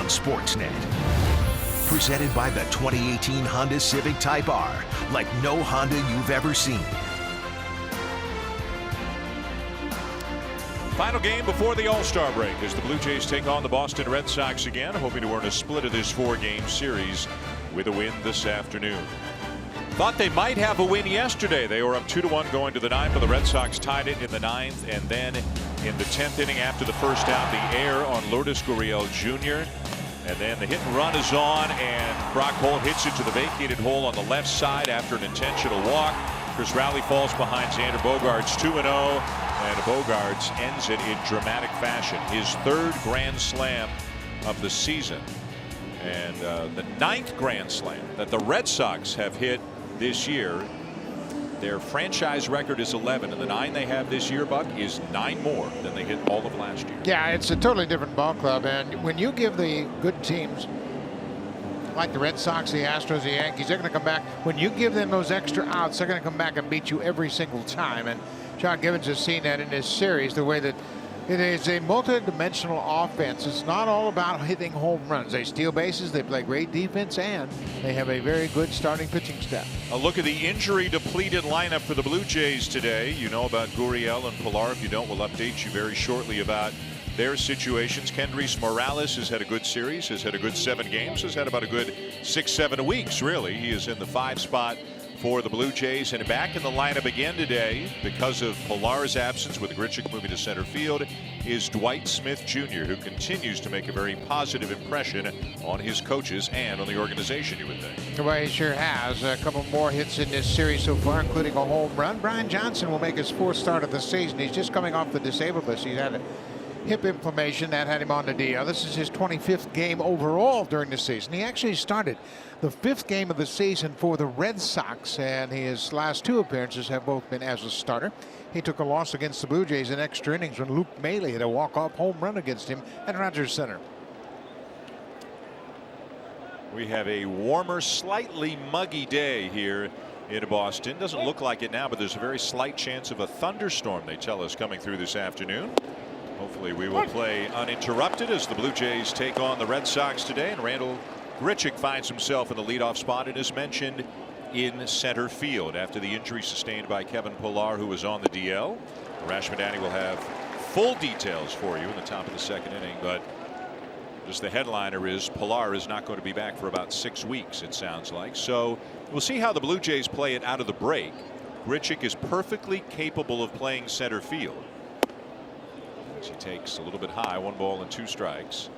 on Sportsnet. Presented by the 2018 Honda Civic Type R, like no Honda you've ever seen. Final game before the All-Star break as the Blue Jays take on the Boston Red Sox again, hoping to earn a split of this 4-game series with a win this afternoon. Thought they might have a win yesterday. They were up 2-1 going to the 9th, but the Red Sox tied it in the 9th, and then in the 10th inning after the first out, the air on Lourdes Gurriel Jr. And then the hit and run is on, and Brock Holt hits it to the vacated hole on the left side after an intentional walk. Chris Rowley falls behind Xander Bogaerts 2-0, and Bogaerts ends it in dramatic fashion. His 3rd grand slam of the season, and the 9th grand slam that the Red Sox have hit this year. Their franchise record is 11, and the 9 they have this year, Buck, is 9 more than they hit all of last year. Yeah, it's a totally different ball club, and when you give the good teams like the Red Sox, the Astros, the Yankees, they're going to come back. When you give them those extra outs, they're going to come back and beat you every single time. And John Gibbons has seen that in this series, the way that it is a multi-dimensional offense. It's not all about hitting home runs. They steal bases, they play great defense, and they have a very good starting pitching staff. A look at the injury-depleted lineup for the Blue Jays today. You know about Gurriel and Pilar. If you don't, we'll update you very shortly about their situations. Kendrys Morales has had a good series, has had a good 7 games, has had about a good 6-7 weeks, really. He is in the 5 spot for the Blue Jays, and back in the lineup again today because of Pilar's absence with Grichuk moving to center field is Dwight Smith Jr., who continues to make a very positive impression on his coaches and on the organization, you would think. Well, he sure has. A couple more hits in this series so far, including a home run. Brian Johnson will make his 4th start of the season. He's just coming off the disabled list. He had a hip inflammation that had him on the DL. This is his 25th game overall during the season. He actually started the 5th game of the season for the Red Sox, and his last 2 appearances have both been as a starter. He took a loss against the Blue Jays in extra innings when Luke Maile hit a walk-off home run against him at Rogers Center. We have a warmer, slightly muggy day here in Boston. Doesn't look like it now, but there's a very slight chance of a thunderstorm, they tell us, coming through this afternoon. Hopefully we will play uninterrupted as the Blue Jays take on the Red Sox today, and Randall Grichuk finds himself in the leadoff spot and is mentioned in center field after the injury sustained by Kevin Pillar, who was on the DL. Rash Madani will have full details for you in the top of the 2nd inning, but just the headliner is Pillar is not going to be back for about 6 weeks, it sounds like. So we'll see how the Blue Jays play it out of the break. Grichuk is perfectly capable of playing center field. He takes a little bit high, 1 ball and 2 strikes.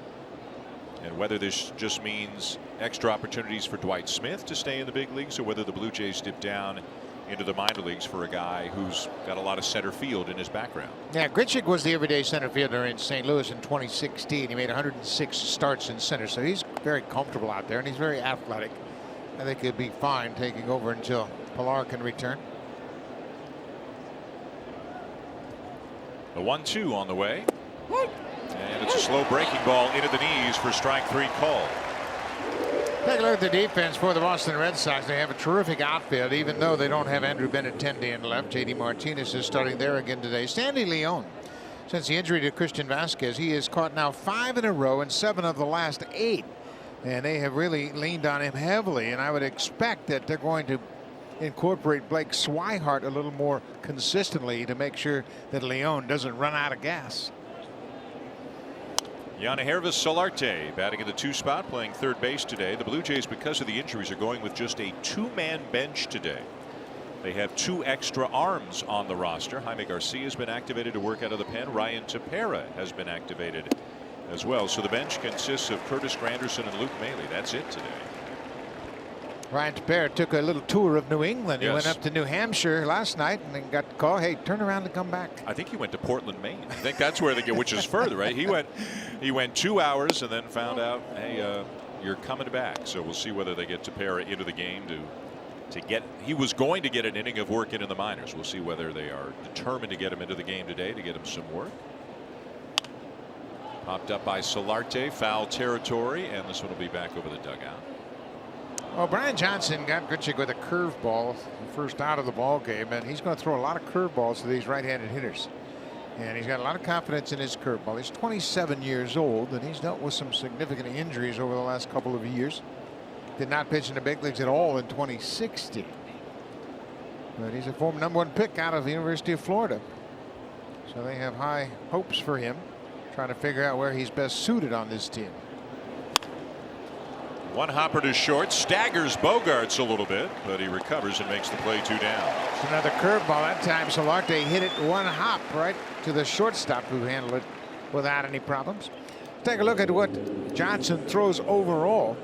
And whether this just means extra opportunities for Dwight Smith to stay in the big leagues, or whether the Blue Jays dip down into the minor leagues for a guy who's got a lot of center field in his background. Yeah, Grichuk was the everyday center fielder in St. Louis in 2016. He made 106 starts in center, so he's very comfortable out there, and he's very athletic. I think he'll be fine taking over until Pillar can return. The 1-2 on the way. And it's a slow breaking ball into the knees for strike 3 call. Take a look at the defense for the Boston Red Sox. They have a terrific outfield, even though they don't have Andrew Benintendi in left. J.D. Martinez is starting there again today. Sandy Leon, since the injury to Christian Vasquez, he has caught now 5 in a row and 7 of the last 8. And they have really leaned on him heavily, and I would expect that they're going to incorporate Blake Swihart a little more consistently to make sure that Leon doesn't run out of gas. Yannihervis Solarte batting in the 2 spot, playing 3rd base today. The Blue Jays, because of the injuries, are going with just a 2-man bench today. They have 2 extra arms on the roster. Jaime Garcia has been activated to work out of the pen. Ryan Tepera has been activated as well. So the bench consists of Curtis Granderson and Luke Maile. That's it today. Ryan Tepera took a little tour of New England. He Yes. went up to New Hampshire last night and then got the call, hey, turn around and come back. I think he went to Portland, Maine. I think that's where they get, which is further, right? He went 2 hours and then found out, hey, you're coming back. So we'll see whether they get Tepera into the game to get. He was going to get an inning of work in the minors. We'll see whether they are determined to get him into the game today to get him some work. Popped up by Solarte, foul territory, and this one will be back over the dugout. Well, Brian Johnson got Grichuk with a curveball the first out of the ball game, and he's going to throw a lot of curveballs to these right-handed hitters. And he's got a lot of confidence in his curveball. He's 27 years old, and he's dealt with some significant injuries over the last couple of years. Did not pitch in the big leagues at all in 2016. But he's a former #1 pick out of the University of Florida. So they have high hopes for him, trying to figure out where he's best suited on this team. One hopper to short, staggers Bogarts a little bit, but he recovers and makes the play 2 down. It's another curveball. That time Solarte hit it one hop right to the shortstop, who handled it without any problems. Take a look at what Johnson throws overall.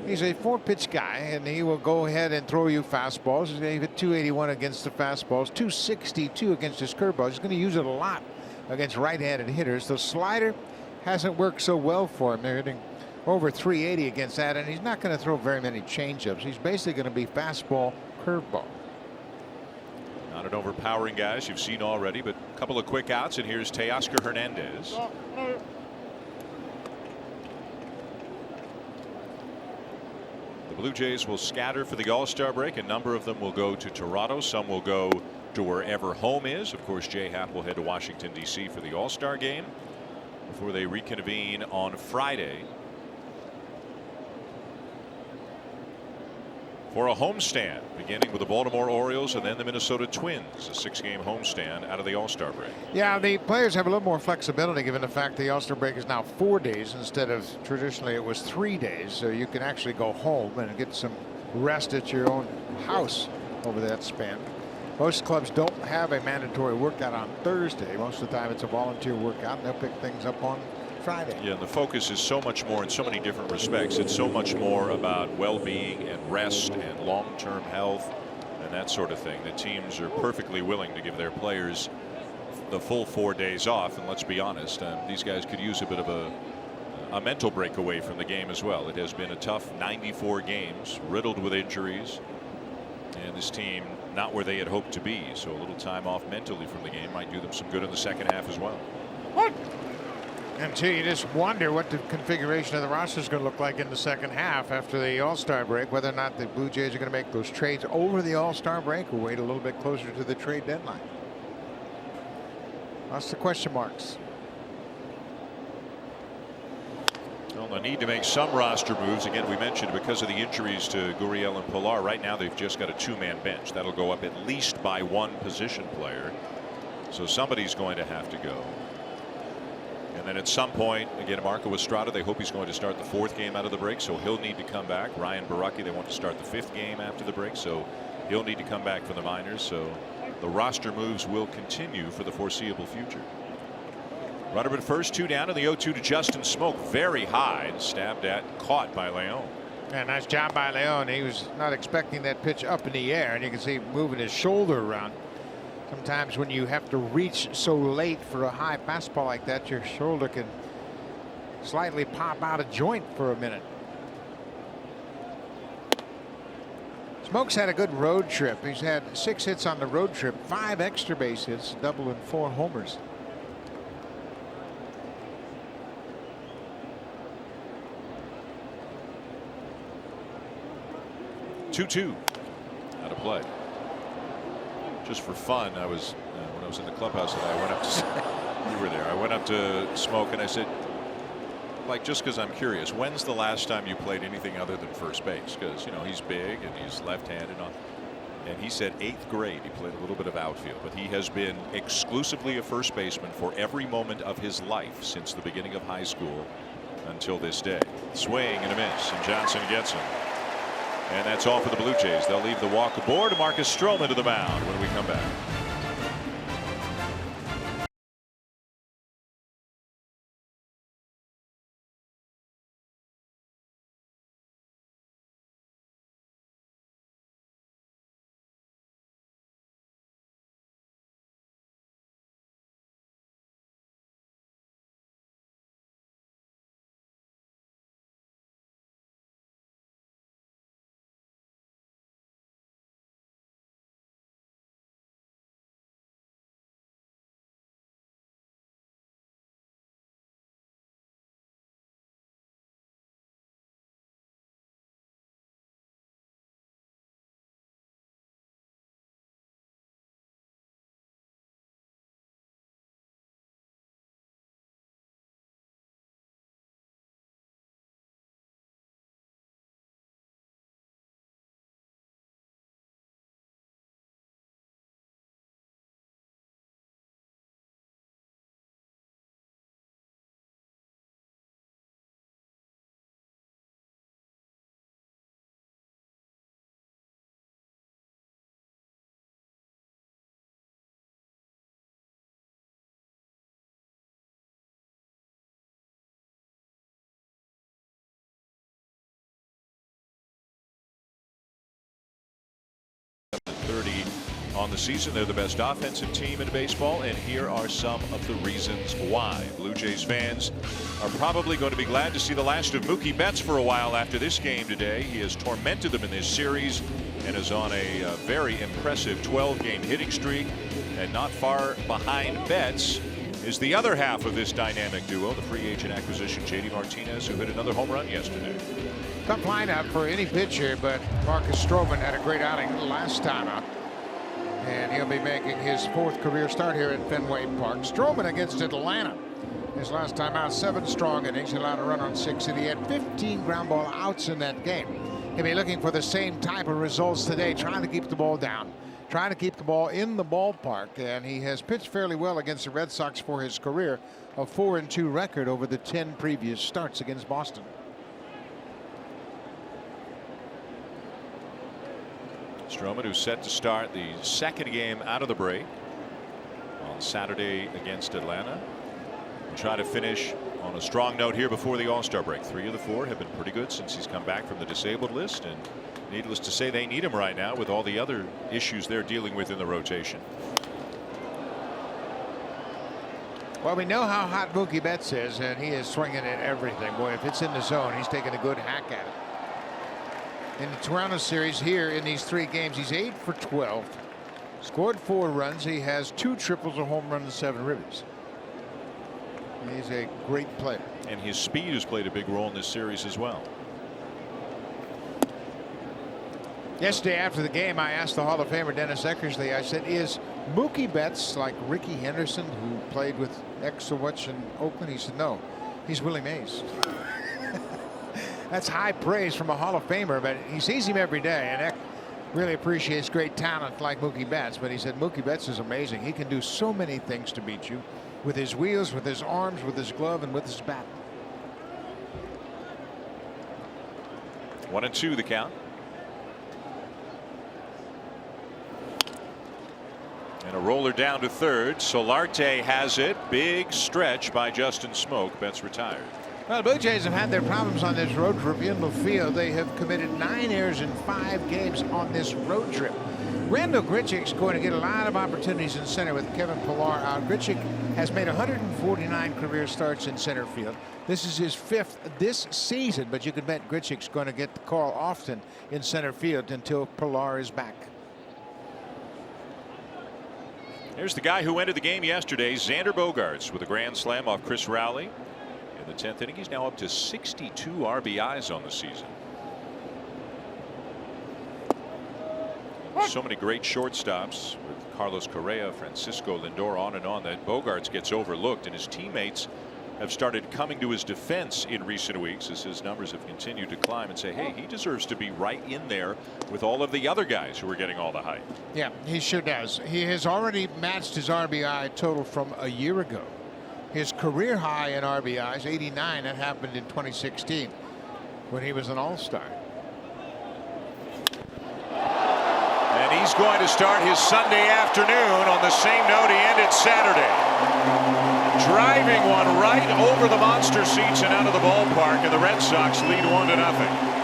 He's a 4-pitch guy, and he will go ahead and throw you fastballs. He's going to hit 281 against the fastballs, 262 against his curveballs. He's going to use it a lot against right-handed hitters. The slider hasn't worked so well for him. They're hitting over 380 against that, and he's not going to throw very many changeups. He's basically going to be fastball, curveball. Not an overpowering guy, as you've seen already, but a couple of quick outs, and here's Teoscar Hernandez. The Blue Jays will scatter for the All-Star break. A number of them will go to Toronto. Some will go to wherever home is. Of course, Jay Happ will head to Washington, D.C. for the All-Star game before they reconvene on Friday for a homestand, beginning with the Baltimore Orioles and then the Minnesota Twins, a 6-game homestand out of the All-Star break. Yeah, the players have a little more flexibility given the fact the All-Star break is now 4 days instead of traditionally it was 3 days. So you can actually go home and get some rest at your own house over that span. Most clubs don't have a mandatory workout on Thursday. Most of the time it's a volunteer workout, and they'll pick things up on Friday. Yeah, the focus is so much more in so many different respects. It's so much more about well-being and rest and long-term health and that sort of thing. The teams are perfectly willing to give their players the full 4 days off. And let's be honest, these guys could use a bit of a mental break away from the game as well. It has been a tough 94 games, riddled with injuries, and this team not where they had hoped to be. So a little time off mentally from the game might do them some good in the second half as well. Until you just wonder what the configuration of the roster is going to look like in the second half after the All-Star break, whether or not the Blue Jays are going to make those trades over the All-Star break or wait a little bit closer to the trade deadline. That's the question marks. Well, the need to make some roster moves. Again, we mentioned because of the injuries to Gurriel and Pilar. Right now they've just got a 2-man bench. That'll go up at least by 1 position player. So somebody's going to have to go. And then at some point, again, Marco Estrada, they hope he's going to start the 4th game out of the break, so he'll need to come back. Ryan Baraki, they want to start the 5th game after the break, so he'll need to come back from the minors. So the roster moves will continue for the foreseeable future. Runner at first, 2 down, and the 0-2 to Justin Smoke. Very high, stabbed at, caught by Leon. Yeah, nice job by Leon. He was not expecting that pitch up in the air, and you can see him moving his shoulder around. Sometimes when you have to reach so late for a high fastball like that, your shoulder can slightly pop out of joint for a minute. Smoke's had a good road trip. He's had 6 hits on the road trip, 5 extra base hits, double and 4 homers. Two out of play. Just for fun, I was when I was in the clubhouse today, I went up to you were there. I went up to Smoke and I said, like, just because I'm curious, when's the last time you played anything other than first base? Because, you know, he's big and he's left-handed. And he said 8th grade he played a little bit of outfield, but he has been exclusively a first baseman for every moment of his life since the beginning of high school until this day. Swing and a miss, and Johnson gets him. And that's all for the Blue Jays. They'll leave the walk aboard. Marcus Stroman to the mound when we come back. 30 on the season. They're the best offensive team in baseball, and here are some of the reasons why. Blue Jays fans are probably going to be glad to see the last of Mookie Betts for a while after this game today. He has tormented them in this series and is on a very impressive 12-game hitting streak. And not far behind Betts is the other half of this dynamic duo, the free agent acquisition, JD Martinez, who hit another home run yesterday. Tough lineup for any pitcher, but Marcus Stroman had a great outing last time out. And he'll be making his 4th career start here at Fenway Park. Stroman against Atlanta. His last time out, 7 strong innings. He allowed a run on 6, and he had 15 ground ball outs in that game. He'll be looking for the same type of results today, trying to keep the ball down, trying to keep the ball in the ballpark. And he has pitched fairly well against the Red Sox for his career, a 4-2 record over the 10 previous starts against Boston. Stroman, who's set to start the 2nd game out of the break on Saturday against Atlanta. We'll try to finish on a strong note here before the All-Star break. 3 of the 4 have been pretty good since he's come back from the disabled list, and needless to say, they need him right now with all the other issues they're dealing with in the rotation. Well, we know how hot Mookie Betts is, and he is swinging at everything. Boy, if it's in the zone, he's taking a good hack at it. In the Toronto series here in these 3 games, he's 8 for 12, scored 4 runs. He has 2 triples, a home run, and 7 ribbies. He's a great player. And his speed has played a big role in this series as well. Yesterday after the game, I asked the Hall of Famer Dennis Eckersley, I said, is Mookie Betts like Ricky Henderson, who played with X so much in Oakland? He said, no, he's Willie Mays. That's high praise from a Hall of Famer, but he sees him every day, and Eck really appreciates great talent like Mookie Betts. But he said Mookie Betts is amazing. He can do so many things to beat you, with his wheels, with his arms, with his glove, and with his bat. 1-2 the count. And a roller down to 3rd. Solarte has it. Big stretch by Justin Smoke. Betts retired. Well, the Blue Jays have had their problems on this road trip in the field. They have committed 9 errors in 5 games on this road trip. Randall Grichuk's going to get a lot of opportunities in center with Kevin Pillar out. Grichuk has made 149 career starts in center field. This is his 5th this season, but you can bet Grichuk's going to get the call often in center field until Pillar is back. Here's the guy who ended the game yesterday, Xander Bogaerts, with a grand slam off Chris Rowley. In the 10th inning, he's now up to 62 RBIs on the season. So many great shortstops with Carlos Correa, Francisco Lindor, on and on, that Bogaerts gets overlooked, and his teammates have started coming to his defense in recent weeks as his numbers have continued to climb and say, hey, he deserves to be right in there with all of the other guys who are getting all the hype. Yeah, he sure does. He has already matched his RBI total from a year ago. His career high in RBIs, 89, that happened in 2016 when he was an all-star. And he's going to start his Sunday afternoon on the same note he ended Saturday. Driving one right over the monster seats and out of the ballpark, and the Red Sox lead 1-0.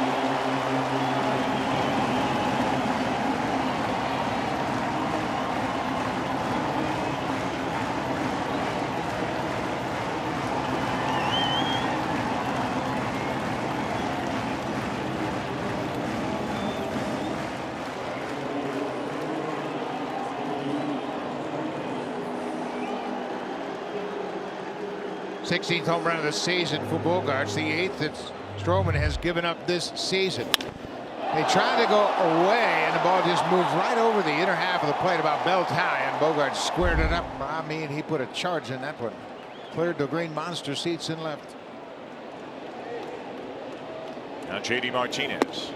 Sixteenth home run of the season for Bogaerts, the 8th that Stroman has given up this season. They tried to go away, and the ball just moved right over the inner half of the plate, about belt high, and Bogaerts squared it up. I mean, he put a charge in that one. Cleared the green monster seats and left. Now JD Martinez.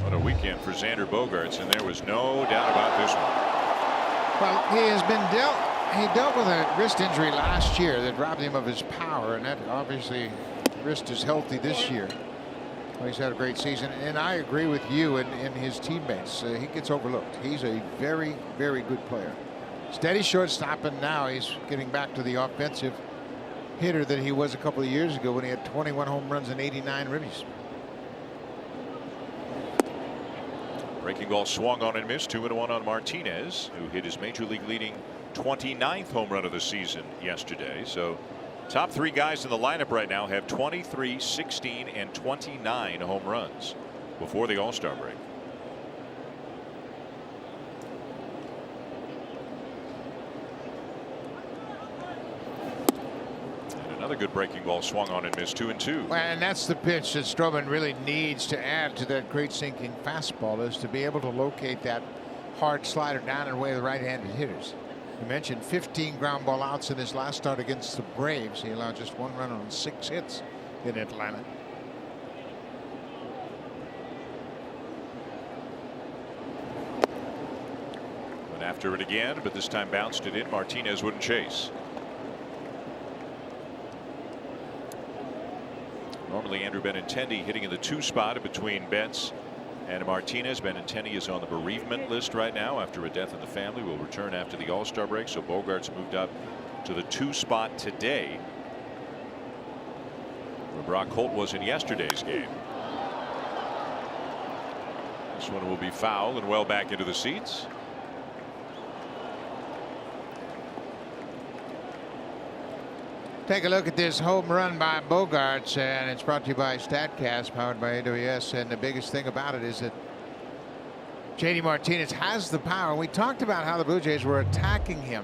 What a weekend for Xander Bogaerts, and there was no doubt about this one. Well, he has been dealt with a wrist injury last year that robbed him of his power, and that obviously wrist is healthy this year. Well, he's had a great season, and I agree with you and his teammates. He gets overlooked. He's a very, very good player. Steady shortstop, and now he's getting back to the offensive hitter that he was a couple of years ago when he had 21 home runs and 89 ribbies. Breaking ball swung on and missed. 2-1 on Martinez, who hit his major league leading 29th home run of the season yesterday. So top three guys in the lineup right now have 23, 16, and 29 home runs before the All-Star break. And another good breaking ball swung on and missed. 2-2. Well, and that's the pitch that Stroman really needs to add to that great sinking fastball, is to be able to locate that hard slider down and away the right-handed hitters. You mentioned 15 ground ball outs in his last start against the Braves. He allowed just 1 run on 6 hits in Atlanta. Went after it again, but this time bounced it in. Martinez wouldn't chase. Normally Andrew Benintendi hitting in the 2 spot between Betts and Martinez. Benintendi is on the bereavement list right now after a death in the family. Will return after the All-Star break, so Bogart's moved up to the 2 spot today, where Brock Holt was in yesterday's game. This one will be foul and well back into the seats. Take a look at this home run by Bogarts, and it's brought to you by StatCast, powered by AWS. And the biggest thing about it is that JD Martinez has the power. We talked about how the Blue Jays were attacking him,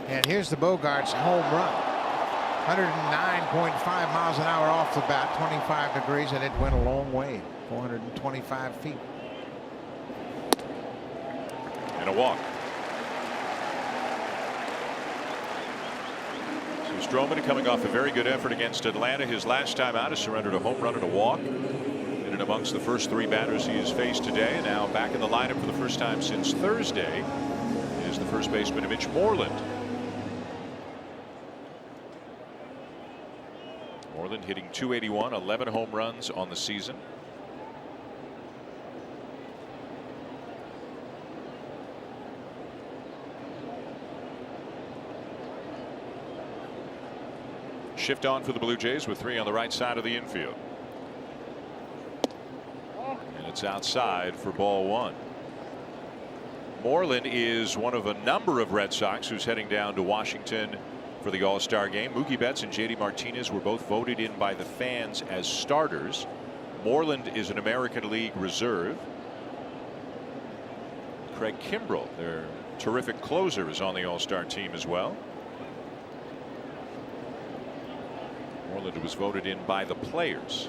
and here's the Bogarts home run. 109.5 miles an hour off the bat, 25 degrees, and it went a long way, 425 feet. And a walk. Stroman coming off a very good effort against Atlanta. His last time out, has surrendered a home run and a walk. In and amongst the first 3 batters he has faced today. Now back in the lineup for the first time since Thursday is the first baseman, Mitch Moreland. Moreland hitting .281, 11 home runs on the season. Shift on for the Blue Jays with 3 on the right side of the infield. And it's outside for ball 1. Moreland is one of a number of Red Sox who's heading down to Washington for the All-Star game. Mookie Betts and JD Martinez were both voted in by the fans as starters. Moreland is an American League reserve. Craig Kimbrell, their terrific closer, is on the All-Star team as well. Moreland was voted in by the players.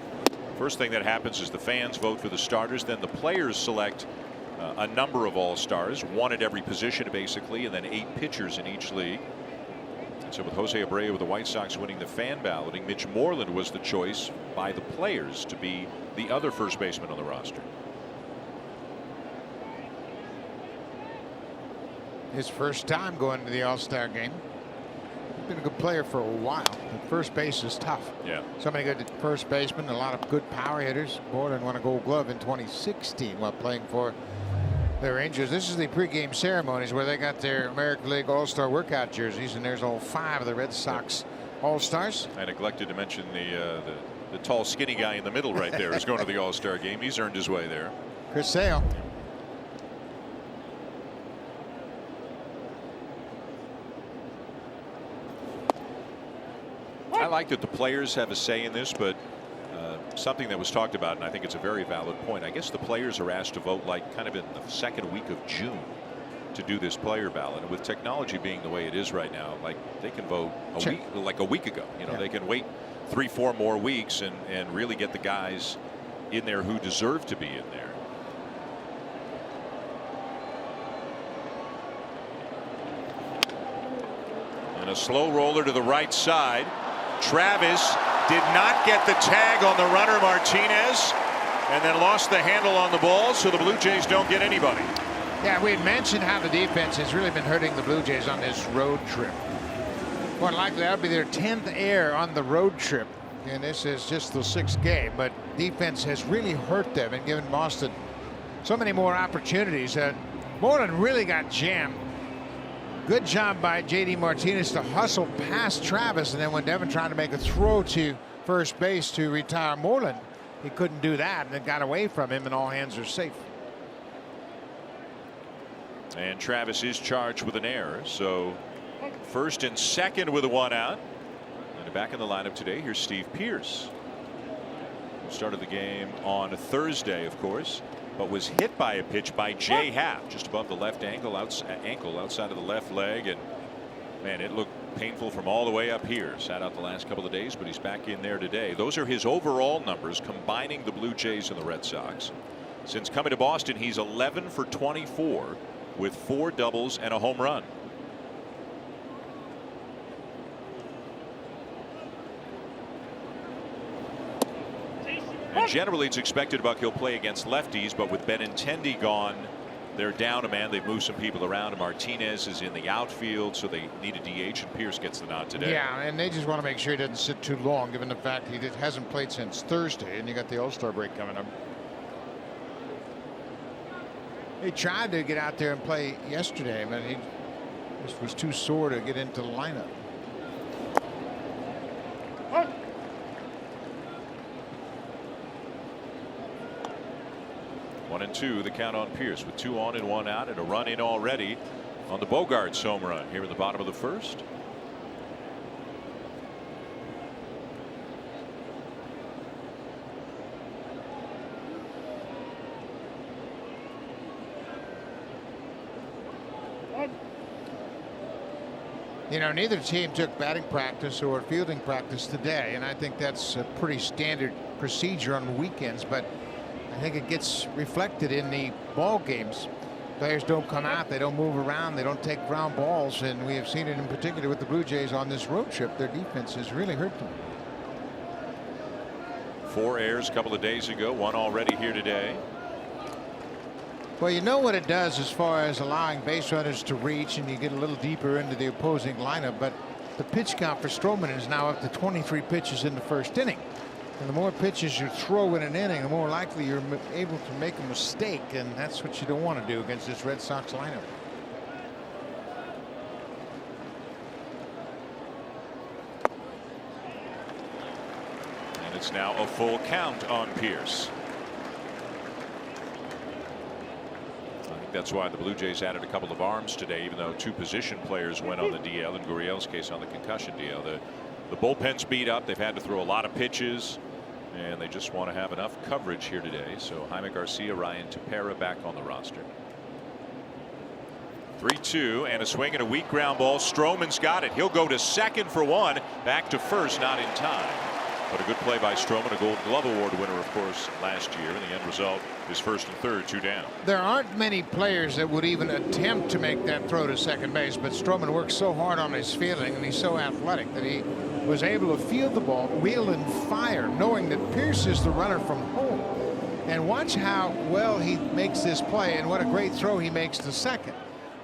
First thing that happens is the fans vote for the starters, then the players select a number of All-Stars, 1 at every position basically, and then 8 pitchers in each league. And so with Jose Abreu with the White Sox winning the fan balloting, Mitch Moreland was the choice by the players to be the other first baseman on the roster. His first time going to the All-Star game. Been a good player for a while. The first base is tough. Yeah. So many good first basemen, a lot of good power hitters. Moreland won a Gold Glove in 2016 while playing for the Rangers. This is the pregame ceremonies where they got their American League All-Star workout jerseys, and there's all 5 of the Red Sox All-Stars. I neglected to mention the tall, skinny guy in the middle right there is going to the All-Star game. He's earned his way there. Chris Sale. I like that the players have a say in this, but something that was talked about, and I think it's a very valid point. I guess the players are asked to vote like kind of in the second week of June to do this player ballot. And with technology being the way it is right now, like they can vote a week ago. You know, yeah. They can wait 3-4 more weeks and really get the guys in there who deserve to be in there. And a slow roller to the right side. Travis did not get the tag on the runner Martinez, and then lost the handle on the ball, so the Blue Jays don't get anybody. Yeah, we had mentioned how the defense has really been hurting the Blue Jays on this road trip. More likely that'll be their 10th error on the road trip, and this is just the 6th game, but defense has really hurt them and given Boston so many more opportunities. Moreland really got jammed Good job by J.D. Martinez to hustle past Travis, and then when Devin tried to make a throw to first base to retire Moreland, he couldn't do that, and it got away from him, and all hands are safe. And Travis is charged with an error, so first and second with a 1 out. And back in the lineup today, here's Steve Pearce, who started the game on a Thursday, of course, but was hit by a pitch by Jay Happ just above the left ankle outside of the left leg, and man, it looked painful from all the way up here. Sat out the last couple of days, but he's back in there today. Those are his overall numbers combining the Blue Jays and the Red Sox. Since coming to Boston, he's 11 for 24 with 4 doubles and a home run. And generally it's expected Buck he'll play against lefties, but with Benintendi gone, they're down a man. They've moved some people around, and Martinez is in the outfield, so they need a DH, and Pearce gets the nod today. Yeah, and they just want to make sure he doesn't sit too long, given the fact he hasn't played since Thursday, and you got the All-Star break coming up. He tried to get out there and play yesterday, but he just was too sore to get into the lineup. One and two, the count on Pearce with 2 on and 1 out, and a run in already on the Bogaerts home run here in the bottom of the first. You know, neither team took batting practice or fielding practice today, and I think that's a pretty standard procedure on weekends, but I think it gets reflected in the ball games. Players don't come out, they don't move around, they don't take ground balls, and we have seen it in particular with the Blue Jays on this road trip. Their defense has really hurt them. 4 errors a couple of days ago, 1 already here today. Well, you know what it does as far as allowing base runners to reach, and you get a little deeper into the opposing lineup, but the pitch count for Stroman is now up to 23 pitches in the first inning. And the more pitches you throw in an inning, the more likely you're able to make a mistake, and that's what you don't want to do against this Red Sox lineup. And it's now a full count on Pearce. I think that's why the Blue Jays added a couple of arms today, even though 2 position players went on the DL, in Gurriel's case on the concussion DL. The bullpen's beat up. They've had to throw a lot of pitches, and they just want to have enough coverage here today. So Jaime Garcia, Ryan Tepera back on the roster. 3-2 and a swing and a weak ground ball. Stroman's got it. He'll go to second for 1. Back to first, not in time. But a good play by Stroman, a Gold Glove Award winner, of course, last year. And the end result is first and third, 2 down. There aren't many players that would even attempt to make that throw to second base, but Stroman works so hard on his fielding, and he's so athletic that he was able to field the ball, wheel and fire, knowing that Pearce is the runner from home. And watch how well he makes this play, and what a great throw he makes to second.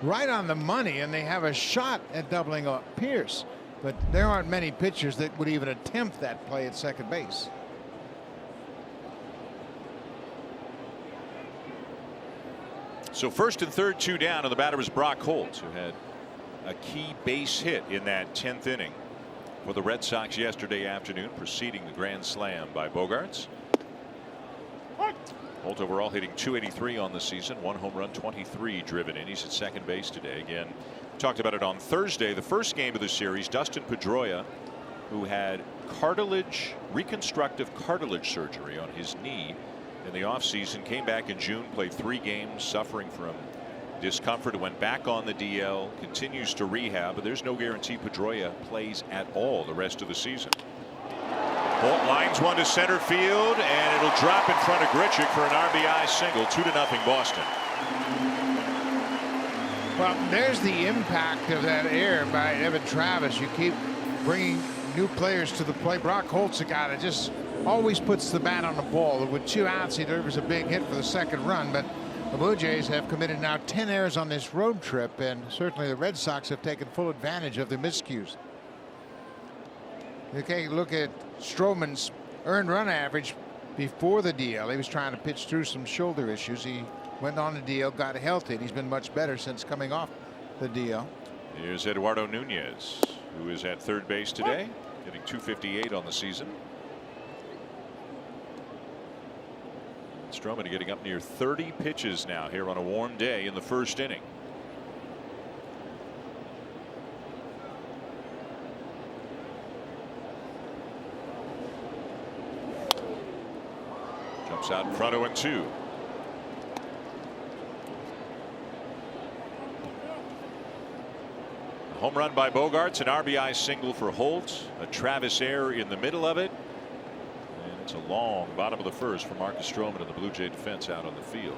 Right on the money, and they have a shot at doubling up Pearce. But there aren't many pitchers that would even attempt that play at second base. So first and third, 2 down, and the batter was Brock Holt, who had a key base hit in that 10th inning for the Red Sox yesterday afternoon, preceding the grand slam by Bogaerts. Holt overall hitting .283 on the season, 1 home run, 23 driven in. He's at second base today. Again, talked about it on Thursday, the first game of the series. Dustin Pedroia, who had reconstructive cartilage surgery on his knee in the offseason, came back in June, played 3 games, suffering from discomfort, went back on the DL, continues to rehab, but there's no guarantee Pedroia plays at all the rest of the season. Holt lines one to center field, and it'll drop in front of Grichuk for an RBI single. 2-0 Boston. Well, there's the impact of that error by Evan Travis. You keep bringing new players to the plate. Brock Holt's a guy that just always puts the bat on the ball. With 2 outs, he delivers a big hit for the second run, but the Blue Jays have committed now 10 errors on this road trip, and certainly the Red Sox have taken full advantage of the miscues. Okay, look at Stroman's earned run average before the DL. He was trying to pitch through some shoulder issues. He went on the DL, got healthy, and he's been much better since coming off the DL. Here's Eduardo Nunez, who is at third base today, hitting .258 on the season. Stroman getting up near 30 pitches now here on a warm day in the first inning. Jumps out in front, 0-2. Home run by Bogaerts, an RBI single for Holt, a Travis Air in the middle of it. And it's a long bottom of the first for Marcus Stroman and the Blue Jay defense out on the field.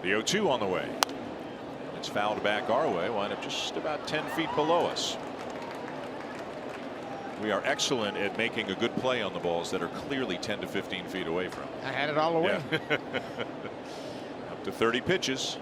The 0-2 on the way. It's fouled back our way, wind up just about 10 feet below us. We are excellent at making a good play on the balls that are clearly 10 to 15 feet away from. I had it all the way. Yeah. Up to 30 pitches.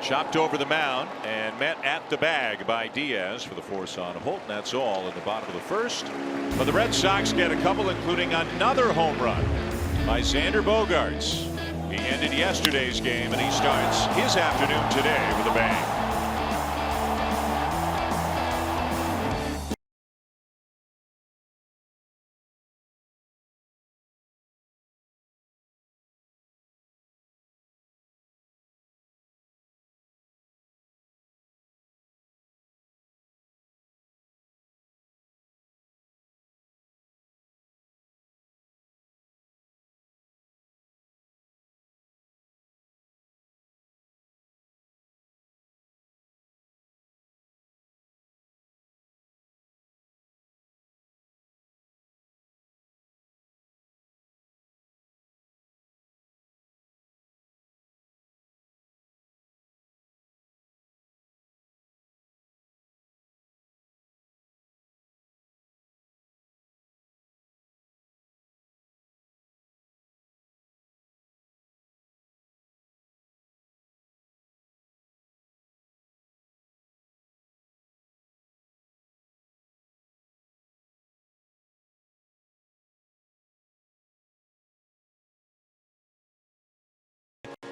Chopped over the mound and met at the bag by Diaz for the force on Holt. And that's all in the bottom of the first. But the Red Sox get a couple, including another home run by Xander Bogaerts. He ended yesterday's game and he starts his afternoon today with a bang.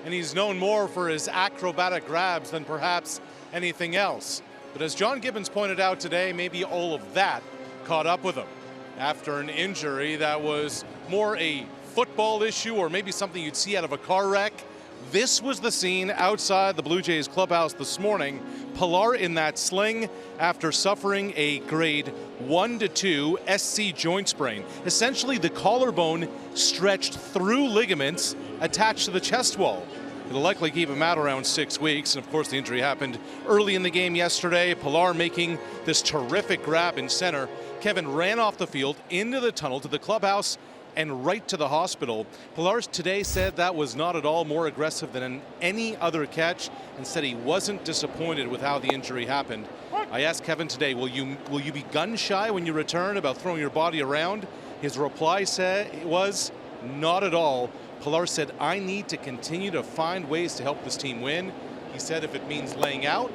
And he's known more for his acrobatic grabs than perhaps anything else. But as John Gibbons pointed out today, maybe all of that caught up with him after an injury that was more a football issue or maybe something you'd see out of a car wreck. This was the scene outside the Blue Jays clubhouse this morning. Pilar in that sling after suffering a grade 1 to 2 SC joint sprain. Essentially the collarbone stretched through ligaments attached to the chest wall. It'll likely keep him out around 6 weeks. And of course the injury happened early in the game yesterday. Pilar making this terrific grab in center. Kevin ran off the field into the tunnel to the clubhouse and right to the hospital. Pilar today said that was not at all more aggressive than any other catch and said he wasn't disappointed with how the injury happened. I asked Kevin today, will you be gun shy when you return about throwing your body around? His reply was not at all. Pilar said, I need to continue to find ways to help this team win. He said if it means laying out,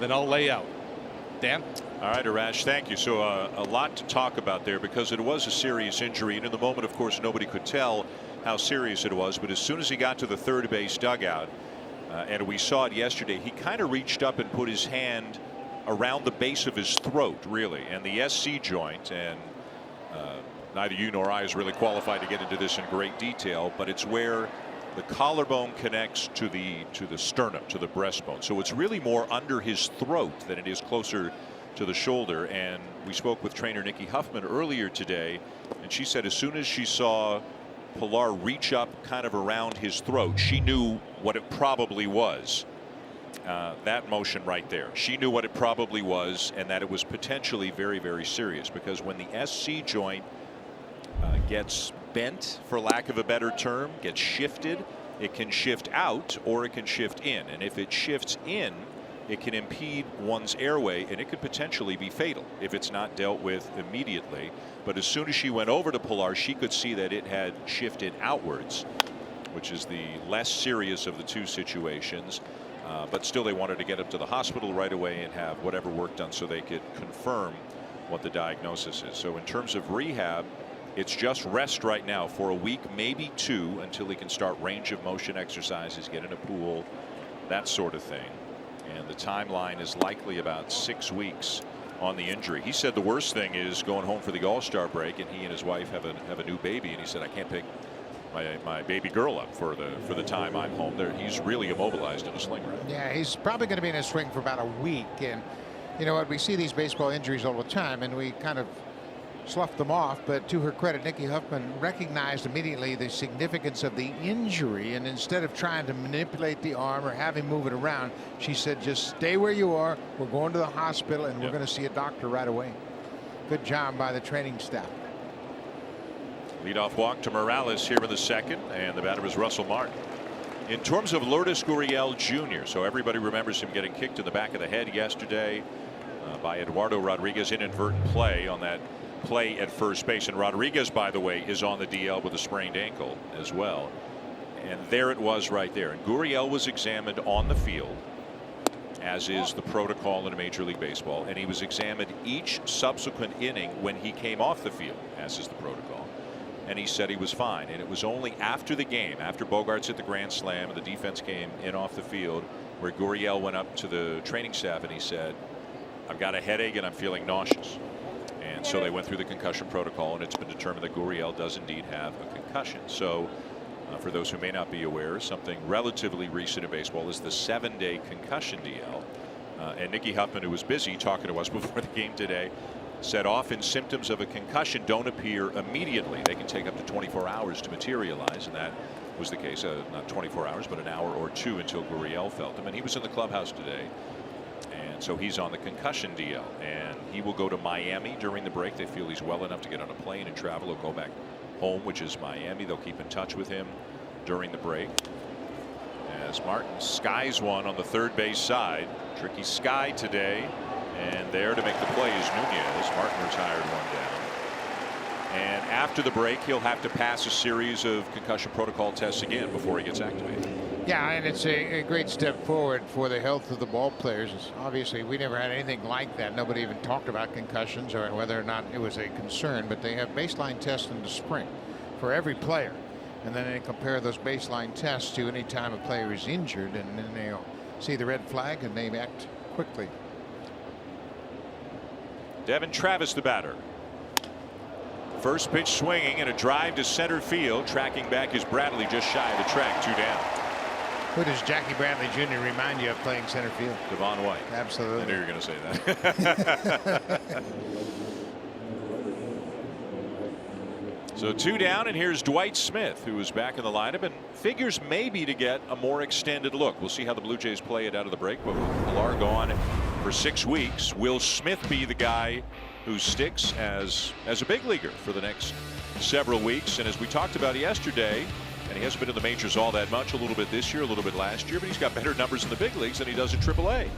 then I'll lay out. Dan? All right, Arash, thank you. So a lot to talk about there because it was a serious injury. And in the moment, of course, nobody could tell how serious it was. But as soon as he got to the third base dugout, and we saw it yesterday, he kind of reached up and put his hand around the base of his throat, really. And the SC joint, and neither you nor I is really qualified to get into this in great detail, but it's where the collarbone connects to the sternum, to the breastbone. So it's really more under his throat than it is closer to the shoulder. And we spoke with trainer Nikki Huffman earlier today, and she said as soon as she saw Pilar reach up kind of around his throat, she knew what it probably was. That motion right there, she knew what it probably was, and that it was potentially very, very serious, because when the SC joint gets bent, for lack of a better term, gets shifted, it can shift out or it can shift in. And if it shifts in, it can impede one's airway, and it could potentially be fatal if it's not dealt with immediately. But as soon as she went over to Pilar, she could see that it had shifted outwards, which is the less serious of the two situations. But still, they wanted to get up to the hospital right away and have whatever work done so they could confirm what the diagnosis is. So in terms of rehab, it's just rest right now for a week, maybe 2, until he can start range of motion exercises, get in a pool, that sort of thing. And the timeline is likely about 6 weeks on the injury. He said the worst thing is going home for the All-Star break, and he and his wife have a new baby, and he said, I can't pick my baby girl up for the time I'm home. There, he's really immobilized in a sling wrap. Yeah, he's probably going to be in a swing for about a week. And you know what? We see these baseball injuries all the time, and we kind of slough them off. But to her credit, Nikki Huffman recognized immediately the significance of the injury, and instead of trying to manipulate the arm or have him move it around, she said, just stay where you are. We're going to the hospital, and we're going to see a doctor right away. Good job by the training staff. Leadoff walk to Morales here in the second, and the batter is Russell Martin. In terms of Lourdes Gurriel Jr., so everybody remembers him getting kicked in the back of the head yesterday by Eduardo Rodriguez, inadvertent play on that play at first base. And Rodriguez, by the way, is on the DL with a sprained ankle as well. And there it was right there. And Gurriel was examined on the field, as is the protocol in Major League Baseball. And he was examined each subsequent inning when he came off the field, as is the protocol. And he said he was fine. And it was only after the game, after Bogaerts hit the grand slam and the defense came in off the field, where Gurriel went up to the training staff and he said, I've got a headache and I'm feeling nauseous. And so they went through the concussion protocol, and it's been determined that Gurriel does indeed have a concussion. So for those who may not be aware, something relatively recent in baseball is the 7-day concussion DL. And Nikki Huffman, who was busy talking to us before the game today, said often symptoms of a concussion don't appear immediately. They can take up to 24 hours to materialize, and that was the case. Not 24 hours, but an hour or 2 until Gurriel felt them. And he was in the clubhouse today. And so he's on the concussion DL, and he will go to Miami during the break. They feel he's well enough to get on a plane and travel. He'll go back home, which is Miami. They'll keep in touch with him during the break. As Martin skies one on the third base side. Tricky sky today. And there to make the play is Nunez. Martin retired one down. And after the break, he'll have to pass a series of concussion protocol tests again before he gets activated. Yeah, and it's a great step forward for the health of the ball players. Obviously, we never had anything like that. Nobody even talked about concussions or whether or not it was a concern. But they have baseline tests in the spring for every player. And then they compare those baseline tests to any time a player is injured, and then they'll see the red flag and they act quickly. Devin Travis, the batter. First pitch swinging and a drive to center field. Tracking back is Bradley, just shy of the track, 2 down. Who does Jackie Bradley Jr. remind you of playing center field? Devon White. Absolutely. I knew you were going to say that. So 2 down, and here's Dwight Smith, who is back in the lineup and figures maybe to get a more extended look. We'll see how the Blue Jays play it out of the break, but with Pilar gone for 6 weeks, will Smith be the guy who sticks as a big leaguer for the next several weeks? And as we talked about yesterday, and he hasn't been in the majors all that much, a little bit this year, a little bit last year, but he's got better numbers in the big leagues than he does in AAA.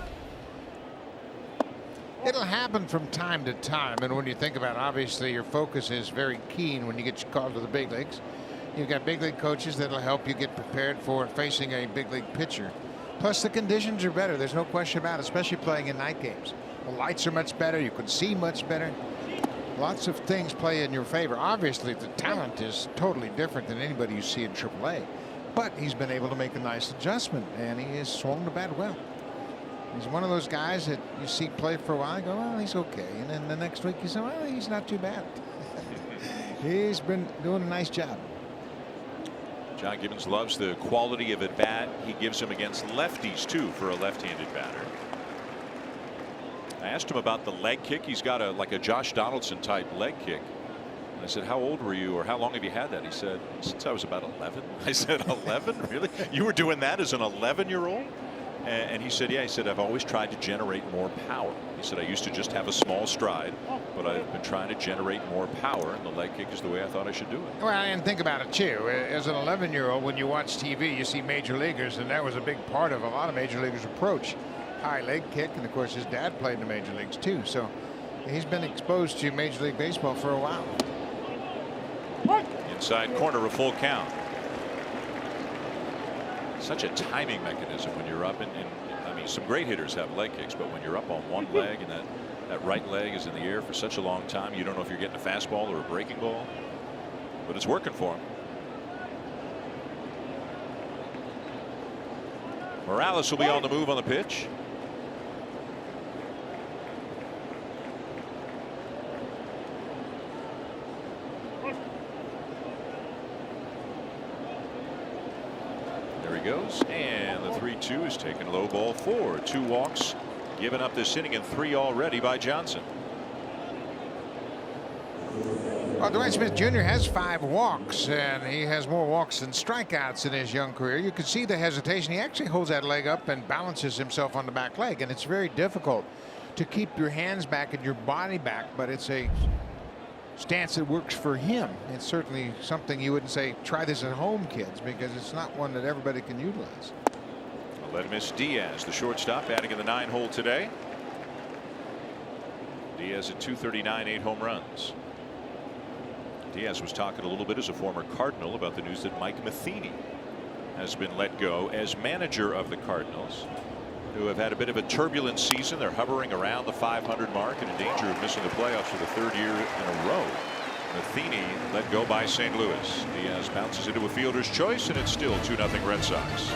It'll happen from time to time, and when you think about it, obviously your focus is very keen when you get called to the big leagues. You've got big league coaches that'll help you get prepared for facing a big league pitcher. Plus the conditions are better, there's no question about it, especially playing in night games. The lights are much better, you can see much better. Lots of things play in your favor. Obviously the talent is totally different than anybody you see in AAA, but he's been able to make a nice adjustment, and he has swung the bat well. He's one of those guys that you see play for a while and go, well, he's okay. And then the next week you say, well, he's not too bad. He's been doing a nice job. John Gibbons loves the quality of at bat he gives him against lefties, too, for a left-handed batter. I asked him about the leg kick. He's got like a Josh Donaldson type leg kick. And I said, how old were you, or how long have you had that? He said, since I was about 11. I said, 11? Really? You were doing that as an 11-year-old? And he said, yeah, he said, I've always tried to generate more power. He said, I used to just have a small stride, but I've been trying to generate more power, and the leg kick is the way I thought I should do it. Well, and think about it, too. As an 11-year-old, when you watch TV, you see major leaguers, and that was a big part of a lot of major leaguers' approach. high leg kick, and of course his dad played in the major leagues too, so he's been exposed to Major League Baseball for a while. Inside corner, a full count. Such a timing mechanism when you're up, and I mean, some great hitters have leg kicks, but when you're up on one leg and that right leg is in the air for such a long time, you don't know if you're getting a fastball or a breaking ball, but it's working for him. Morales will be on the move on the pitch. There he goes, and the 3-2 is taken low, ball 4. 2 walks given up this inning and 3 already by Johnson. Well, Dwight Smith Jr. has 5 walks, and he has more walks than strikeouts in his young career. You can see the hesitation. He actually holds that leg up and balances himself on the back leg, and it's very difficult to keep your hands back and your body back, but it's a stance that works for him. It's certainly something you wouldn't say, try this at home, kids, because it's not one that everybody can utilize. Aledmys Diaz, the shortstop, batting in the 9-hole today. Diaz at .239, 8 home runs. Diaz was talking a little bit as a former Cardinal about the news that Mike Matheny has been let go as manager of the Cardinals, who have had a bit of a turbulent season. They're hovering around the 500 mark and in danger of missing the playoffs for the 3rd year in a row. Matheny let go by St. Louis. Diaz bounces into a fielder's choice, and it's still 2-0 Red Sox.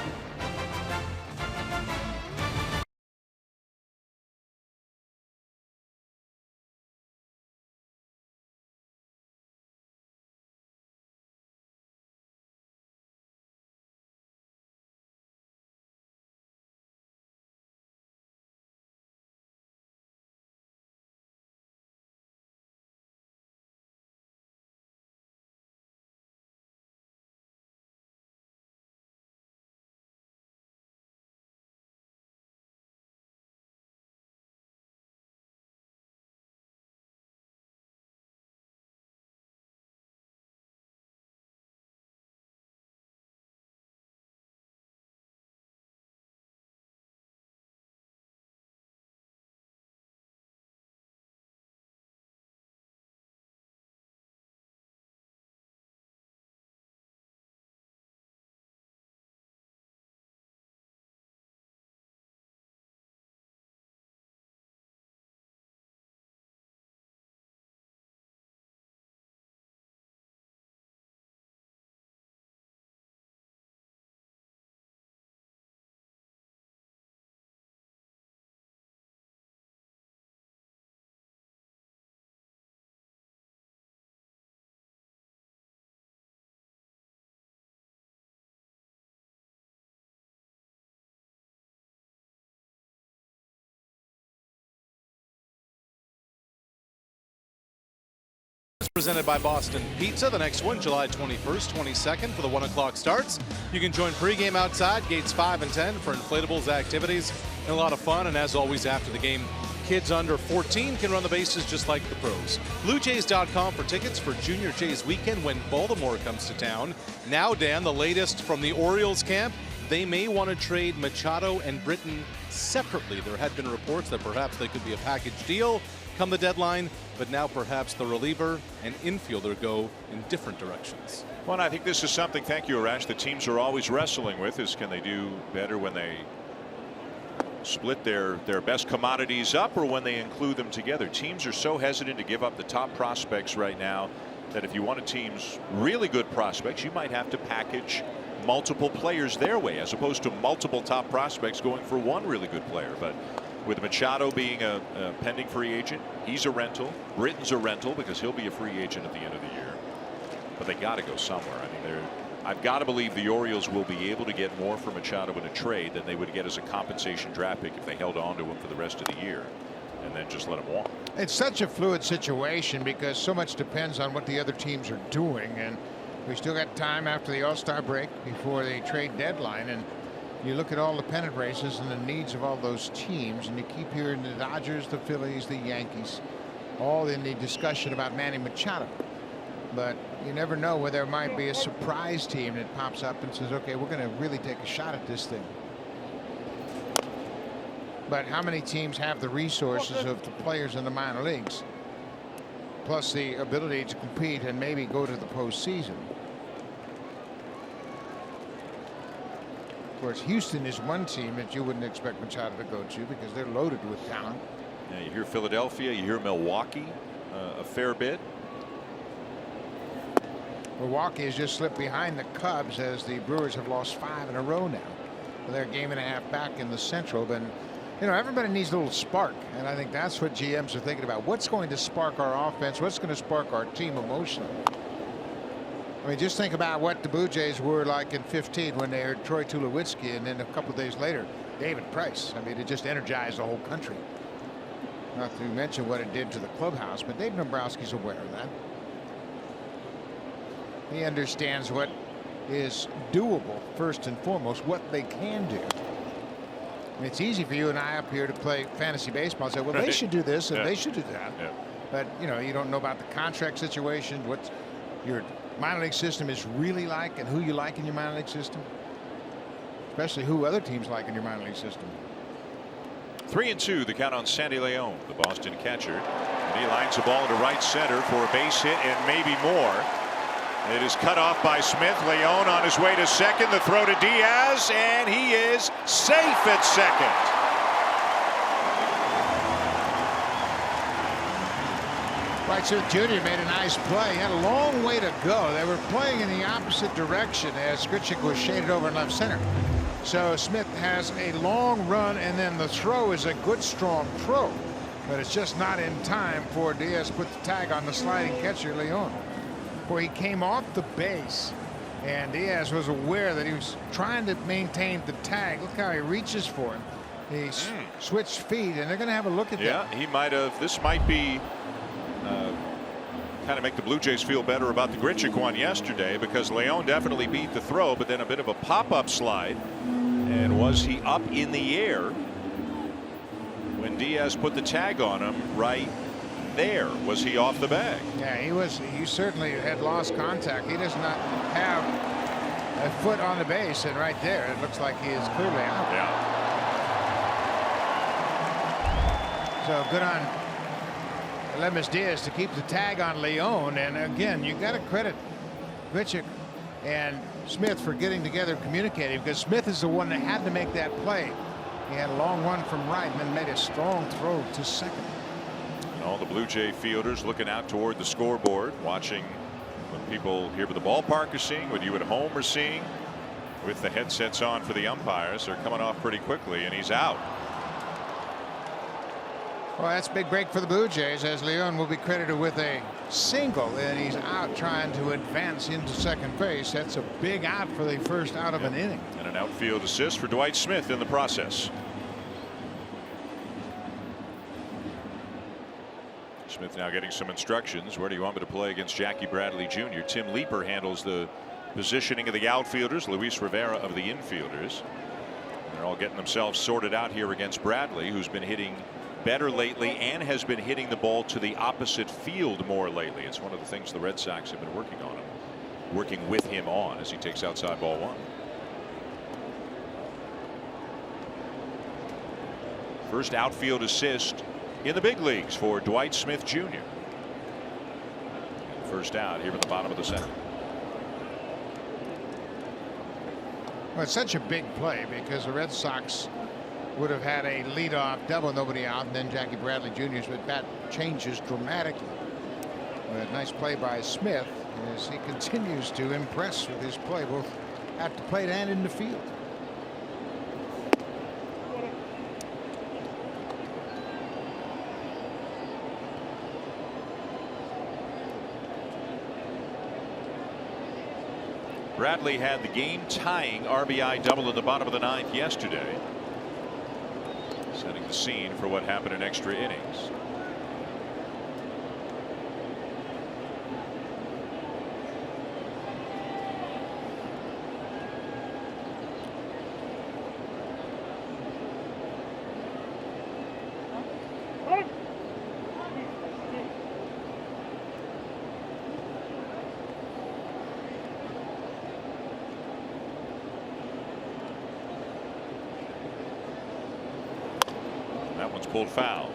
Presented by Boston Pizza. The next one, July 21st, 22nd for the 1 o'clock starts. You can join pregame outside, gates 5 and 10 for inflatables, activities, and a lot of fun. And as always, after the game, kids under 14 can run the bases just like the pros. BlueJays.com for tickets for Junior Jays weekend when Baltimore comes to town. Now, Dan, the latest from the Orioles camp. They may want to trade Machado and Britton separately. There had been reports that perhaps they could be a package deal come the deadline, but now perhaps the reliever and infielder go in different directions. Well, and I think this is something, thank you, Arash, the teams are always wrestling with, is can they do better when they split their best commodities up or when they include them together. Teams are so hesitant to give up the top prospects right now that if you want a team's really good prospects, you might have to package multiple players their way as opposed to multiple top prospects going for one really good player. But with Machado being a pending free agent, he's a rental. Britton's a rental because he'll be a free agent at the end of the year. But they got to go somewhere. I mean, I've got to believe the Orioles will be able to get more for Machado in a trade than they would get as a compensation draft pick if they held on to him for the rest of the year and then just let him walk. It's such a fluid situation because so much depends on what the other teams are doing, and we still got time after the All-Star break before the trade deadline, and you look at all the pennant races and the needs of all those teams, and you keep hearing the Dodgers, the Phillies, the Yankees, all in the discussion about Manny Machado. But you never know where there might be a surprise team that pops up and says, okay, we're going to really take a shot at this thing. But how many teams have the resources of the players in the minor leagues, plus the ability to compete and maybe go to the postseason? Of course, Houston is one team that you wouldn't expect Machado to go to because they're loaded with talent. Yeah, you hear Philadelphia, you hear Milwaukee a fair bit. Milwaukee has just slipped behind the Cubs as the Brewers have lost 5 in a row now. They're a game and a half back in the Central. But you know, everybody needs a little spark, and I think that's what GMs are thinking about. What's going to spark our offense? What's going to spark our team emotionally? I mean, just think about what the Blue Jays were like in 15 when they heard Troy Tulowitzki, and then a couple of days later, David Price. I mean, it just energized the whole country. Not to mention what it did to the clubhouse, but Dave Dombrowski's aware of that. He understands what is doable first and foremost, what they can do. I mean, it's easy for you and I up here to play fantasy baseball and say, well, they should do this and they should do that. Yeah. But, you know, you don't know about the contract situation, what your minor league system is really like and who you like in your minor league system, especially who other teams like in your minor league system. 3-2 the count on Sandy Leon, the Boston catcher. And he lines the ball into right center for a base hit and maybe more. It is cut off by Smith. Leon on his way to second. The throw to Diaz, and he is safe at second. Dwight Smith Jr. made a nice play. He had a long way to go. They were playing in the opposite direction as Grichuk was shaded over in left center. So Smith has a long run, and then the throw is a good strong throw, but it's just not in time for Diaz to put the tag on the sliding catcher Leon. Where he came off the base, and Diaz was aware that he was trying to maintain the tag. Look how he reaches for it. He switched feet, and they're going to have a look at that. Yeah, he might have. This might be kind of make the Blue Jays feel better about the Grichuk one yesterday, because Leon definitely beat the throw, but then a bit of a pop-up slide. And was he up in the air when Diaz put the tag on him right there? Was he off the bag? Yeah, he was. He certainly had lost contact. He does not have a foot on the base, and right there it looks like he is clearly out. Yeah. So good on Lemus Diaz to keep the tag on Leon, and again, you got to credit Grichuk and Smith for getting together and communicating, because Smith is the one that had to make that play. He had a long run from right and then made a strong throw to second. And all the Blue Jay fielders looking out toward the scoreboard, watching what people here at the ballpark are seeing, what you at home are seeing. With the headsets on for the umpires, they're coming off pretty quickly, and he's out. Well, that's a big break for the Blue Jays, as Leon will be credited with a single, and he's out trying to advance into second base. That's a big out for the first out of an inning. And an outfield assist for Dwight Smith in the process. Smith now getting some instructions. Where do you want me to play against Jackie Bradley Jr.? Tim Leeper handles the positioning of the outfielders, Luis Rivera of the infielders. They're all getting themselves sorted out here against Bradley, who's been hitting better lately and has been hitting the ball to the opposite field more lately. It's one of the things the Red Sox have been working with him on as he takes outside ball one. First outfield assist in the big leagues for Dwight Smith Jr. First out here in the bottom of the second. Well, it's such a big play because the Red Sox would have had a leadoff double, nobody out, and then Jackie Bradley Jr.'s bat changes dramatically. But nice play by Smith as he continues to impress with his play both at the plate and in the field. Bradley had the game-tying RBI double in the bottom of the ninth yesterday, setting the scene for what happened in extra innings. pulled foul.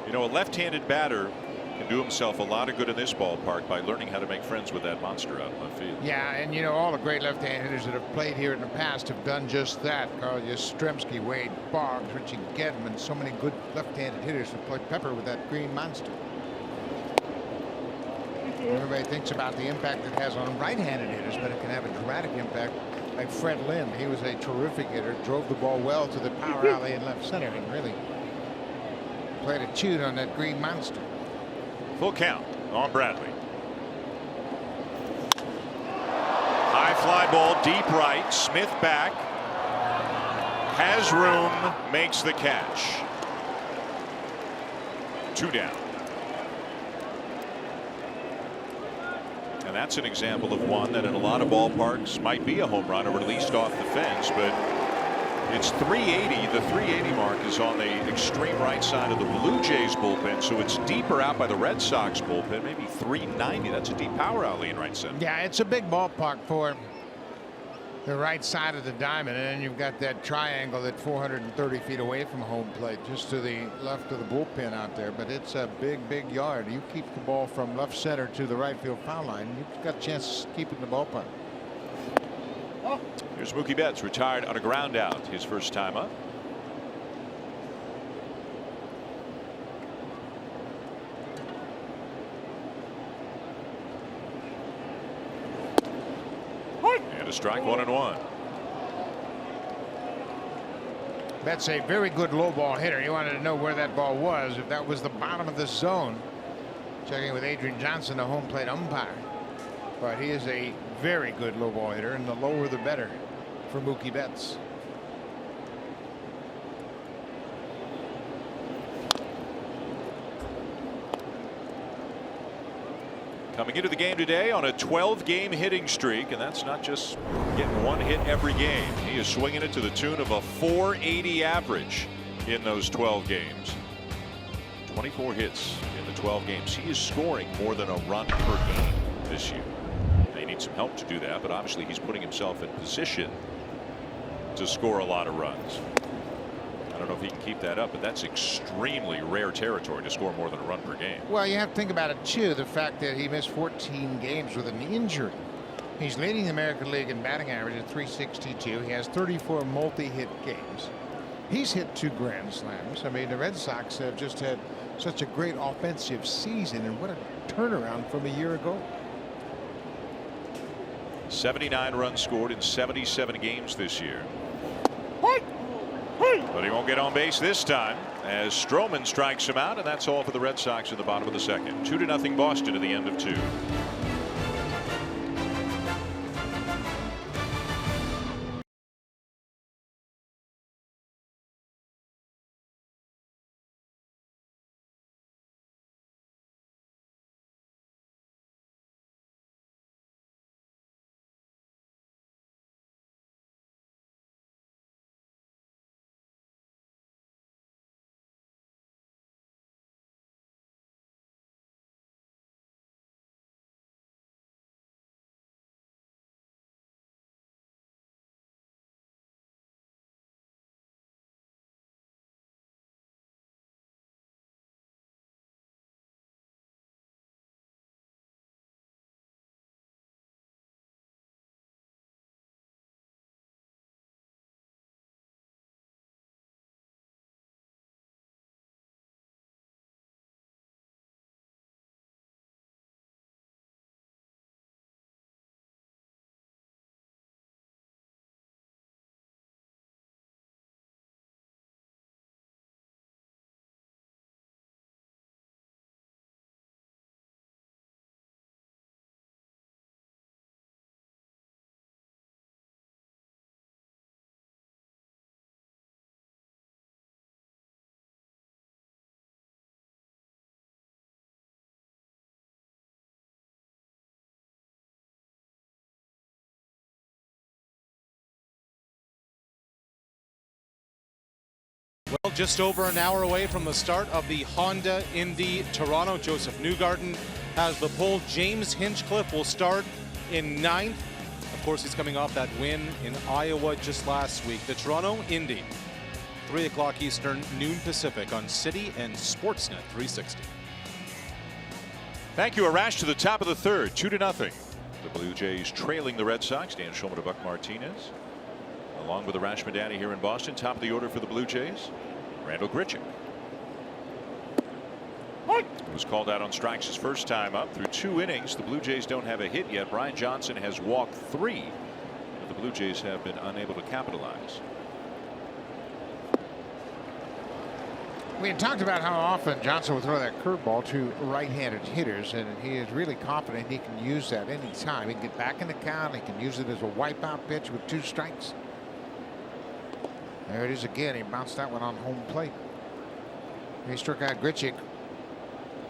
You know, a left-handed batter can do himself a lot of good in this ballpark by learning how to make friends with that monster out in left field. Yeah, and you know, all the great left-hand hitters that have played here in the past have done just that. Carl Yastrzemski, Wade Boggs, Richie Gedman, so many good left-handed hitters have played pepper with that green monster. Everybody thinks about the impact it has on right-handed hitters, but it can have a dramatic impact. Like Fred Lynn, he was a terrific hitter, drove the ball well to the power alley in left center, and really played a tune on that green monster. Full count on Bradley. High fly ball deep right. Smith back. Has room. Makes the catch. 2 down. And that's an example of one that in a lot of ballparks might be a home run or at least off the fence, but it's 380. The 380 mark is on the extreme right side of the Blue Jays bullpen, so it's deeper out by the Red Sox bullpen, maybe 390. That's a deep power alley in right center. Yeah, it's a big ballpark for the right side of the diamond, and then you've got that triangle that 430 feet away from home plate, just to the left of the bullpen out there. But it's a big yard. You keep the ball from left center to the right field foul line, you've got a chance of keeping the ballpark. Here's Mookie Betts, retired on a ground out, his first time up. And a strike, 1-1. Betts a very good low ball hitter. He wanted to know where that ball was, if that was the bottom of the zone. Checking with Adrian Johnson, the home plate umpire. But he is a very good low ball hitter, and the lower the better for Mookie Betts. Coming into the game today on a 12-game hitting streak, and that's not just getting one hit every game. He is swinging it to the tune of a 480 average in those 12 games. 24 hits in the 12 games. He is scoring more than a run per game this year. They need some help to do that, but obviously he's putting himself in position to score a lot of runs. I don't know if he can keep that up, but that's extremely rare territory to score more than a run per game. Well, you have to think about it too, the fact that he missed 14 games with an injury. He's leading the American League in batting average at .362. He has 34 multi-hit games. He's hit 2 grand slams. I mean, the Red Sox have just had such a great offensive season, and what a turnaround from a year ago. 79 runs scored in 77 games this year. But he won't get on base this time as Stroman strikes him out, and that's all for the Red Sox in the bottom of the second. 2-0 Boston at the end of 2. Well, just over an hour away from the start of the Honda Indy Toronto. Joseph Newgarden has the pole. James Hinchcliffe will start in 9th. Of course, he's coming off that win in Iowa just last week. The Toronto Indy, 3 o'clock Eastern, noon Pacific on City and Sportsnet 360. Thank you. A rash to the top of the third, 2-0. The Blue Jays trailing the Red Sox. Dan Shulman to Buck Martinez, along with the Rash Madani here in Boston. Top of the order for the Blue Jays, Randall Grichuk. He was called out on strikes his first time up. Through 2 innings, the Blue Jays don't have a hit yet. Brian Johnson has walked 3, but the Blue Jays have been unable to capitalize. We had talked about how often Johnson would throw that curveball to right-handed hitters, and he is really confident he can use that anytime. He can get back in the count. He can use it as a wipeout pitch with 2 strikes. There it is again. He bounced that one on home plate. He struck out Grichuk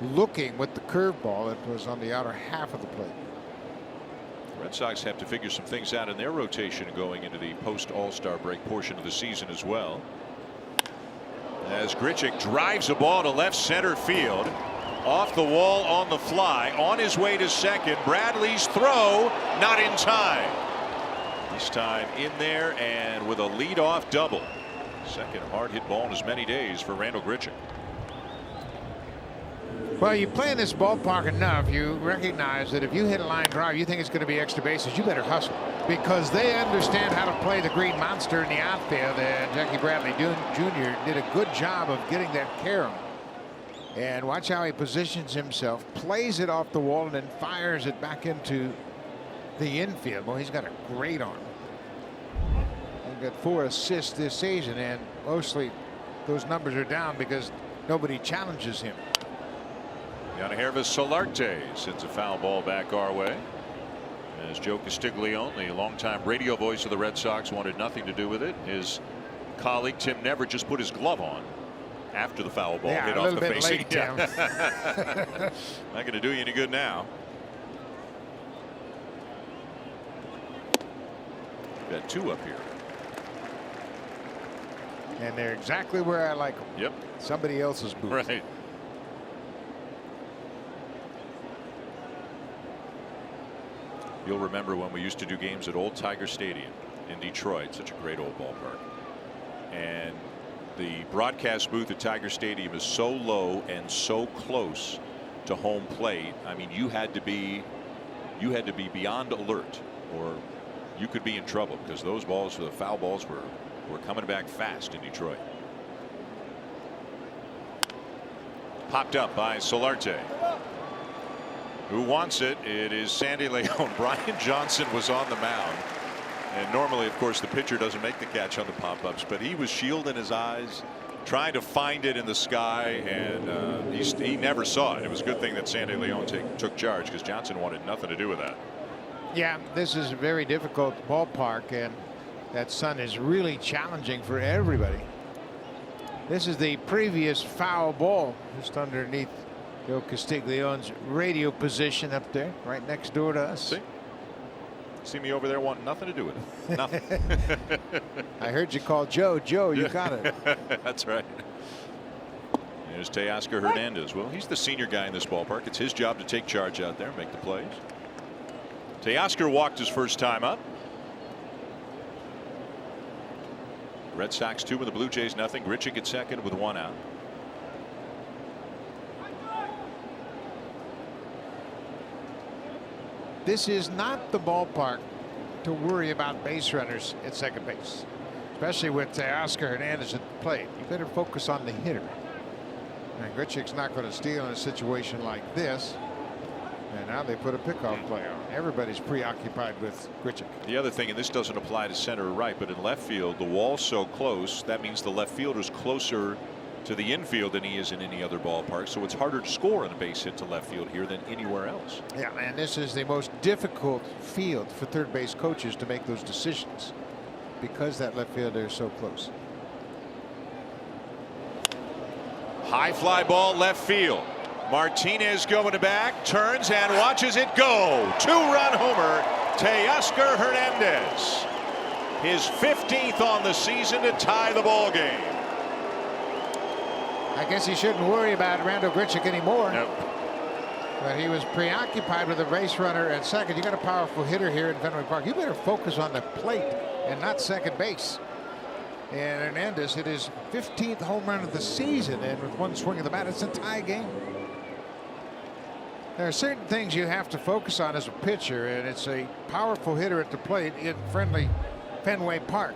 looking with the curveball that was on the outer half of the plate. The Red Sox have to figure some things out in their rotation going into the post All-Star break portion of the season as well. As Grichuk drives a ball to left center field, off the wall on the fly, on his way to second. Bradley's throw not in time. This time in there and with a leadoff double. Second hard hit ball in as many days for Randall Grichuk. Well, you play in this ballpark enough, you recognize that if you hit a line drive, you think it's going to be extra bases, you better hustle, because they understand how to play the green monster in the outfield. And Jackie Bradley Jr. did a good job of getting that carom. And watch how he positions himself, plays it off the wall, and then fires it back into the infield. Well, he's got a great arm. He's got 4 assists this season, and mostly those numbers are down because nobody challenges him. Yannihervis Solarte sends a foul ball back our way, as Joe Castiglione, the longtime radio voice of the Red Sox, wanted nothing to do with it. His colleague Tim Never just put his glove on after the foul ball hit off the facing. Late, Tim. Not going to do you any good now. We've got 2 up here, and they're exactly where I like them. Yep. Somebody else's booth. Right. You'll remember when we used to do games at Old Tiger Stadium in Detroit, such a great old ballpark. And the broadcast booth at Tiger Stadium is so low and so close to home plate. I mean, you had to be beyond alert, or you could be in trouble, because those balls, the foul balls, were coming back fast in Detroit. Popped up by Solarte. Who wants it? It is Sandy Leon. Brian Johnson was on the mound, and normally, of course, the pitcher doesn't make the catch on the pop-ups, but he was shielding his eyes, trying to find it in the sky, and he never saw it. It was a good thing that Sandy Leon took charge, because Johnson wanted nothing to do with that. Yeah, this is a very difficult ballpark, and that sun is really challenging for everybody. This is the previous foul ball, just underneath Joe Castiglione's radio position up there, right next door to us. See me over there wanting nothing to do with it. Nothing. I heard you call Joe. Joe, you got it. That's right. There's Teoscar Hernandez. Well, he's the senior guy in this ballpark. It's his job to take charge out there, make the plays. Teoscar walked his first time up. Red Sox 2 with the Blue Jays nothing. Grichuk at second with 1 out. This is not the ballpark to worry about base runners at second base, especially with Teoscar Hernandez at the plate. You better focus on the hitter. And Grichuk's not going to steal in a situation like this. And now they put a pickoff play on. Everybody's preoccupied with Grichuk. The other thing, and this doesn't apply to center or right, but in left field, the wall's so close, that means the left fielder's closer to the infield than he is in any other ballpark, so it's harder to score on a base hit to left field here than anywhere else. Yeah, and this is the most difficult field for third base coaches to make those decisions, because that left fielder is so close. High fly ball left field. Martinez going to back, turns and watches it go. 2-run homer, Teoscar Hernandez. His 15th on the season to tie the ball game. I guess he shouldn't worry about Randall Grichuk anymore. Nope. But he was preoccupied with the base runner at second. You got a powerful hitter here in Fenway Park. You better focus on the plate and not second base. And Hernandez hit his 15th home run of the season, and with one swing of the bat, it's a tie game. There are certain things you have to focus on as a pitcher, and it's a powerful hitter at the plate in friendly Fenway Park.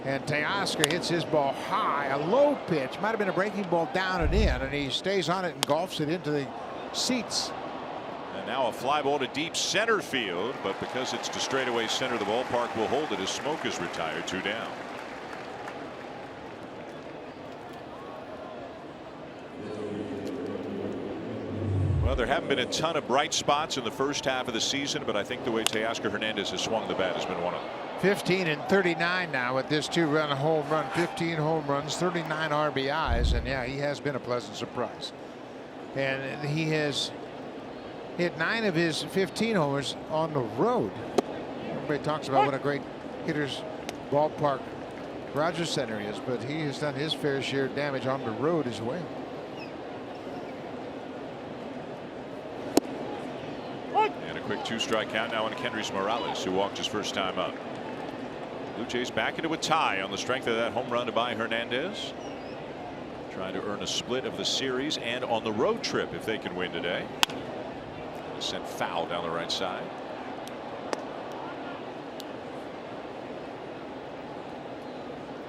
And Teoscar hits his ball high, a low pitch, might have been a breaking ball down and in, and he stays on it and golfs it into the seats. And now a fly ball to deep center field, but because it's to straightaway center, the ballpark will hold it as Smoke is retired. 2 down. Well, there haven't been a ton of bright spots in the first half of the season, but I think the way Teoscar Hernandez has swung the bat has been one of them. 15 and 39 now with this 2-run home run, 15 home runs, 39 RBIs, and yeah, he has been a pleasant surprise. And he has hit 9 of his 15 homers on the road. Everybody talks about what a great hitter's ballpark Rogers Center is, but he has done his fair share of damage on the road as well. And a quick 2-strike count now on Kendrys Morales, who walked his first time up. Blue Jays back into a tie on the strength of that home run by Hernandez. Trying to earn a split of the series and on the road trip if they can win today. Sent foul down the right side.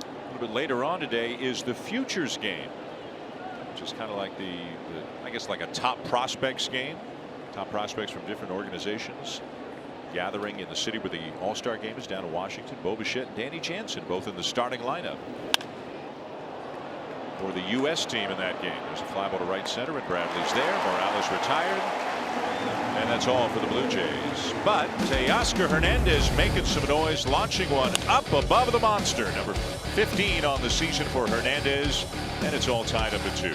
A little bit later on today is the Futures game, which is kind of like the I guess like a top prospects game. Top prospects from different organizations gathering in the city where the All-Star game is down in Washington. Bo Bichette and Danny Jansen both in the starting lineup for the U.S. team in that game. There's a fly ball to right center, and Bradley's there. Morales retired, and that's all for the Blue Jays. But Teoscar Hernandez making some noise, launching one up above the monster. Number 15 on the season for Hernandez, and it's all tied up at 2.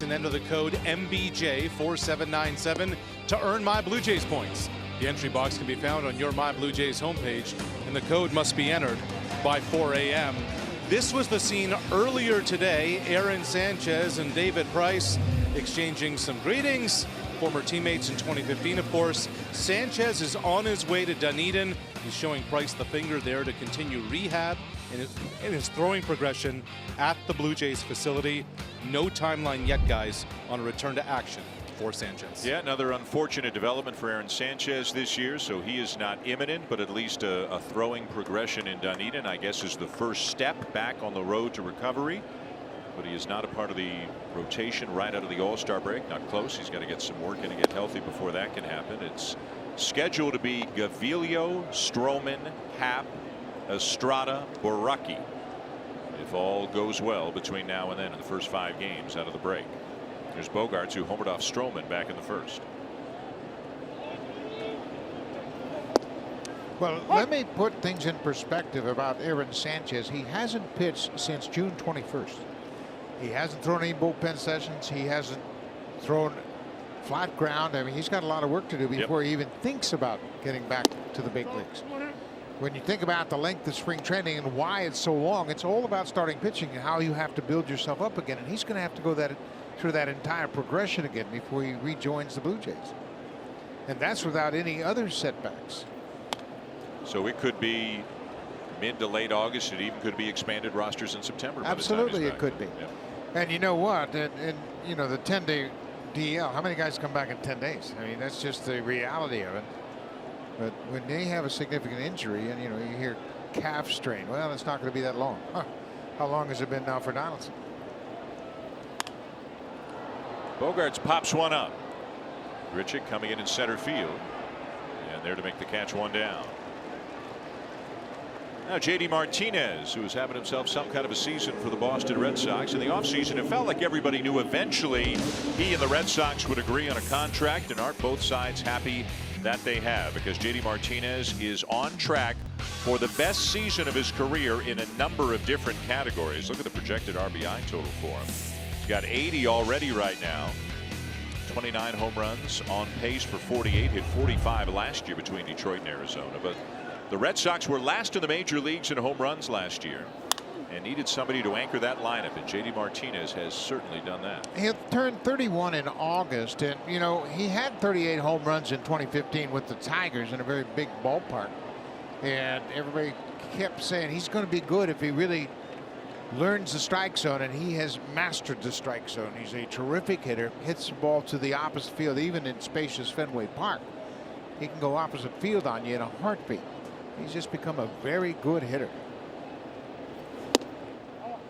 And enter the code MBJ4797 to earn My Blue Jays points. The entry box can be found on your My Blue Jays homepage, and the code must be entered by 4 a.m. This was the scene earlier today. Aaron Sanchez and David Price exchanging some greetings. Former teammates in 2015, of course. Sanchez is on his way to Dunedin. He's showing Price the finger there to continue rehab in his throwing progression at the Blue Jays facility. No timeline yet, guys, on a return to action for Sanchez. Yeah, another unfortunate development for Aaron Sanchez this year, so he is not imminent, but at least a throwing progression in Dunedin, I guess, is the first step back on the road to recovery. But he is not a part of the rotation right out of the All-Star break. Not close. He's got to get some work in and get healthy before that can happen. It's scheduled to be Gaviglio, Stroman, Happ, Estrada, Boracchi, if all goes well between now and then in the first 5 games out of the break. There's Bogaerts, who homered off Stroman back in the first. Well, let me put things in perspective about Aaron Sanchez. He hasn't pitched since June 21st. He hasn't thrown any bullpen sessions. He hasn't thrown flat ground. I mean, he's got a lot of work to do before he even thinks about getting back to the big leagues. When you think about the length of spring training and why it's so long, it's all about starting pitching and how you have to build yourself up again. And he's going to have to go through that entire progression again before he rejoins the Blue Jays. And that's without any other setbacks. So it could be mid to late August. It even could be expanded rosters in September. Absolutely, it could be. Yep. And you know what? And you know, the 10-day DL, how many guys come back in 10 days? I mean, that's just the reality of it. But when they have a significant injury and, you know, you hear calf strain, well, it's not going to be that long. Huh. How long has it been now for Donaldson? Bogaerts pops one up. Grichuk coming in center field. And there to make the catch, one down. Now JD Martinez, who was having himself some kind of a season for the Boston Red Sox. In the offseason, it felt like everybody knew eventually he and the Red Sox would agree on a contract, and aren't both sides happy that they have, because JD Martinez is on track for the best season of his career in a number of different categories. Look at the projected RBI total for him. He's got 80 already right now. 29 home runs, on pace for 48, hit 45 last year between Detroit and Arizona. But the Red Sox were last in the major leagues in home runs last year and needed somebody to anchor that lineup, and JD Martinez has certainly done that. He'll turn 31 in August, and you know, he had 38 home runs in 2015 with the Tigers in a very big ballpark, and everybody kept saying he's going to be good if he really learns the strike zone, and he has mastered the strike zone. He's a terrific hitter, hits the ball to the opposite field even in spacious Fenway Park. He can go opposite field on you in a heartbeat. He's just become a very good hitter.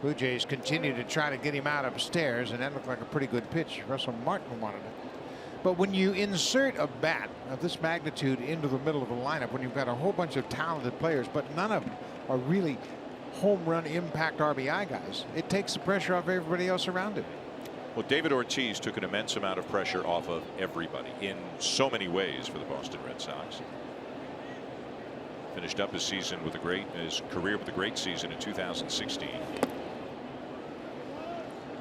Blue Jays continue to try to get him out upstairs, and that looked like a pretty good pitch. Russell Martin wanted it. But when you insert a bat of this magnitude into the middle of a lineup, when you've got a whole bunch of talented players, but none of them are really home run impact RBI guys, it takes the pressure off everybody else around him. Well, David Ortiz took an immense amount of pressure off of everybody in so many ways for the Boston Red Sox. Finished up his career with a great season in 2016.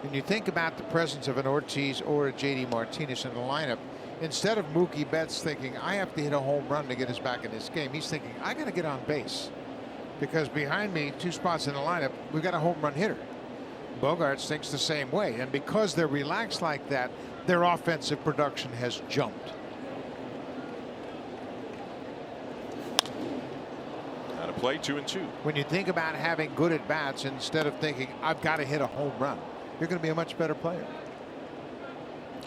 When you think about the presence of an Ortiz or a JD Martinez in the lineup, instead of Mookie Betts thinking I have to hit a home run to get us back in this game, he's thinking I got to get on base, because behind me, 2 spots in the lineup, we've got a home run hitter. Bogaerts thinks the same way, and because they're relaxed like that, their offensive production has jumped. Out of play, 2-2. When you think about having good at bats instead of thinking I've got to hit a home run, you're going to be a much better player.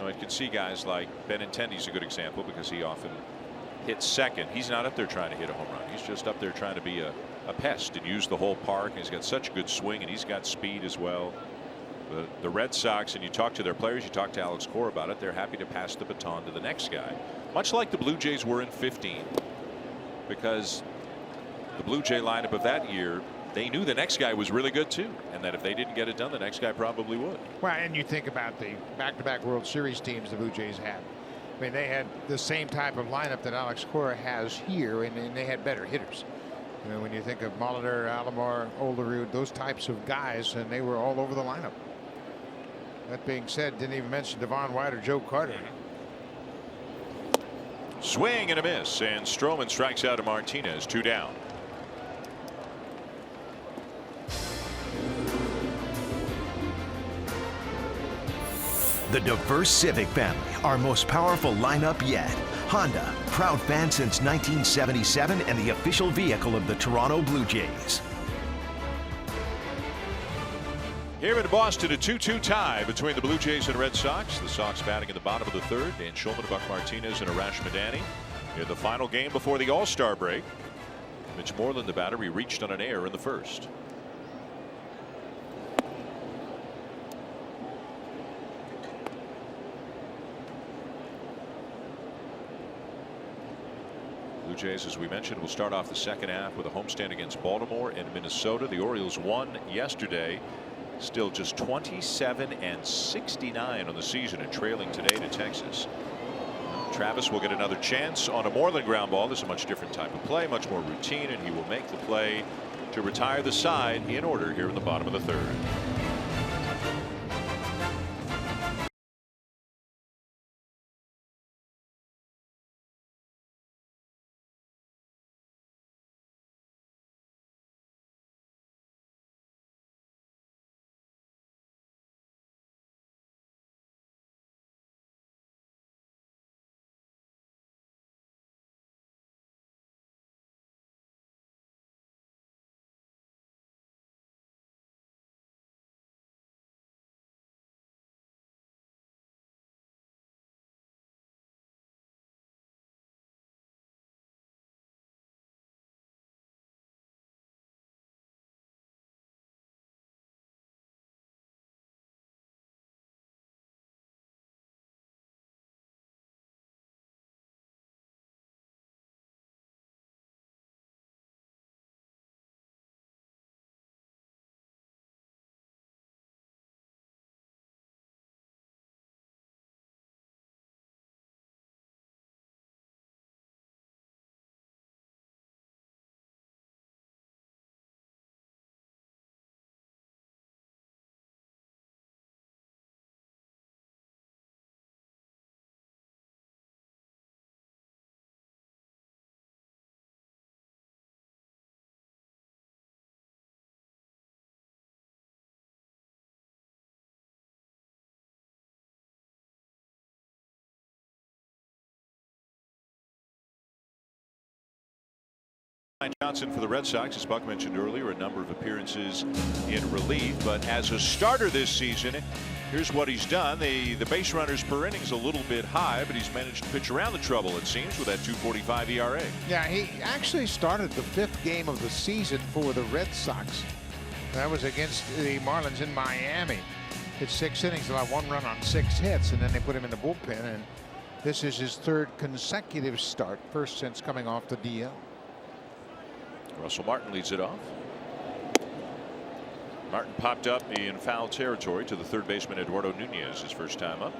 Oh, I can see guys like Benintendi's a good example, because he often hits second. He's not up there trying to hit a home run. He's just up there trying to be a pest and use the whole park. And he's got such a good swing, and he's got speed as well. The Red Sox, and you talk to their players, you talk to Alex Cora about it, they're happy to pass the baton to the next guy, much like the Blue Jays were in 15, because the Blue Jay lineup of that year, they knew the next guy was really good too, and that if they didn't get it done, the next guy probably would. Well, and you think about the back-to-back World Series teams the Blue Jays had. I mean, they had the same type of lineup that Alex Cora has here, and they had better hitters. You know, when you think of Molitor, Alomar, Olerud, those types of guys, and they were all over the lineup. That being said, didn't even mention Devon White or Joe Carter. Swing and a miss, and Stroman strikes out to Martinez, 2 down. The diverse Civic family, our most powerful lineup yet. Honda, proud fan since 1977 and the official vehicle of the Toronto Blue Jays. Here in Boston, a 2-2 tie between the Blue Jays and Red Sox. The Sox batting in the bottom of the third. Dan Shulman, Buck Martinez, and Arash Madani. In the final game before the All-Star break, Mitch Moreland, the batter, he reached on an error in the first. Blue Jays, as we mentioned, will start off the second half with a homestand against Baltimore and Minnesota. The Orioles won yesterday, still just 27 and 69 on the season, and trailing today to Texas. Travis will get another chance on a Moreland ground ball. This is a much different type of play, much more routine, and he will make the play to retire the side in order here in the bottom of the third. Johnson for the Red Sox, as Buck mentioned earlier, a number of appearances in relief, but as a starter this season, here's what he's done. The base runners per inning is a little bit high, but he's managed to pitch around the trouble, it seems, with that 2.45 ERA. Yeah, he actually started the 5th game of the season for the Red Sox. That was against the Marlins in Miami. It's 6 innings, allowed 1 run on 6 hits, and then they put him in the bullpen, and this is his 3rd consecutive start, first since coming off the DL. Russell Martin leads it off. Martin popped up in foul territory to the third baseman Eduardo Nunez his first time up.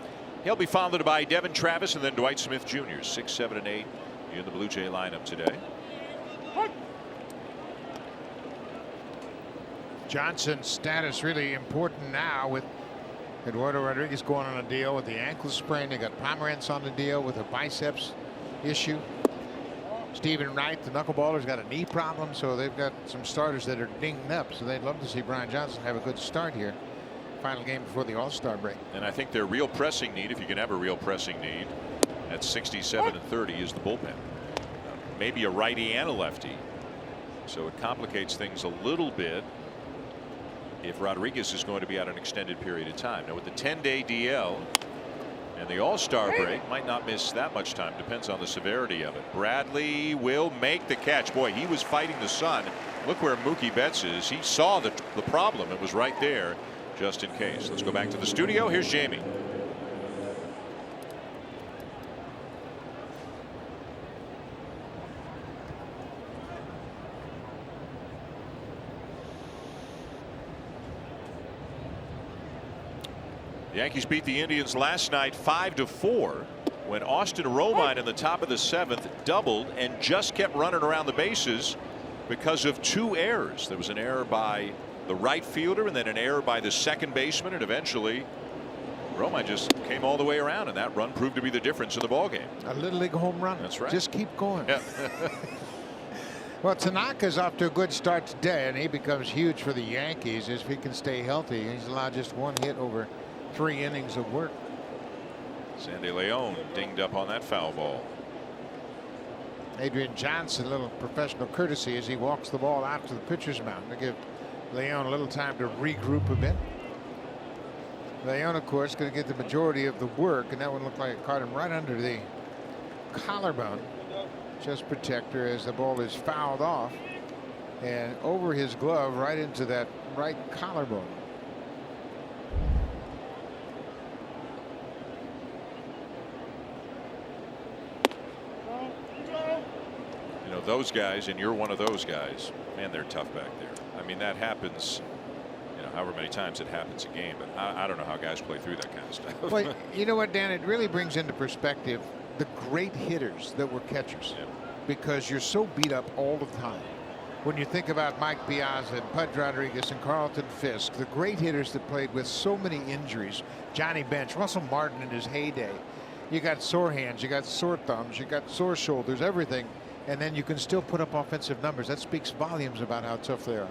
He'll be followed by Devin Travis and then Dwight Smith Jr. 6, 7, and 8 in the Blue Jay lineup today. Johnson's status really important now with Eduardo Rodriguez going on a deal with the ankle sprain. They got Pomerantz on the deal with a biceps issue. Stephen Wright, the knuckleballer's got a knee problem, so they've got some starters that are dinged up. So they'd love to see Brian Johnson have a good start here. Final game before the All-Star break. And I think their real pressing need, if you can have a real pressing need, at 67 and 30 is the bullpen. Maybe a righty and a lefty. So it complicates things a little bit if Rodriguez is going to be out an extended period of time. Now with the 10-day DL and the All-Star break, might not miss that much time. Depends on the severity of it. Bradley will make the catch. Boy, he was fighting the sun. Look where Mookie Betts is. He saw the problem. It was right there just in case. Let's go back to the studio. Here's Jamie. The Yankees beat the Indians last night 5-4 when Austin Romine in the top of the 7th doubled and just kept running around the bases because of 2 errors. There was an error by the right fielder and then an error by the second baseman, and eventually Romine just came all the way around, and that run proved to be the difference in the ballgame. A little league home run. That's right. Just keep going. Yeah. Well, Tanaka's off to a good start today, and he becomes huge for the Yankees if he can stay healthy. He's allowed just 1 hit over 3 innings of work. Sandy Leon dinged up on that foul ball. Adrian Johnson, a little professional courtesy as he walks the ball out to the pitcher's mound to give Leon a little time to regroup a bit. Leon, of course, going to get the majority of the work, and that one looked like it caught him right under the collarbone. Chest protector as the ball is fouled off and over his glove right into that right collarbone. You know, those guys, and you're one of those guys, man, they're tough back there. I mean, that happens, you know, however many times it happens a game, but I don't know how guys play through that kind of stuff. Well, you know what, Dan, it really brings into perspective the great hitters that were catchers, because you're so beat up all the time. When you think about Mike Piazza and Pudge Rodriguez and Carlton Fisk, the great hitters that played with so many injuries, Johnny Bench, Russell Martin in his heyday, you got sore hands, you got sore thumbs, you got sore shoulders, everything, and then you can still put up offensive numbers. That speaks volumes about how tough they are.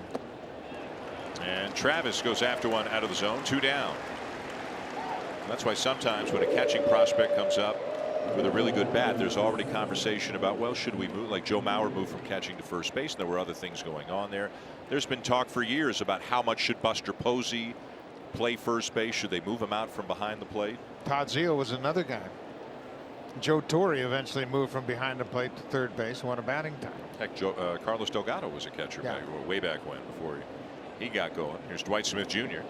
And Travis goes after one out of the zone, 2 down. That's why sometimes when a catching prospect comes up with a really good bat, there's already conversation about, well, should we move? Like Joe Mauer moved from catching to first base, and there were other things going on there. There's been talk for years about how much should Buster Posey play first base. Should they move him out from behind the plate? Todd Zeile was another guy. Joe Torre eventually moved from behind the plate to third base, won a batting title. Heck, Carlos Delgado was a catcher way back when, before he got going. Here's Dwight Smith Jr.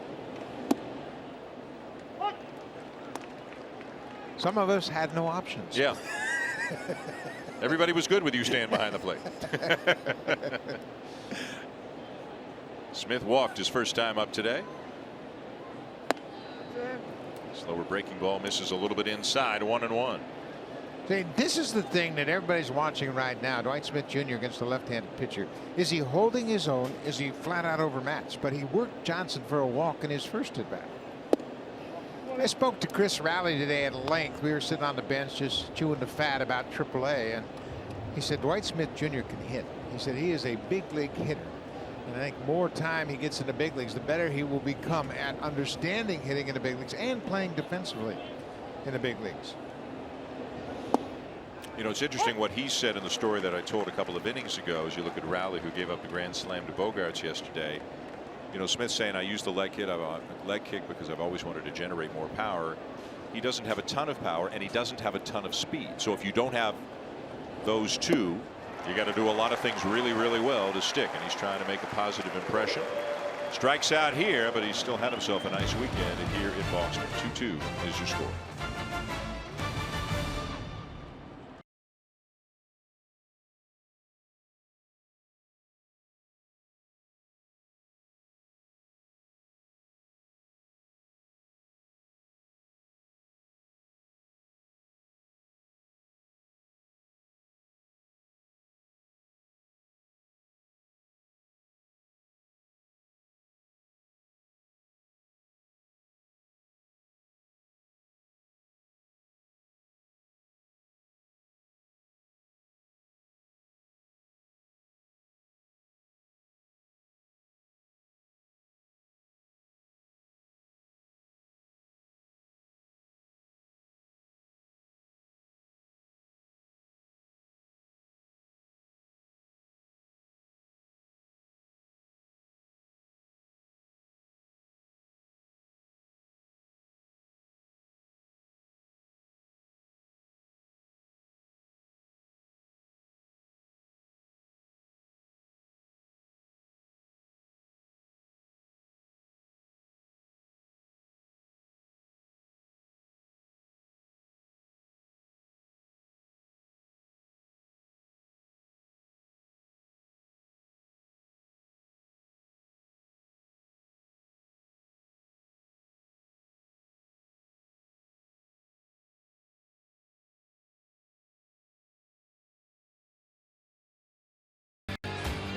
Some of us had no options. Yeah. Everybody was good with you staying behind the plate. Smith walked his first time up today. Slower breaking ball misses a little bit inside, 1-1. See, this is the thing that everybody's watching right now. Dwight Smith Jr. against the left-handed pitcher. Is he holding his own? Is he flat out overmatched? But he worked Johnson for a walk in his first at bat. I spoke to Chris Rowley today at length. We were sitting on the bench just chewing the fat about AAA, and he said Dwight Smith Jr. can hit. He said he is a big league hitter, and I think more time he gets in the big leagues, the better he will become at understanding hitting in the big leagues and playing defensively in the big leagues. You know, it's interesting what he said in the story that I told a couple of innings ago. As you look at Rowley, who gave up the grand slam to Bogaerts yesterday. You know, Smith saying, I use the leg kick because I've always wanted to generate more power. He doesn't have a ton of power, and he doesn't have a ton of speed. So if you don't have those two, you got to do a lot of things really, really well to stick. And he's trying to make a positive impression. Strikes out here, but he still had himself a nice weekend here in Boston. 2-2 is your score.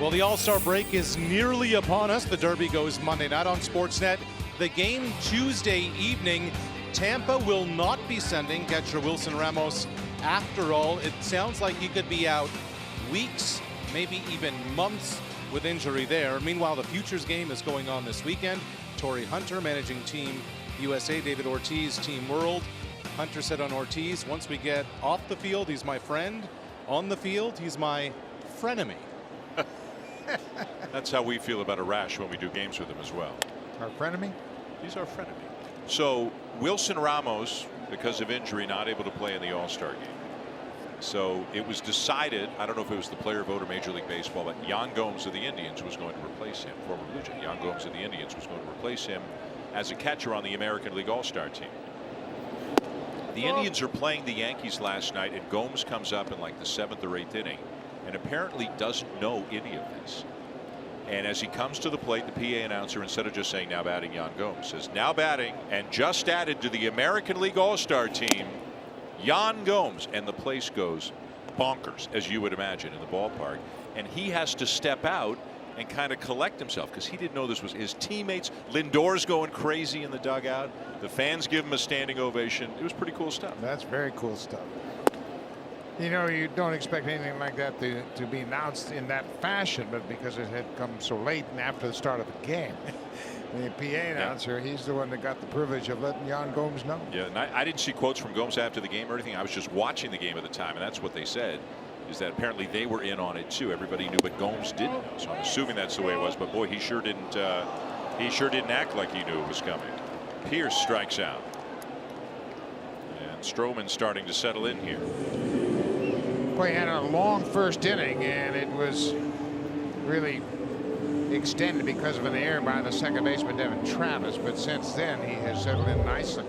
Well, the All-Star break is nearly upon us. The Derby goes Monday night on Sportsnet. The game Tuesday evening. Tampa will not be sending catcher Wilson Ramos. After all, it sounds like he could be out weeks, maybe even months with injury there. Meanwhile, the Futures game is going on this weekend. Torrey Hunter managing Team USA, David Ortiz, Team World. Hunter said on Ortiz, once we get off the field, he's my friend. On the field, he's my frenemy. That's how we feel about Arash when we do games with him as well. Our frenemy? He's our frenemy. So Wilson Ramos, because of injury, not able to play in the All-Star game. So it was decided, I don't know if it was the player vote or Major League Baseball, but Yan Gomes of the Indians was going to replace him. Former Blue Jay Yan Gomes of the Indians was going to replace him as a catcher on the American League All-Star team. The Indians are playing the Yankees last night, and Gomes comes up in like the 7th or 8th inning and apparently doesn't know any of this. And as he comes to the plate, the PA announcer, instead of just saying now batting Yan Gomes, says now batting and just added to the American League All-Star team, Jan Gomes, and the place goes bonkers, as you would imagine, in the ballpark. And he has to step out and kind of collect himself because he didn't know this was his teammates. Lindor's going crazy in the dugout. The fans give him a standing ovation. It was pretty cool stuff. That's very cool stuff. You know, you don't expect anything like that to be announced in that fashion, but because it had come so late and after the start of the game, the PA announcer, he's the one that got the privilege of letting Jan Gomes know. Yeah, and I didn't see quotes from Gomes after the game or anything. I was just watching the game at the time, and that's what they said, is that apparently they were in on it too. Everybody knew, but Gomes didn't know. So I'm assuming that's the way it was. But boy, he sure didn't act like he knew it was coming. Pierce strikes out, and Stroman starting to settle in here. Boy, he had a long first inning, and it was really extended because of an error by the second baseman Devin Travis, but since then he has settled in nicely.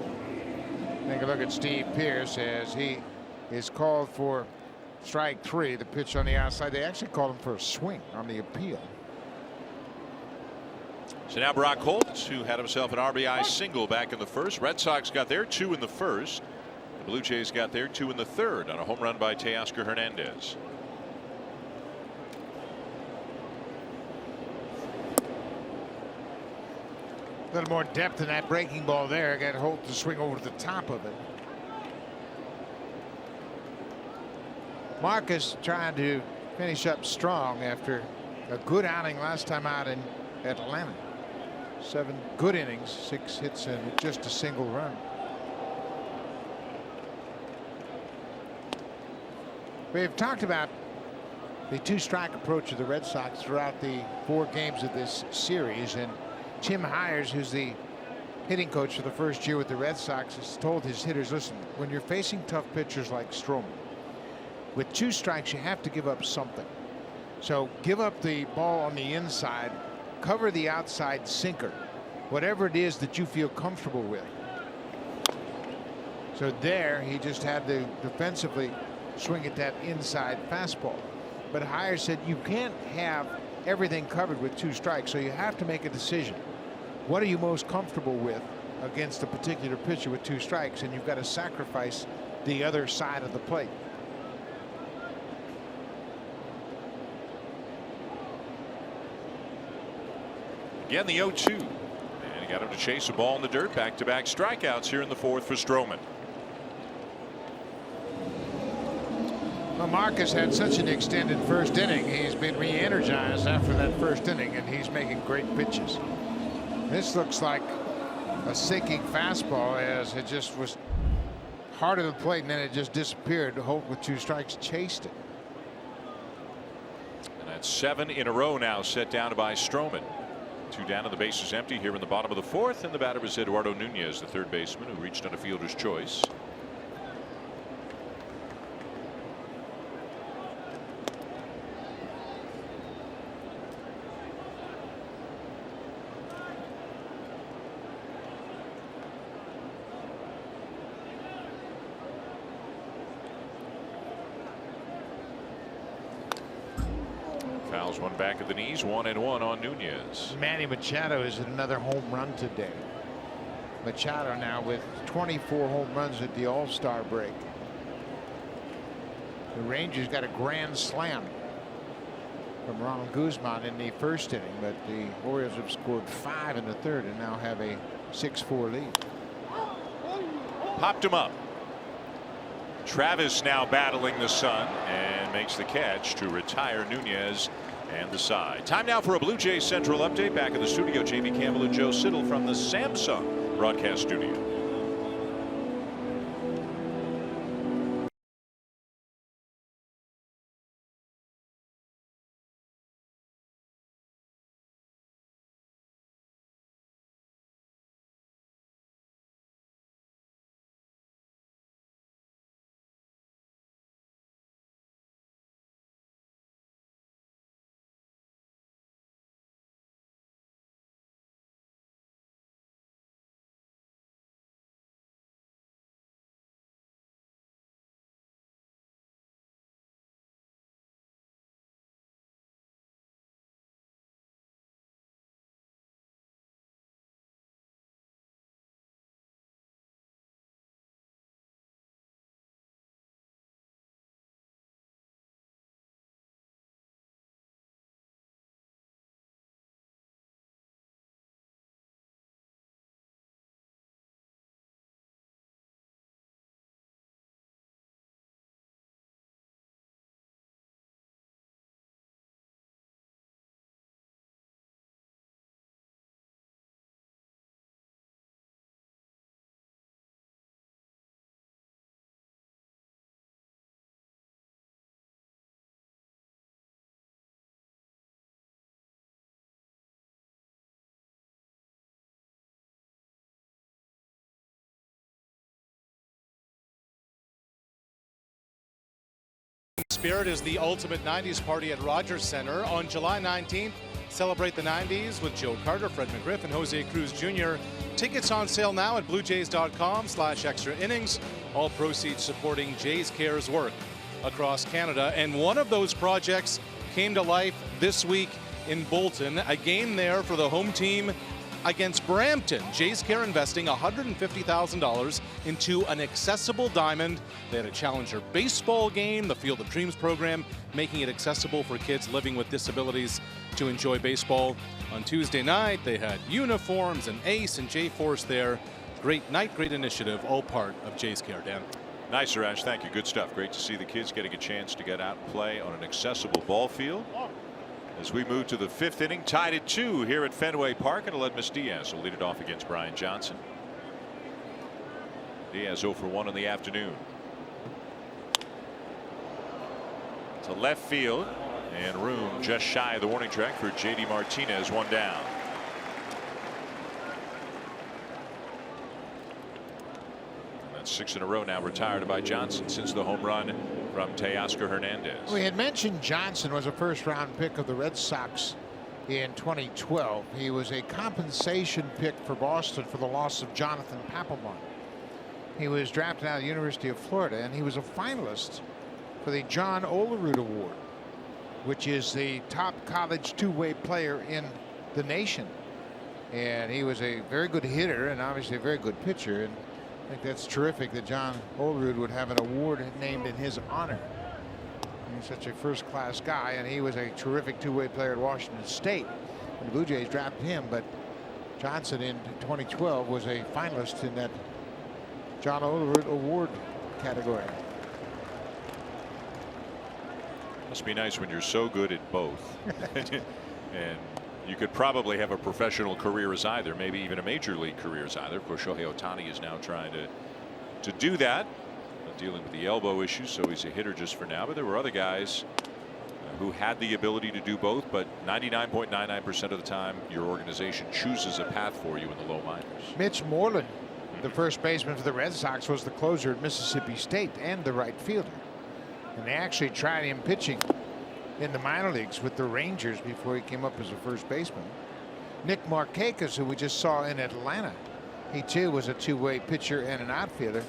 Take a look at Steve Pierce as he is called for strike 3, the pitch on the outside. They actually called him for a swing on the appeal. So now Brock Holt, who had himself an RBI single back in the first. Red Sox got their 2 in the first. The Blue Jays got their 2 in the third on a home run by Teoscar Hernandez. A little more depth in that breaking ball there. Got Holt to swing over to the top of it. Marcus trying to finish up strong after a good outing last time out in Atlanta. 7 good innings, 6 hits, and just a single run. We've talked about the 2-strike approach of the Red Sox throughout the 4 games of this series, and Tim Hires, who's the hitting coach for the first year with the Red Sox, has told his hitters, listen, when you're facing tough pitchers like Stroman, with 2 strikes you have to give up something. So give up the ball on the inside, cover the outside sinker, whatever it is that you feel comfortable with. So there he just had to defensively swing at that inside fastball. But Hires said you can't have everything covered with 2 strikes, so you have to make a decision. What are you most comfortable with against a particular pitcher with 2 strikes, and you've got to sacrifice the other side of the plate. Again, the 0-2, and he got him to chase a ball in the dirt. Back-to-back strikeouts here in the 4th for Stroman. Well, Marcus had such an extended first inning. He's been re-energized after that first inning, and he's making great pitches. This looks like a sinking fastball, as it just was hard at the plate, and then it just disappeared. Holt with 2 strikes chased it. And that's 7 in a row now set down by Stroman. 2 down and the base is empty here in the bottom of the 4th, and the batter is Eduardo Nunez, the 3rd baseman, who reached on a fielder's choice. Fouls one back at the knees, 1-1 on Nunez. Manny Machado is at another home run today. Machado now with 24 home runs at the All-Star break. The Rangers got a grand slam from Ronald Guzman in the first inning, but the Orioles have scored 5 in the 3rd and now have a 6-4 lead. Popped him up. Travis now battling the sun and makes the catch to retire Nunez and the side. Time now for a Blue Jays Central update. Back in the studio, Jamie Campbell and Joe Siddall from the Samsung broadcast studio. Spirit is the ultimate 90s party at Rogers Center. On July 19th, celebrate the 90s with Joe Carter, Fred McGriff, and Jose Cruz Jr. Tickets on sale now at bluejays.com/extra innings. All proceeds supporting Jays Care's work across Canada. And one of those projects came to life this week in Bolton. A game there for the home team against Brampton. Jays Care investing $150,000 into an accessible diamond. They had a Challenger baseball game, the Field of Dreams program, making it accessible for kids living with disabilities to enjoy baseball. On Tuesday night, they had uniforms and Ace and J-Force there. Great night, great initiative, all part of Jays Care, Dan. Nice, Arash. Thank you. Good stuff. Great to see the kids getting a chance to get out and play on an accessible ball field. As we move to the 5th inning, tied at 2 here at Fenway Park, and Aledmus Diaz will lead it off against Brian Johnson. Diaz 0 for 1 in the afternoon. To left field, and room just shy of the warning track for JD Martinez. 1 down. That's 6 in a row now retired by Johnson since the home run from Teoscar Hernandez. We had mentioned Johnson was a first-round pick of the Red Sox in 2012. He was a compensation pick for Boston for the loss of Jonathan Papelbon. He was drafted out of the University of Florida, and he was a finalist for the John Olerud Award, which is the top college two-way player in the nation. And he was a very good hitter and obviously a very good pitcher. And I think that's terrific that John Olerud would have an award named in his honor. He's such a first-class guy, and he was a terrific two-way player at Washington State. And the Blue Jays drafted him, but Johnson in 2012 was a finalist in that John Olerud Award category. Must be nice when you're so good at both. And you could probably have a professional career as either, maybe even a major league career as either. Of course, Shohei Ohtani is now trying to do that, dealing with the elbow issues, so he's a hitter just for now. But there were other guys who had the ability to do both, but 99.99% of the time your organization chooses a path for you in the low minors. Mitch Moreland, the first baseman for the Red Sox, was the closer at Mississippi State and the right fielder. And they actually tried him pitching in the minor leagues with the Rangers before he came up as a first baseman. Nick Markakis, who we just saw in Atlanta, he too was a two-way pitcher and an outfielder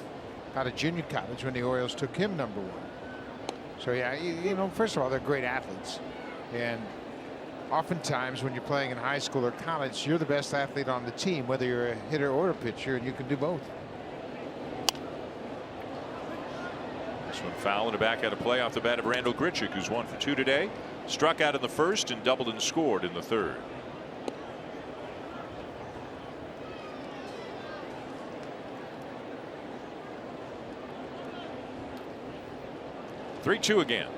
out of junior college when the Orioles took him #1. So yeah, you know, first of all, they're great athletes, and oftentimes when you're playing in high school or college, you're the best athlete on the team, whether you're a hitter or a pitcher, and you can do both. This one foul and a back out of play off the bat of Randall Grichuk, who's 1 for 2 today. Struck out in the first and doubled and scored in the third. Three-two again.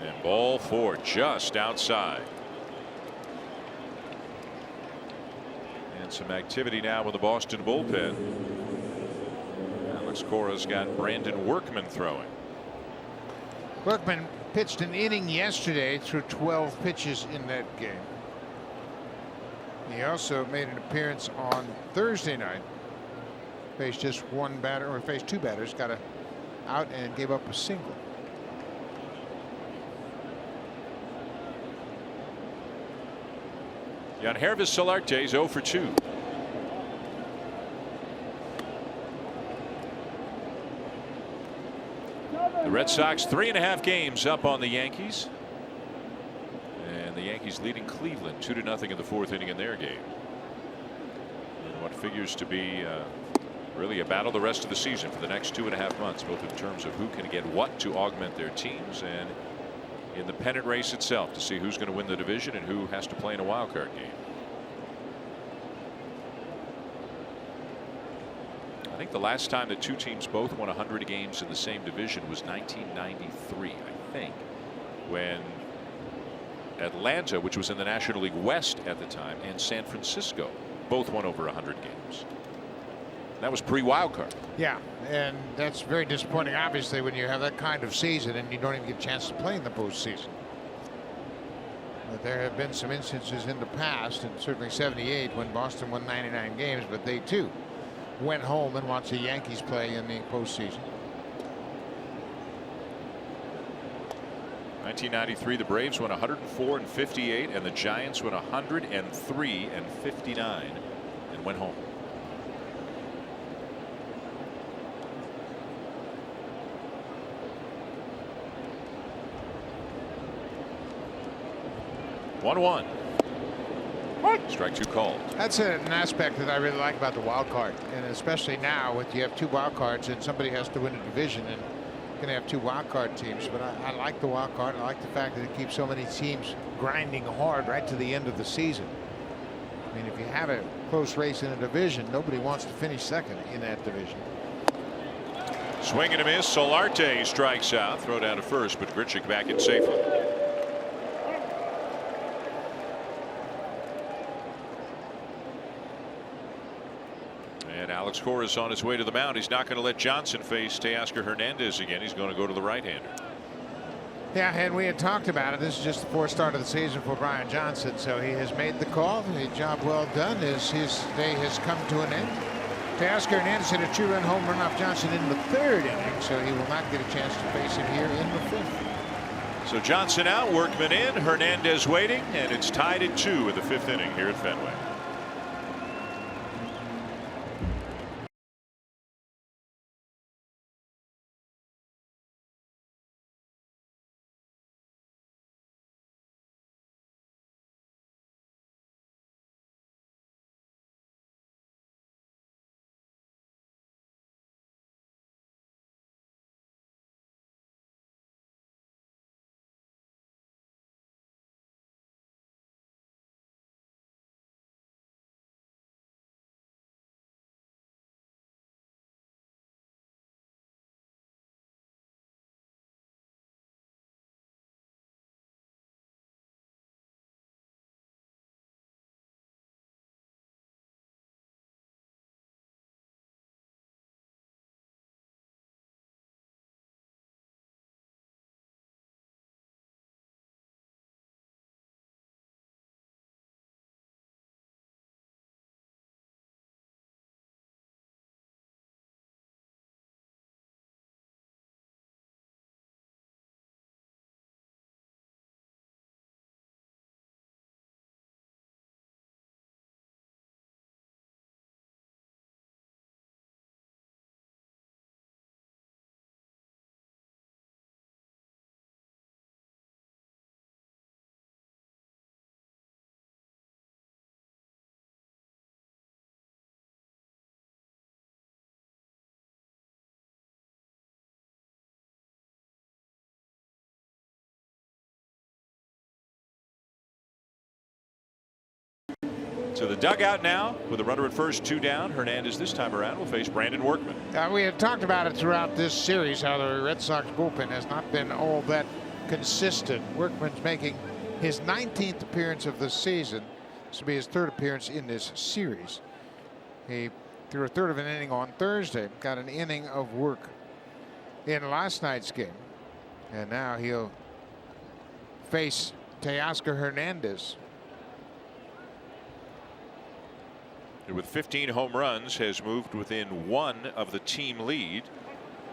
And ball 4 just outside. And some activity now with the Boston bullpen. Alex Cora's got Brandon Workman throwing. Workman pitched an inning yesterday through 12 pitches in that game. He also made an appearance on Thursday night. Faced just one batter, or faced two batters, got a out and gave up a single. Yangervis Solarte is 0 for 2. The Red Sox 3.5 games up on the Yankees. And the Yankees leading Cleveland 2-0 in the 4th inning in their game. And what figures to be really a battle the rest of the season for the next 2.5 months, both in terms of who can get what to augment their teams and in the pennant race itself to see who's going to win the division and who has to play in a wild card game. I think the last time the two teams both won 100 games in the same division was 1993, I think, when Atlanta, which was in the National League West at the time, and San Francisco both won over 100 games. That was pre-wild card. Yeah, and that's very disappointing, obviously, when you have that kind of season and you don't even get a chance to play in the postseason. But there have been some instances in the past, and certainly '78 when Boston won 99 games, but they too went home and watched the Yankees play in the postseason. 1993, the Braves went 104-58, and the Giants went 103-59 and went home. One. Strike two called. That's an aspect that I really like about the wild card, and especially now with you have two wild cards and somebody has to win a division, and you're going to have two wild card teams. But I like the wild card. I like the fact that it keeps so many teams grinding hard right to the end of the season. I mean, if you have a close race in a division, nobody wants to finish second in that division. Swing and a miss. Solarte strikes out. Throw down to first, but Grichuk back in safely. And Alex Cora is on his way to the mound. He's not going to let Johnson face Teoscar Hernandez again. He's going to go to the right-hander. Yeah, and we had talked about it. This is just the fourth start of the season for Brian Johnson, so he has made the call. A job well done as his day has come to an end. Teoscar Hernandez hit a 2-run home run off Johnson in the third inning, so he will not get a chance to face him here in the fifth. So Johnson out, Workman in, Hernandez waiting, and it's tied at 2 in the fifth inning here at Fenway. To the dugout now with a runner at first, 2 down. Hernandez this time around will face Brandon Workman. We had talked about it throughout this series how the Red Sox bullpen has not been all that consistent. Workman's making his 19th appearance of the season. This will be his 3rd appearance in this series. He threw a 1/3 of an inning on Thursday, got an inning of work in last night's game, and now he'll face Teoscar Hernandez. With 15 home runs, has moved within 1 of the team lead,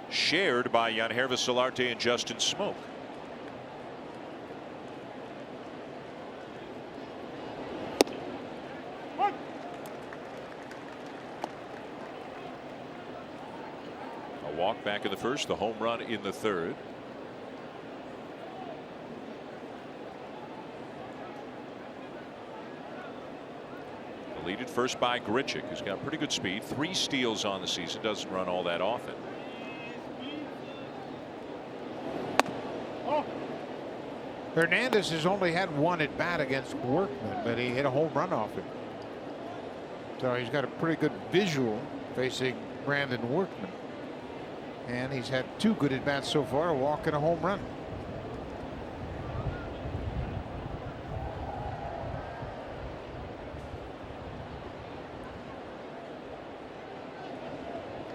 shared by Yangervis Solarte and Justin Smoak. A walk back in the first, the home run in the third. Lead at first by Grichuk, who's got pretty good speed. 3 steals on the season, doesn't run all that often. Hernandez has only had 1 at bat against Workman, but he hit a home run off him. So he's got a pretty good visual facing Brandon Workman. And he's had 2 good at bats so far, a walk and a home run.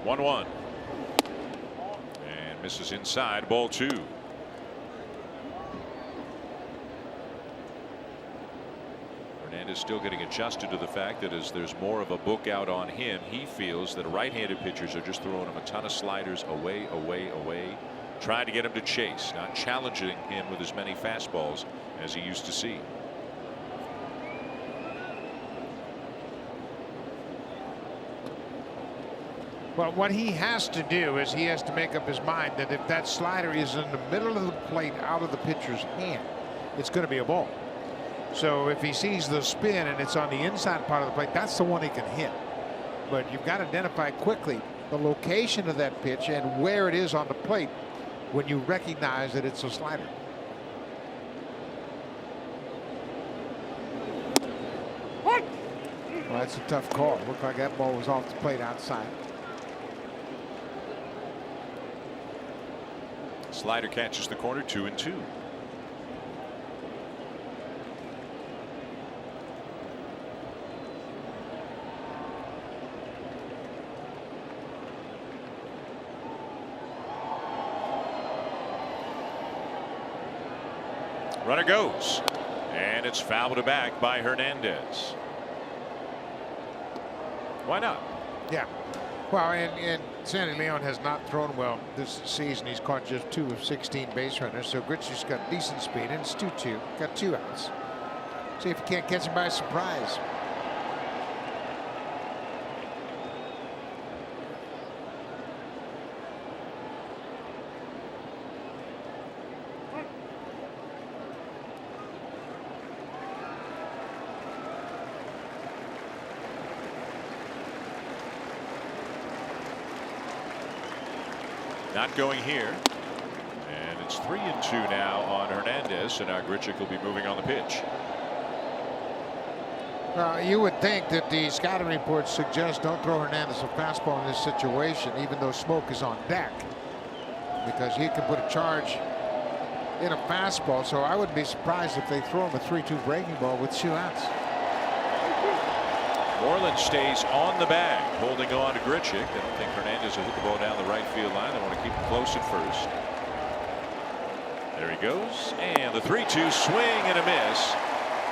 One and misses inside, ball 2. Hernandez still getting adjusted to the fact that as there's more of a book out on him, he feels that right-handed pitchers are just throwing him a ton of sliders away, trying to get him to chase, not challenging him with as many fastballs as he used to see. Well, what he has to do is he has to make up his mind that if that slider is in the middle of the plate out of the pitcher's hand, it's going to be a ball. So if he sees the spin and it's on the inside part of the plate, that's the one he can hit. But you've got to identify quickly the location of that pitch and where it is on the plate when you recognize that it's a slider. Well, that's a tough call. Looked like that ball was off the plate outside. Slider catches the corner, 2-2. Runner goes, and it's fouled back by Hernandez. Why not? Yeah. Well, and Sandy Leon has not thrown well this season. He's caught just 2 of 16 base runners. So Gritchie's got decent speed, and it's 2-2. Got 2 outs. See if he can't catch him by surprise. Not going here. And it's 3-2 now on Hernandez. So now Grichuk will be moving on the pitch. Well, you would think that the scouting reports suggest don't throw Hernandez a fastball in this situation, even though Smoke is on deck, because he can put a charge in a fastball. So I wouldn't be surprised if they throw him a 3-2 breaking ball with 2 outs. Moreland stays on the bag, holding on to Grichuk. I don't think Hernandez will hit the ball down the right field line. They want to keep him close at first. There he goes, and the 3-2 swing and a miss,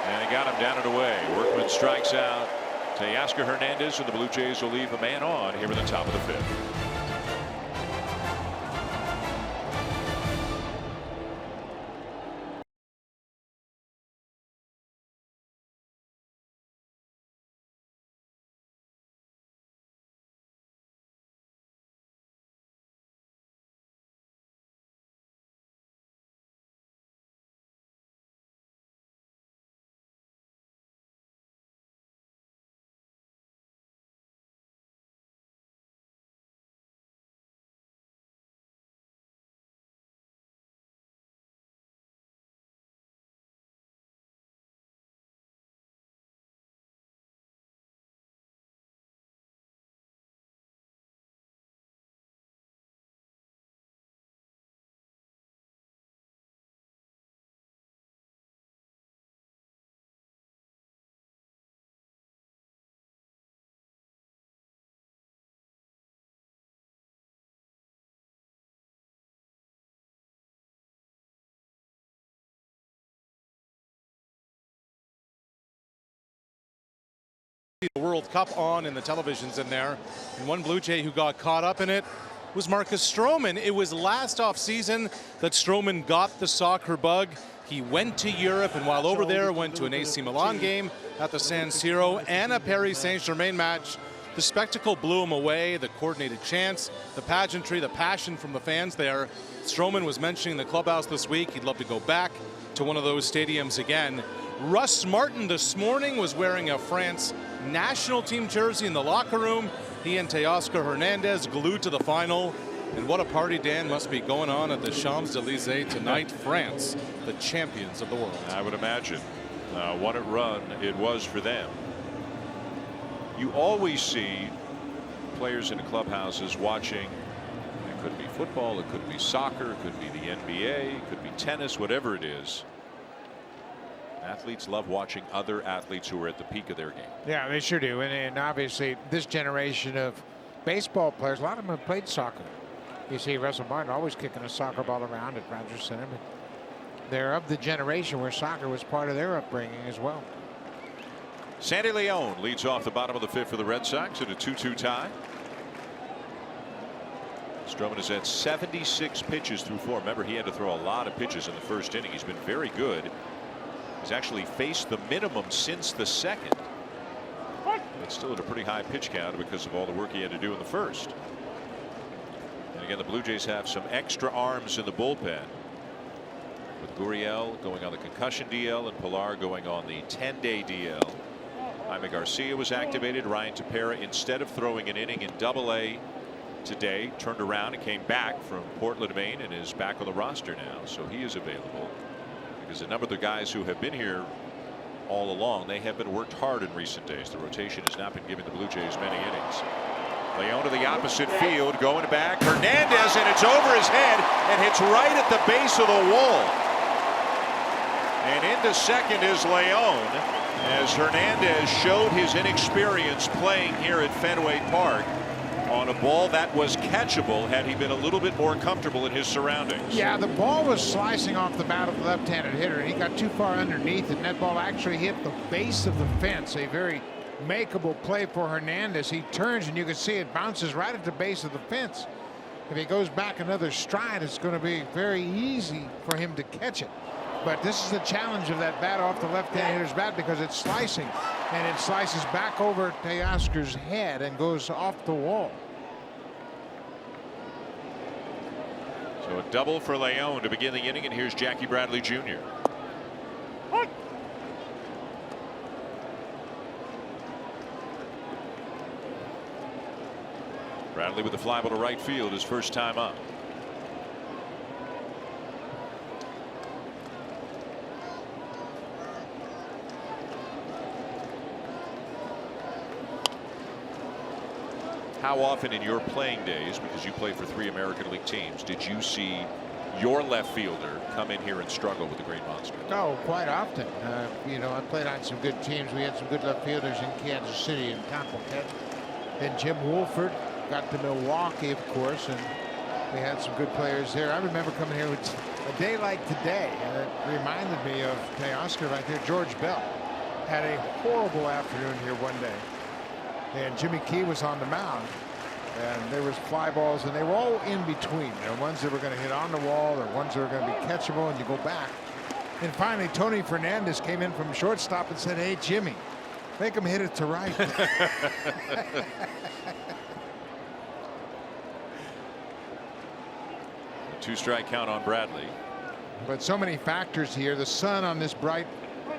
and he got him down and away. Workman strikes out Teoscar Hernandez, and the Blue Jays will leave a man on here in the top of the 5th. The World Cup on and the televisions in there, and one Blue Jay who got caught up in it was Marcus Stroman. It was last off season that Stroman got the soccer bug. He went to Europe, and while over there went to an AC Milan game at the San Siro and a Paris Saint-Germain match. The spectacle blew him away, the coordinated chants, the pageantry, the passion from the fans there. Stroman was mentioning in the clubhouse this week he'd love to go back to one of those stadiums again. Russ Martin this morning was wearing a France national team jersey in the locker room. He and Teoscar Hernandez glued to the final. And what a party, Dan, must be going on at the Champs-Élysées tonight. France, the champions of the world. I would imagine. What a run it was for them. You always see players in clubhouses watching. It could be football, it could be soccer, it could be the NBA, it could be tennis, whatever it is. Athletes love watching other athletes who are at the peak of their game. Yeah, they sure do. And obviously, this generation of baseball players, a lot of them have played soccer. You see Russell Martin always kicking a soccer ball around at Rogers Center. They're of the generation where soccer was part of their upbringing as well. Sandy Leon leads off the bottom of the 5th for the Red Sox at a 2-2 tie. Stroman has had 76 pitches through 4. Remember, he had to throw a lot of pitches in the first inning. He's been very good. He's actually faced the minimum since the second. But still at a pretty high pitch count because of all the work he had to do in the first. And again, the Blue Jays have some extra arms in the bullpen, with Gurriel going on the concussion DL and Pilar going on the 10-day DL. Jaime Garcia was activated. Ryan Tepera, instead of throwing an inning in Double-A today, turned around and came back from Portland, Maine, and is back on the roster now. So he is available, because a number of the guys who have been here all along, they have been worked hard in recent days. The rotation has not been giving the Blue Jays many innings. Leon to the opposite field, going back. Hernandez, and it's over his head and hits right at the base of the wall. And into second is Leon, as Hernandez showed his inexperience playing here at Fenway Park on a ball that was catchable had he been a little bit more comfortable in his surroundings. Yeah, the ball was slicing off the bat of the left-handed hitter, and he got too far underneath, and that ball actually hit the base of the fence. A very makeable play for Hernandez. He turns, and you can see it bounces right at the base of the fence. If he goes back another stride, it's going to be very easy for him to catch it. But this is the challenge of that bat off the left-handed hitter's bat, because it's slicing, and it slices back over Teoscar's head and goes off the wall. So a double for Leon to begin the inning, and here's Jackie Bradley Jr. Bradley with the fly ball to right field, his first time up. How often in your playing days, because you played for 3 American League teams, did you see your left fielder come in here and struggle with the Green Monster? No, quite often. You know, I played on some good teams. We had some good left fielders in Kansas City and Compton. Then Jim Wolford got to Milwaukee, of course, and we had some good players there. I remember coming here with a day like today, and it reminded me of Teoscar right there. George Bell had a horrible afternoon here one day, and Jimmy Key was on the mound, and there was fly balls, and they were all in between. There were ones that were going to hit on the wall, there were ones that were going to be catchable, and you go back. And finally, Tony Fernandez came in from shortstop and said, "Hey, Jimmy, make him hit it to right." A 2-strike count on Bradley. But so many factors here. The sun on this bright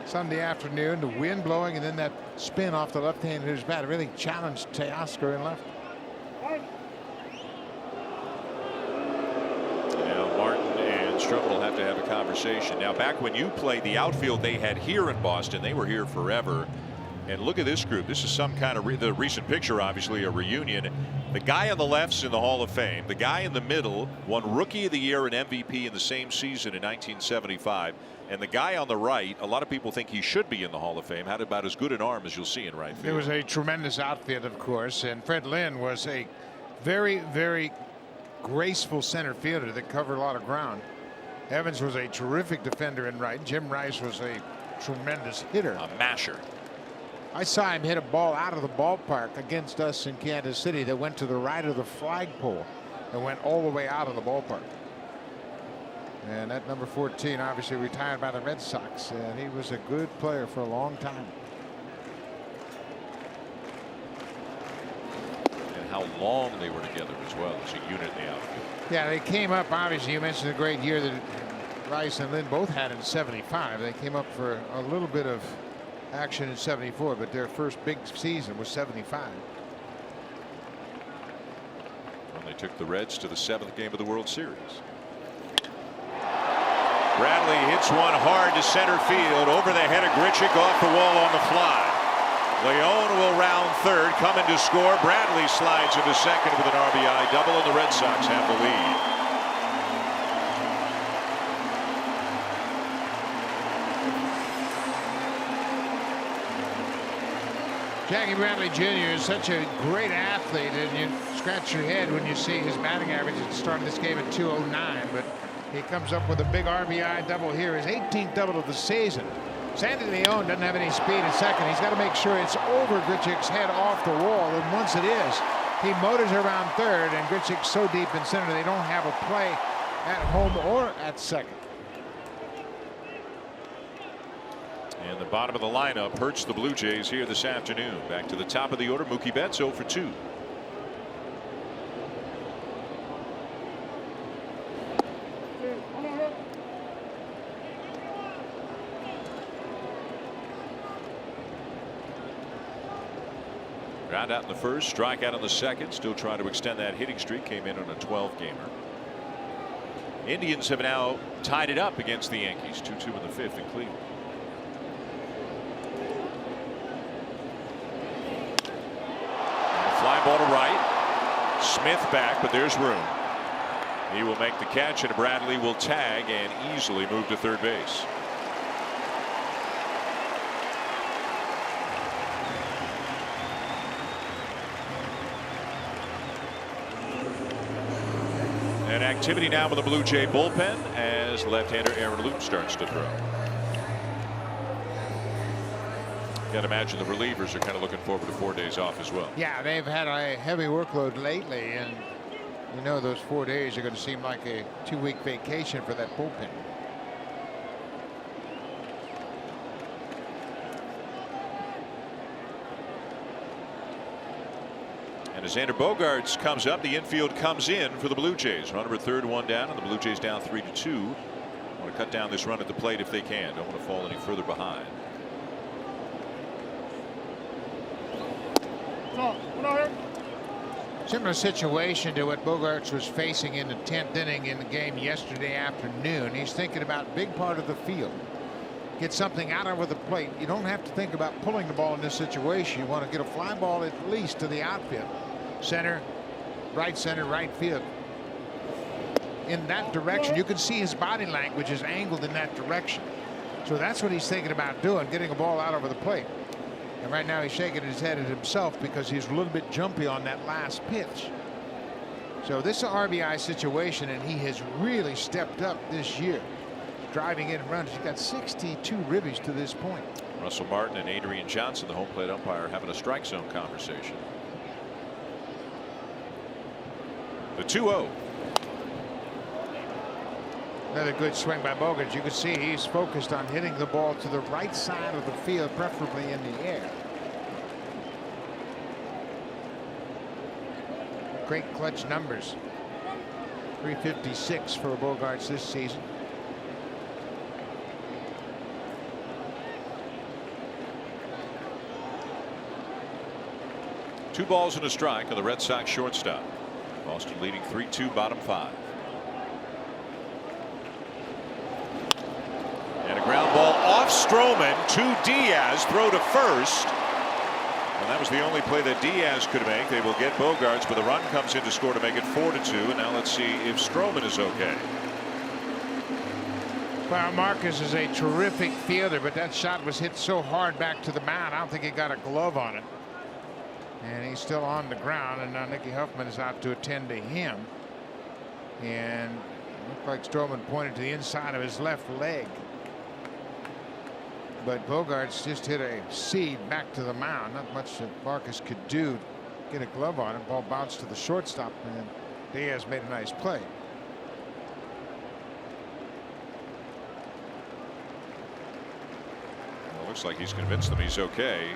Sunday afternoon, the wind blowing, and then that spin off the left-handed hitter's bat really challenged Teoscar in left. Now Martin and Stroman will have to have a conversation. Now, back when you played the outfield they had here in Boston, they were here forever. And look at this group. This is some kind of the recent picture, obviously a reunion. The guy on the left's in the Hall of Fame. The guy in the middle won Rookie of the Year and MVP in the same season in 1975. And the guy on the right, a lot of people think he should be in the Hall of Fame. Had about as good an arm as you'll see in right field. It was a tremendous outfit, of course, and Fred Lynn was a very, very graceful center fielder that covered a lot of ground. Evans was a terrific defender in right. Jim Rice was a tremendous hitter. A masher. I saw him hit a ball out of the ballpark against us in Kansas City that went to the right of the flagpole and went all the way out of the ballpark. And that number 14 obviously retired by the Red Sox, and he was a good player for a long time. And how long they were together as well as a unit in the outfield. Yeah, they came up, obviously, you mentioned the great year that Rice and Lynn both had in '75. They came up for a little bit of action in '74, but their first big season was '75. When they took the Reds to the 7th game of the World Series. Bradley hits one hard to center field, over the head of Grichuk, off the wall on the fly. Leon will round third, coming to score. Bradley slides into second with an RBI double, and the Red Sox have the lead. Jackie Bradley Jr. is such a great athlete, and you scratch your head when you see his batting average at the start of this game at .209, but he comes up with a big RBI double here, his 18th double of the season. Sandy Leon doesn't have any speed at second. He's got to make sure it's over Grichuk's head off the wall, and once it is, He motors around third, and Grichuk's so deep in center they don't have a play at home or at second. And the bottom of the lineup hurts the Blue Jays here this afternoon. Back to the top of the order, Mookie Betts 0 for 2. Ground out in the first, strikeout in the second. Still trying to extend that hitting streak. Came in on a 12-gamer. Indians have now tied it up against the Yankees. 2-2 in the fifth in Cleveland. Fly ball to right. Smith back, but there's room. He will make the catch, and Bradley will tag and easily move to third base. And activity now with the Blue Jay bullpen as left-hander Aaron Loup starts to throw. Got to imagine the relievers are kind of looking forward to 4 days off as well. Yeah, they've had a heavy workload lately, and you know those 4 days are going to seem like a 2-week vacation for that bullpen. And as Xander Bogaerts comes up, the infield comes in for the Blue Jays. Runner at third, one down, and the Blue Jays down 3-2. Want to cut down this run at the plate if they can. Don't want to fall any further behind. Similar situation to what Bogaerts was facing in the 10th inning in the game yesterday afternoon. He's thinking about a big part of the field. Get something out over the plate. You don't have to think about pulling the ball in this situation. You want to get a fly ball at least to the outfield. Center, right field. In that direction, you can see his body language is angled in that direction. So that's what he's thinking about doing, getting a ball out over the plate. And right now he's shaking his head at himself because he's a little bit jumpy on that last pitch. So this is an RBI situation, and he has really stepped up this year. Driving in runs. He's got 62 ribbies to this point. Russell Martin and Adrian Johnson, the home plate umpire, having a strike zone conversation. The 2-0. Another good swing by Bogaerts. You can see he's focused on hitting the ball to the right side of the field, preferably in the air. Great clutch numbers. 356 for Bogaerts this season. Two balls and a strike on the Red Sox shortstop. Boston leading 3-2, bottom 5. And a ground ball off Stroman to Diaz. Throw to first. And that was the only play that Diaz could make. They will get Bogaerts, but the run comes in to score to make it 4-2. And now let's see if Stroman is okay. Well, Marcus is a terrific fielder, but that shot was hit so hard back to the mound. I don't think he got a glove on it. And he's still on the ground, and now Nicky Huffman is out to attend to him. And it looked like Stroman pointed to the inside of his left leg. But Bogaerts just hit a seed back to the mound. Not much that Marcus could do. Get a glove on it. Ball bounced to the shortstop, and Diaz made a nice play. Well, looks like he's convinced them he's okay.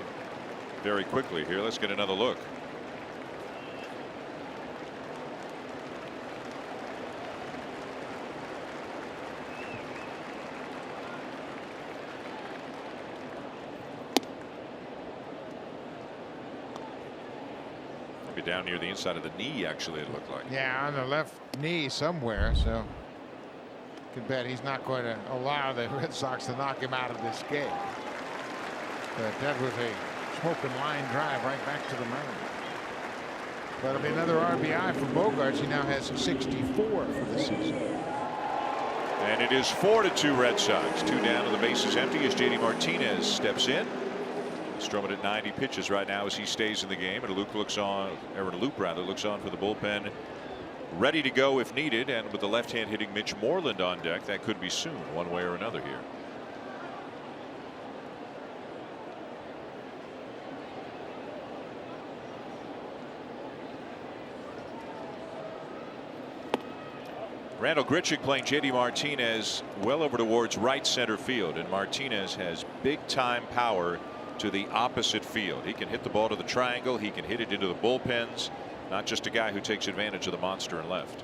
Very quickly here. Let's get another look. Maybe down near the inside of the knee, actually, it looked like. Yeah, on the left knee somewhere. So you can bet he's not going to allow the Red Sox to knock him out of this game. But that was a smoking line drive right back to the mound. That'll be another RBI for Bogaerts. He now has 64 for the season. And it is 4-2 Red Sox. 2 down and the bases empty as JD Martinez steps in. Stroman at 90 pitches right now as he stays in the game, and Aaron Loup looks on for the bullpen, ready to go if needed. And with the left hand hitting Mitch Moreland on deck, that could be soon, one way or another here. Randall Grichuk playing JD Martinez well over towards right center field, and Martinez has big time power to the opposite field. He can hit the ball to the triangle. He can hit it into the bullpens. Not just a guy who takes advantage of the monster in left.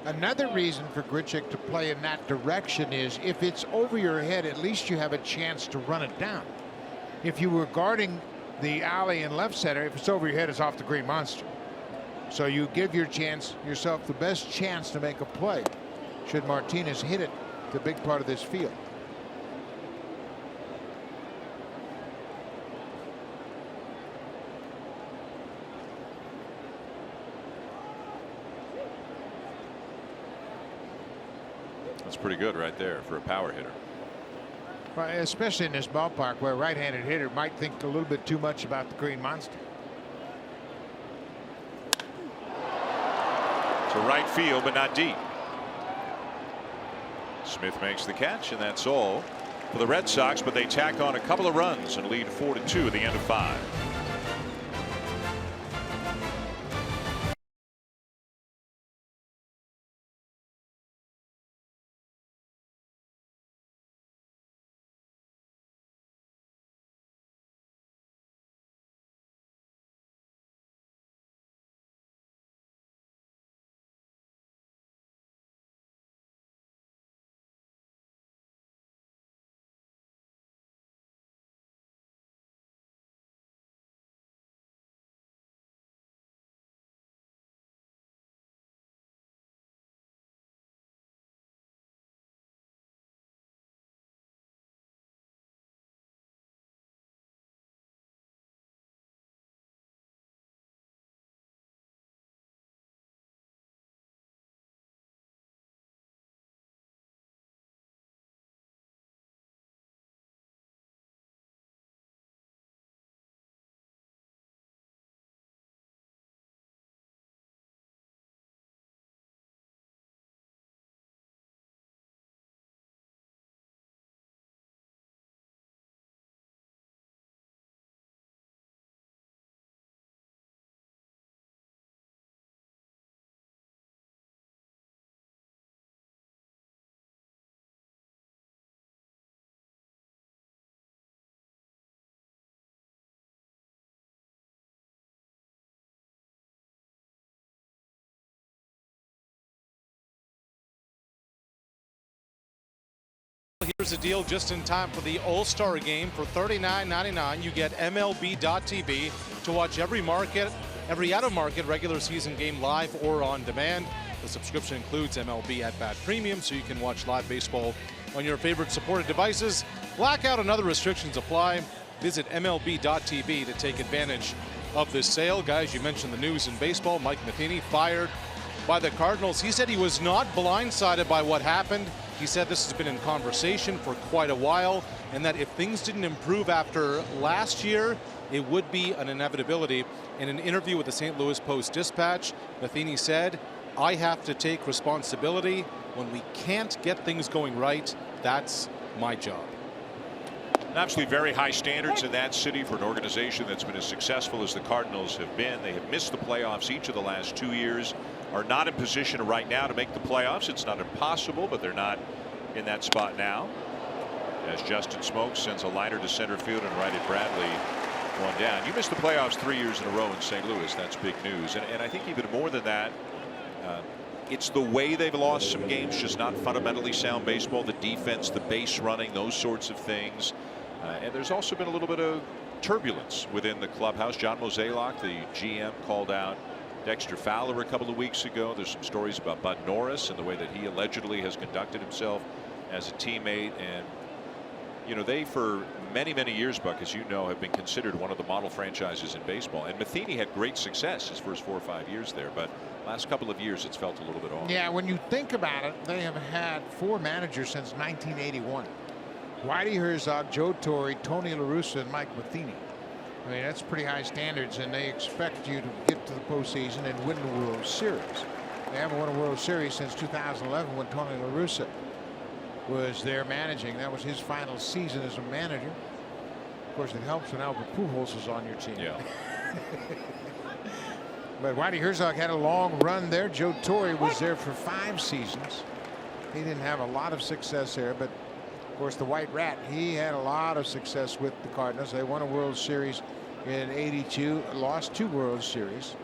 Another reason for Grichuk to play in that direction is if it's over your head, at least you have a chance to run it down. If you were guarding the alley in left center, if it's over your head, it's off the green monster. So you give yourself the best chance to make a play should Martinez hit it the big part of this field. That's pretty good right there for a power hitter. Well, especially in this ballpark where a right-handed hitter might think a little bit too much about the green monster. To right field, but not deep. Smith makes the catch, and that's all for the Red Sox, but they tack on a couple of runs and lead 4-2 at the end of 5. Here's the deal, just in time for the All-Star game. For $39.99, you get MLB.tv to watch every out-of-market regular season game live or on demand. The subscription includes MLB At Bat Premium, so you can watch live baseball on your favorite supported devices. Blackout and other restrictions apply. Visit MLB.tv to take advantage of this sale. Guys, you mentioned the news in baseball. Mike Matheny fired by the Cardinals. He said he was not blindsided by what happened. He said this has been in conversation for quite a while, and that if things didn't improve after last year, it would be an inevitability. In an interview with the St. Louis Post-Dispatch, Matheny said, "I have to take responsibility. When we can't get things going right, that's my job." Obviously very high standards in that city for an organization that's been as successful as the Cardinals have been. They have missed the playoffs each of the last 2 years, are not in position right now to make the playoffs. It's not impossible, but they're not in that spot now. As Justin Smoke sends a liner to center field and right at Bradley, one down. You missed the playoffs 3 years in a row in St. Louis. That's big news. And I think even more than that, it's the way they've lost some games, just not fundamentally sound baseball. The defense, the base running, those sorts of things. And there's also been a little bit of turbulence within the clubhouse. John Mozeliak, the GM, called out Dexter Fowler a couple of weeks ago. There's some stories about Bud Norris and the way that he allegedly has conducted himself as a teammate. And, you know, they for many years, Buck, as you know, have been considered one of the model franchises in baseball. And Matheny had great success his first 4 or 5 years there, but last couple of years it's felt a little bit off. Yeah, when you think about it, they have had 4 managers since 1981. Whitey Herzog, Joe Torre, Tony La Russa, and Mike Matheny. I mean, that's pretty high standards, and they expect you to get to the postseason and win the World Series. They haven't won a World Series since 2011 when Tony La Russa was there managing. That was his final season as a manager. Of course, it helps when Albert Pujols is on your team. Yeah. But Whitey Herzog had a long run there. Joe Torre was there for 5 seasons. He didn't have a lot of success there, but of course the White Rat, he had a lot of success with the Cardinals. They won a World Series in '82, lost 2 World Series.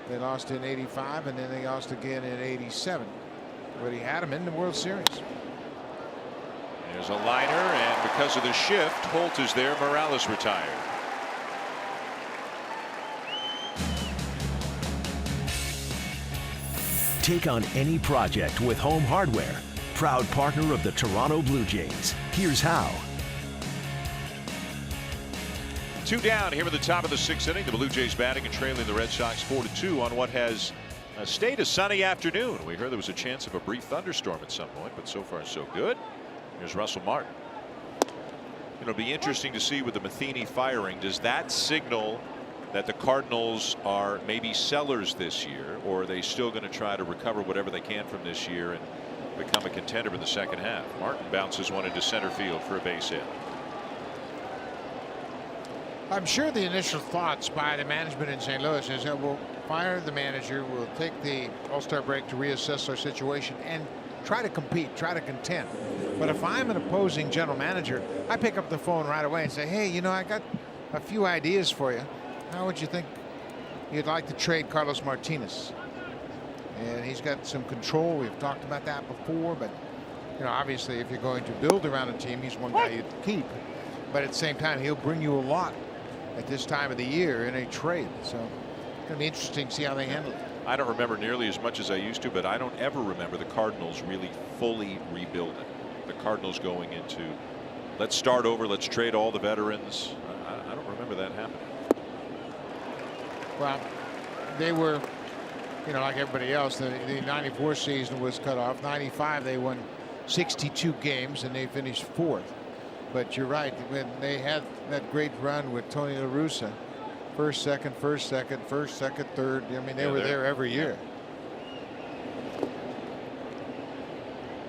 They lost in '85, and then they lost again in '87. But he had them in the World Series. There's a liner, and because of the shift, Holt is there. Morales retired. Take on any project with Home Hardware, proud partner of the Toronto Blue Jays. Here's how. 2 down here at the top of the 6th inning. The Blue Jays batting and trailing the Red Sox 4-2 on what has stayed a sunny afternoon. We heard there was a chance of a brief thunderstorm at some point, but so far so good. Here's Russell Martin. It'll be interesting to see with the Matheny firing. Does that signal that the Cardinals are maybe sellers this year, or are they still going to try to recover whatever they can from this year and become a contender in the second half? Martin bounces one into center field for a base hit. I'm sure the initial thoughts by the management in St. Louis is that we'll fire the manager, we'll take the All-Star break to reassess our situation and try to compete, try to contend. But if I'm an opposing general manager, I pick up the phone right away and say, hey, you know, I got a few ideas for you. How would you think you'd like to trade Carlos Martinez? And he's got some control. We've talked about that before, but you know, obviously if you're going to build around a team, he's one guy you'd keep. But at the same time, he'll bring you a lot at this time of the year in a trade. So it's going to be interesting to see how they handle it. I don't remember nearly as much as I used to, but I don't ever remember the Cardinals really fully rebuilding. The Cardinals going into, let's start over, let's trade all the veterans. I don't remember that happening. Well, they were, you know, like everybody else, the '94 season was cut off. '95 they won 62 games and they finished 4th. But you're right, when they had that great run with Tony La Russa, first, second, third. I mean, they were there every year.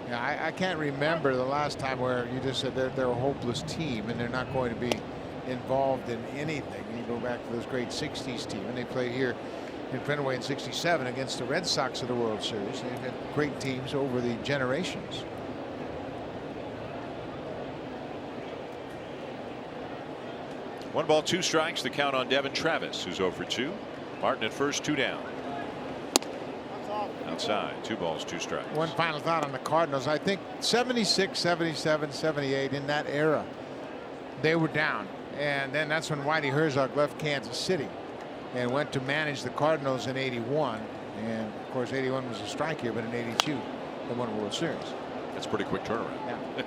Yeah, I can't remember the last time where you just said they're a hopeless team and they're not going to be involved in anything. You go back to those great '60s team, and they played here in Fenway in '67 against the Red Sox of the World Series. They've had great teams over the generations. One ball, 2 strikes. The count on Devin Travis, who's 0 for 2. Martin at first, 2 down. Outside, 2 balls, 2 strikes. One final thought on the Cardinals. I think 76, 77, 78, in that era, they were down. And then that's when Whitey Herzog left Kansas City and went to manage the Cardinals in '81. And of course, '81 was a strike year, but in '82, they won a World Series. That's a pretty quick turnaround. Yeah.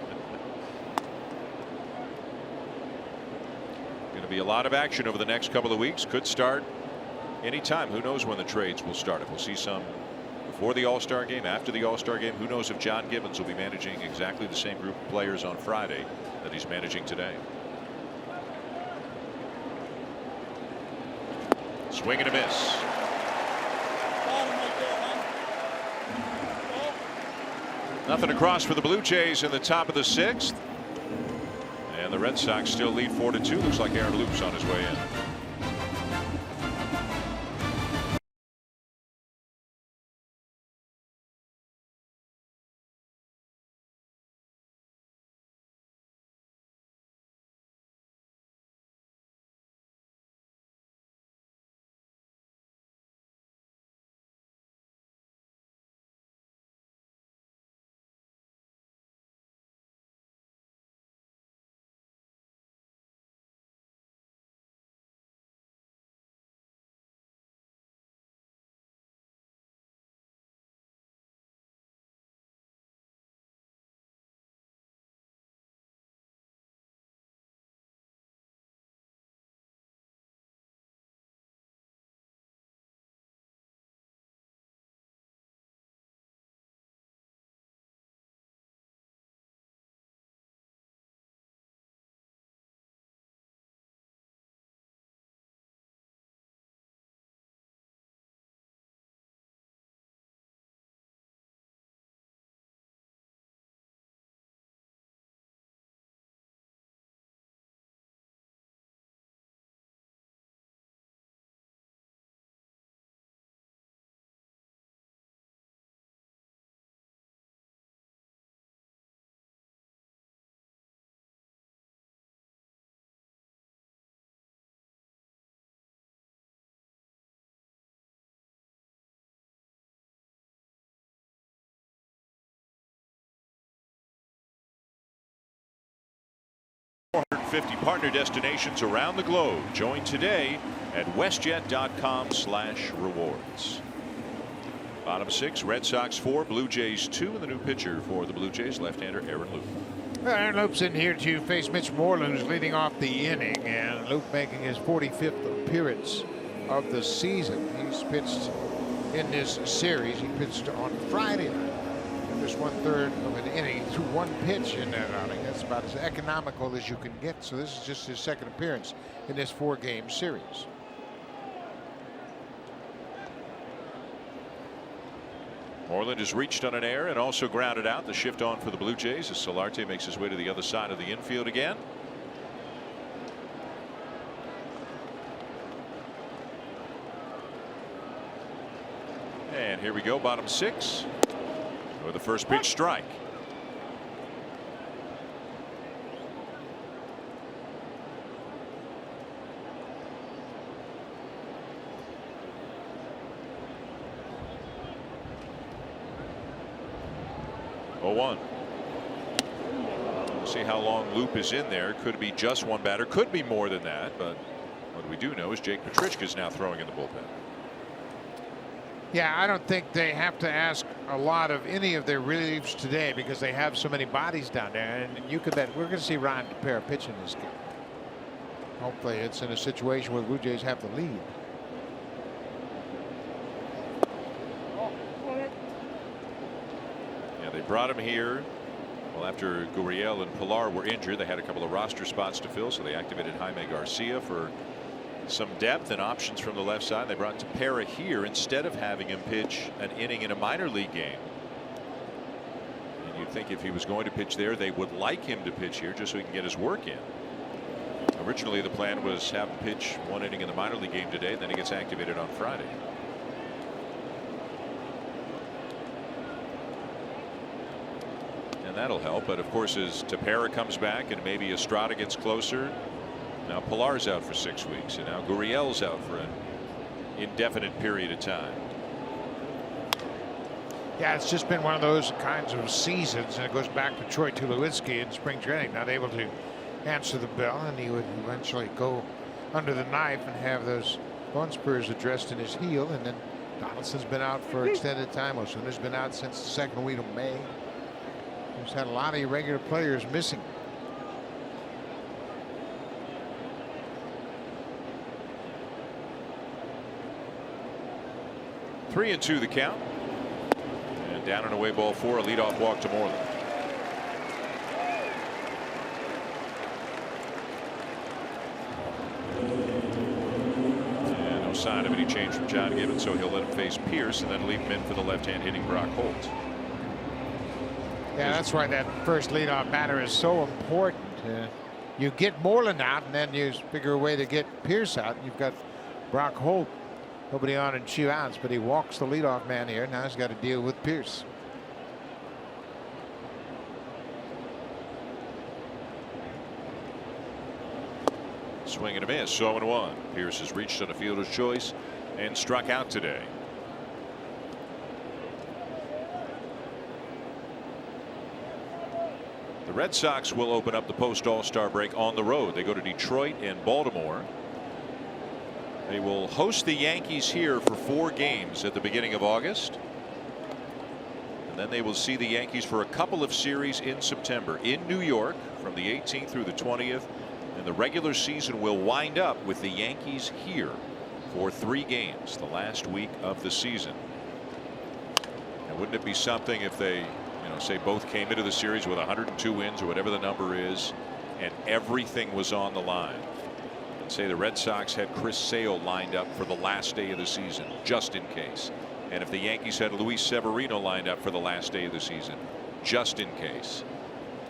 Going to be a lot of action over the next couple of weeks. Could start anytime. Who knows when the trades will start? If we'll see some before the All-Star game, after the All-Star game. Who knows if John Gibbons will be managing exactly the same group of players on Friday that he's managing today. Swing and a miss. Nothing across for the Blue Jays in the top of the 6th. And the Red Sox still lead 4-2. Looks like Aaron Loop's on his way in. 50 partner destinations around the globe. Join today at westjet.com/rewards. Bottom 6, Red Sox 4, Blue Jays 2, and the new pitcher for the Blue Jays, left-hander Aaron Loup. Aaron Loop's in here to face Mitch Moreland, who's leading off the inning, and Loop making his 45th appearance of the season. He's pitched in this series. He pitched on Friday night. Just 1/3 of an inning. He threw one pitch in that outing. That's about as economical as you can get. So this is just his second appearance in this 4-game series. Moreland has reached on an error and also grounded out. The shift on for the Blue Jays as Solarte makes his way to the other side of the infield again. And here we go, bottom 6. With the first pitch strike. Oh, 1. We'll see how long Loop is in there. Could be just one batter, could be more than that, but what we do know is Jake Petrichka is now throwing in the bullpen. Yeah, I don't think they have to ask a lot of any of their reliefs today because they have so many bodies down there. And you could bet we're going to see Ryan Tepera pitch in this game. Hopefully it's in a situation where the Blue Jays have the lead. Yeah, they brought him here. Well, after Gurriel and Pilar were injured, they had a couple of roster spots to fill, so they activated Jaime Garcia for some depth and options from the left side. They brought Tepera here instead of having him pitch an inning in a minor league game. And you'd think if he was going to pitch there, they would like him to pitch here just so he can get his work in. Originally, the plan was have him pitch one inning in the minor league game today, then he gets activated on Friday. And that'll help. But of course, as Tepera comes back and maybe Estrada gets closer, now Pilar's out for 6 weeks, and now Gurriel's out for an indefinite period of time. Yeah, it's just been one of those kinds of seasons, and it goes back to Troy Tulowitzki in spring training, not able to answer the bell, and he would eventually go under the knife and have those bone spurs addressed in his heel. And then Donaldson's been out for extended time. Osuna's been out since the second week of May. He's had a lot of irregular players missing. Three and 2 the count. And down and away ball 4, a leadoff walk to Moreland. And no sign of any change from John Gibbons, so he'll let him face Pierce and then leave him in for the left-hand hitting Brock Holt. Yeah, that's why that first leadoff batter is so important. You get Moreland out, and then you figure a way to get Pierce out. You've got Brock Holt. Nobody on in 2 outs, but he walks the leadoff man here. Now he's got to deal with Pierce. Swing and a miss, 0-1. Pierce has reached on a fielder's choice and struck out today. The Red Sox will open up the post All-Star break on the road. They go to Detroit and Baltimore. They will host the Yankees here for 4 games at the beginning of August. And then they will see the Yankees for a couple of series in September in New York from the 18th through the 20th. And the regular season will wind up with the Yankees here for 3 games the last week of the season. And wouldn't it be something if they, say both came into the series with 102 wins or whatever the number is, and everything was on the line? And say the Red Sox had Chris Sale lined up for the last day of the season just in case, and if the Yankees had Luis Severino lined up for the last day of the season just in case,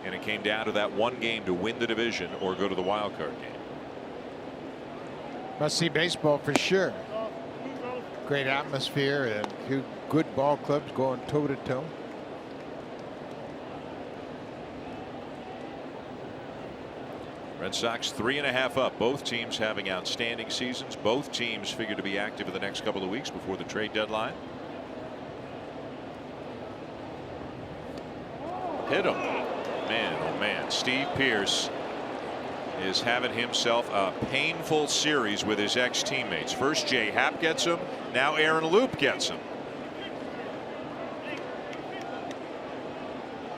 and it came down to that one game to win the division or go to the wild card game. Must see baseball for sure. Great atmosphere and 2 good ball clubs going toe to toe. Red Sox 3.5 up. Both teams having outstanding seasons. Both teams figure to be active in the next couple of weeks before the trade deadline. Hit him. Man, oh man. Steve Pierce is having himself a painful series with his ex-teammates. First Jay Happ gets him, now Aaron Loup gets him.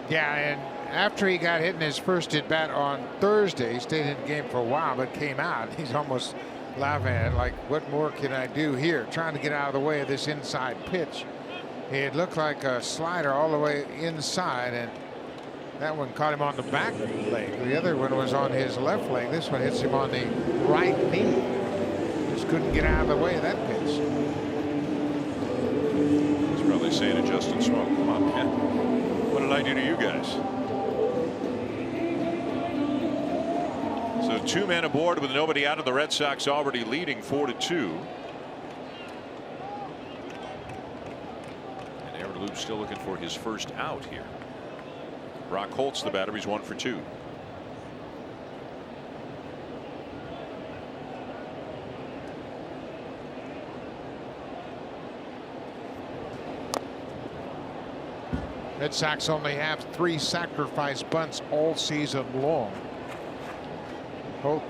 Yeah, and after he got hit in his first at bat on Thursday, he stayed in the game for a while, but came out. He's almost laughing at it, like, what more can I do here? Trying to get out of the way of this inside pitch. It looked like a slider all the way inside, and that one caught him on the back leg. The other one was on his left leg. This one hits him on the right knee. Just couldn't get out of the way of that pitch. He's probably saying to Justin Smoke, come on, man. What did I do to you guys? So 2 men aboard with nobody out, of the Red Sox already leading 4-2. And Aaron Loup still looking for his first out here. Brock Holtz, the batter, he's 1 for 2. Red Sox only have 3 sacrifice bunts all season long. Hope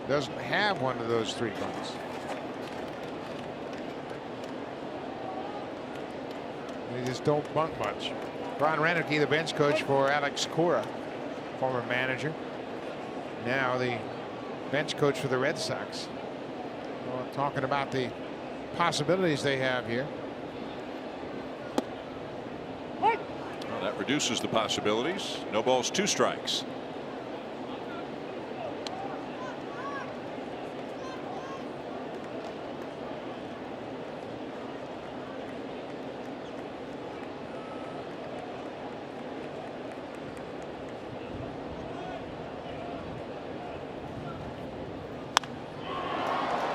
doesn't have one of those 3 bunts. They just don't bunt much. Ron Renicky, the bench coach for Alex Cora, former manager, now the bench coach for the Red Sox. Well, talking about the possibilities they have here. Well, that reduces the possibilities. No balls, 2 strikes.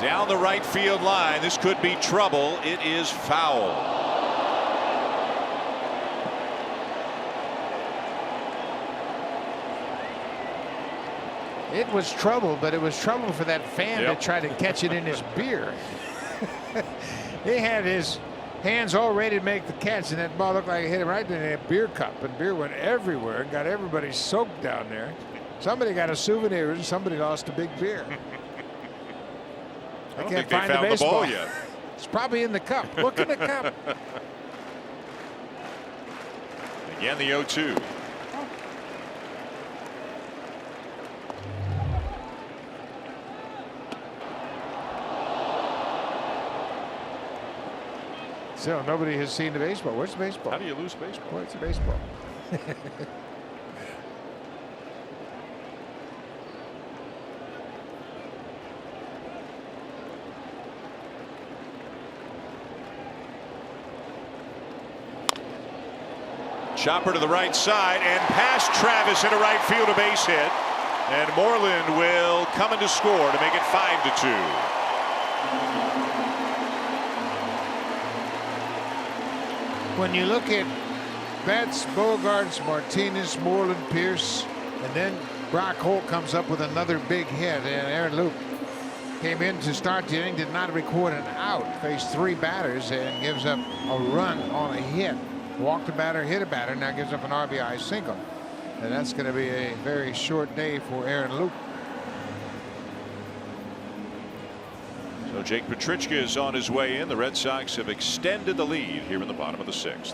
Down the right field line. This could be trouble. It is foul. It was trouble, but it was trouble for that fan to try to catch it in his beer. He had his hands all ready to make the catch, and that ball looked like it hit him right in a beer cup, and beer went everywhere and got everybody soaked down there. Somebody got a souvenir, and somebody lost a big beer. I don't think they found the ball yet. It's probably in the cup. Look in the cup. Again, the 0-2. So nobody has seen the baseball. Where's the baseball? How do you lose baseball? Where's the baseball? Chopper to the right side and past Travis into right field, a base hit, and Moreland will come in to score to make it 5-2. When you look at Betts, Bogarts, Martinez, Moreland, Pierce, and then Brock Holt comes up with another big hit, and Aaron Loup came in to start the inning, did not record an out, faced 3 batters, and gives up a run on a hit. Walked a batter, hit a batter, now gives up an RBI single. And that's going to be a very short day for Aaron Loup. So Jake Petrichka is on his way in. The Red Sox have extended the lead here in the bottom of the 6th.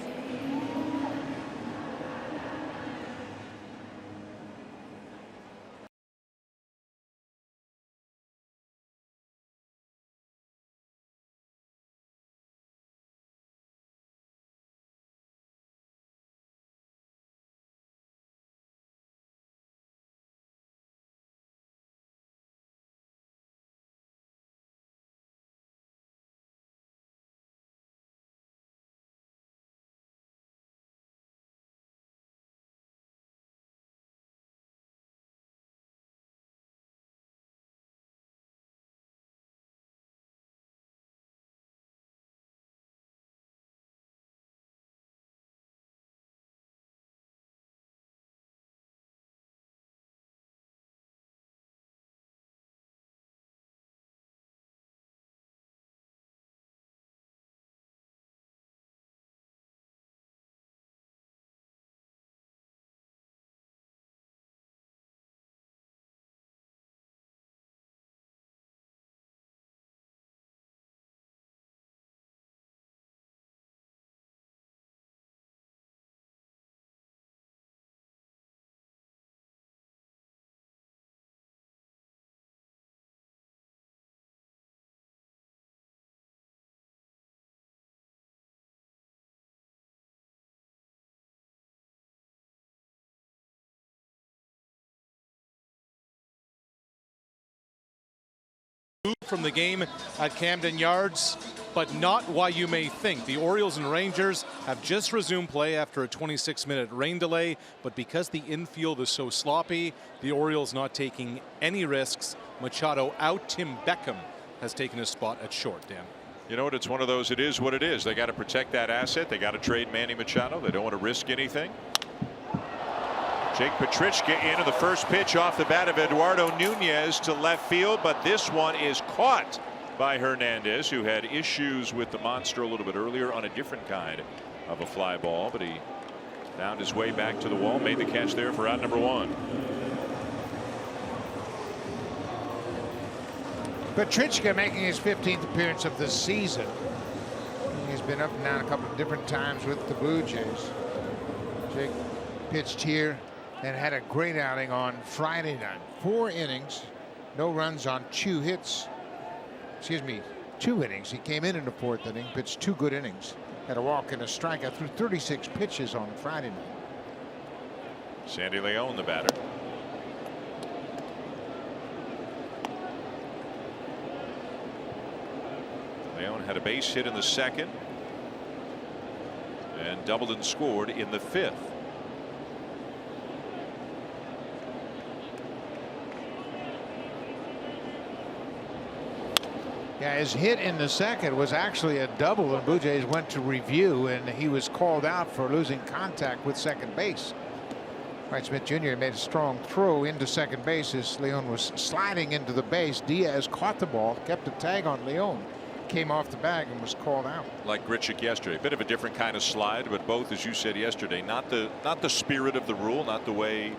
from the game at Camden Yards, but not why you may think. The Orioles and Rangers have just resumed play after a 26-minute rain delay, but because the infield is so sloppy, the Orioles not taking any risks. Machado out. Tim Beckham has taken his spot at short, Dan. You know what? It's one of those, it is what it is. They got to protect that asset. They got to trade Manny Machado. They don't want to risk anything. Jake Petrichka into the first pitch off the bat of Eduardo Nunez to left field, but this one is caught by Hernandez, who had issues with the monster a little bit earlier on a different kind of a fly ball, but he found his way back to the wall, made the catch there for out number one. Petrichka making his 15th appearance of the season. He's been up and down a couple of different times with the Blue Jays. Jake pitched here and had a great outing on Friday night. 4 innings, no runs on 2 hits. Excuse me, 2 innings. He came in the 4th inning, pitched 2 good innings, had a walk and a strikeout through 36 pitches on Friday night. Sandy León, the batter. León had a base hit in the 2nd and doubled and scored in the 5th. Yeah, his hit in the 2nd was actually a double, and Blue Jays went to review, and he was called out for losing contact with second base. Wright Smith Jr. made a strong throw into second base as León was sliding into the base. Diaz caught the ball, kept a tag on León, came off the bag and was called out. Like Grichuk yesterday, a bit of a different kind of slide, but both, as you said yesterday, not the spirit of the rule, not the way,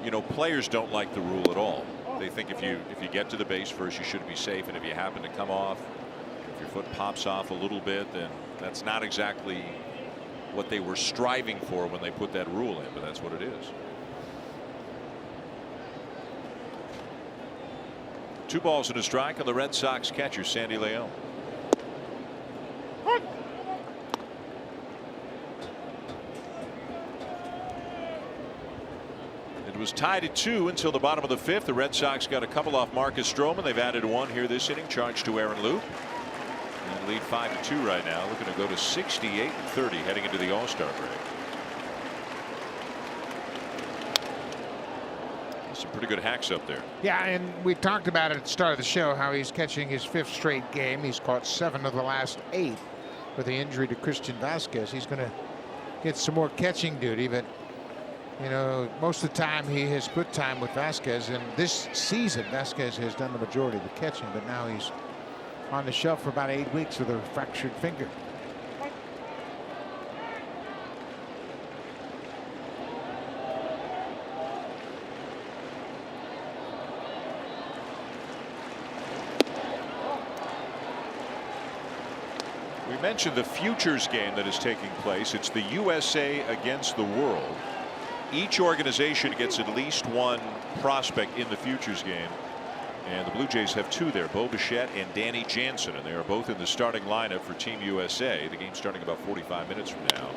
you know, players don't like the rule at all. They think if you get to the base first, you should be safe, and if you happen to come off, if your foot pops off a little bit, then that's not exactly what they were striving for when they put that rule in, but that's what it is. 2 balls and a strike on the Red Sox catcher, Sandy León. It was tied at 2 until the bottom of the 5th. The Red Sox got a couple off Marcus Stroman. They've added 1 here this inning, charged to Aaron Loup. And lead 5-2 right now, looking to go to 68-30 heading into the All-Star break. Some pretty good hacks up there. Yeah, and we talked about it at the start of the show how he's catching his 5th straight game. He's caught 7 of the last 8 with the injury to Christian Vasquez. He's going to get some more catching duty, but you know, most of the time he has split time with Vasquez, and this season Vasquez has done the majority of the catching, but now he's on the shelf for about 8 weeks with a fractured finger. We mentioned the futures game that is taking place. It's the USA against the world. Each organization gets at least 1 prospect in the futures game, and the Blue Jays have 2 there, Bo Bichette and Danny Jansen, and they are both in the starting lineup for Team USA. The game starting about 45 minutes from now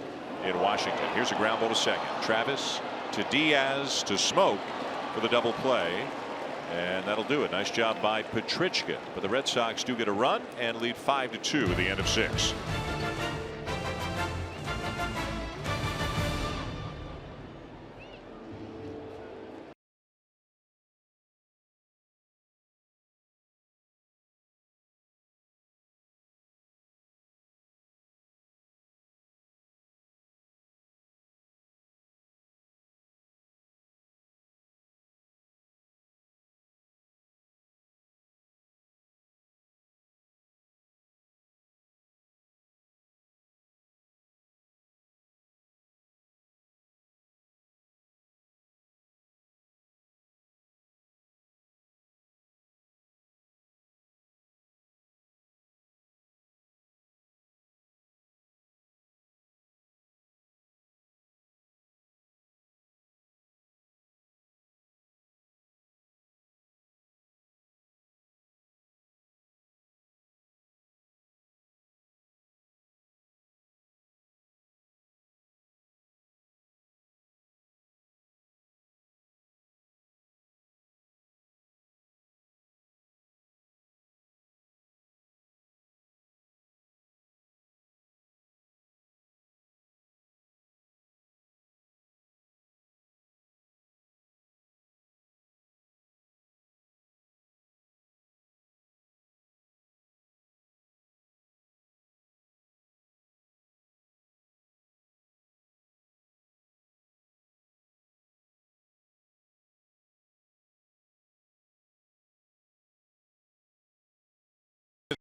in Washington. Here's a ground ball to second. Travis to Diaz to Smoke for the double play, and that'll do it. Nice job by Petrichka, but the Red Sox do get a run and lead 5-2 at the end of 6.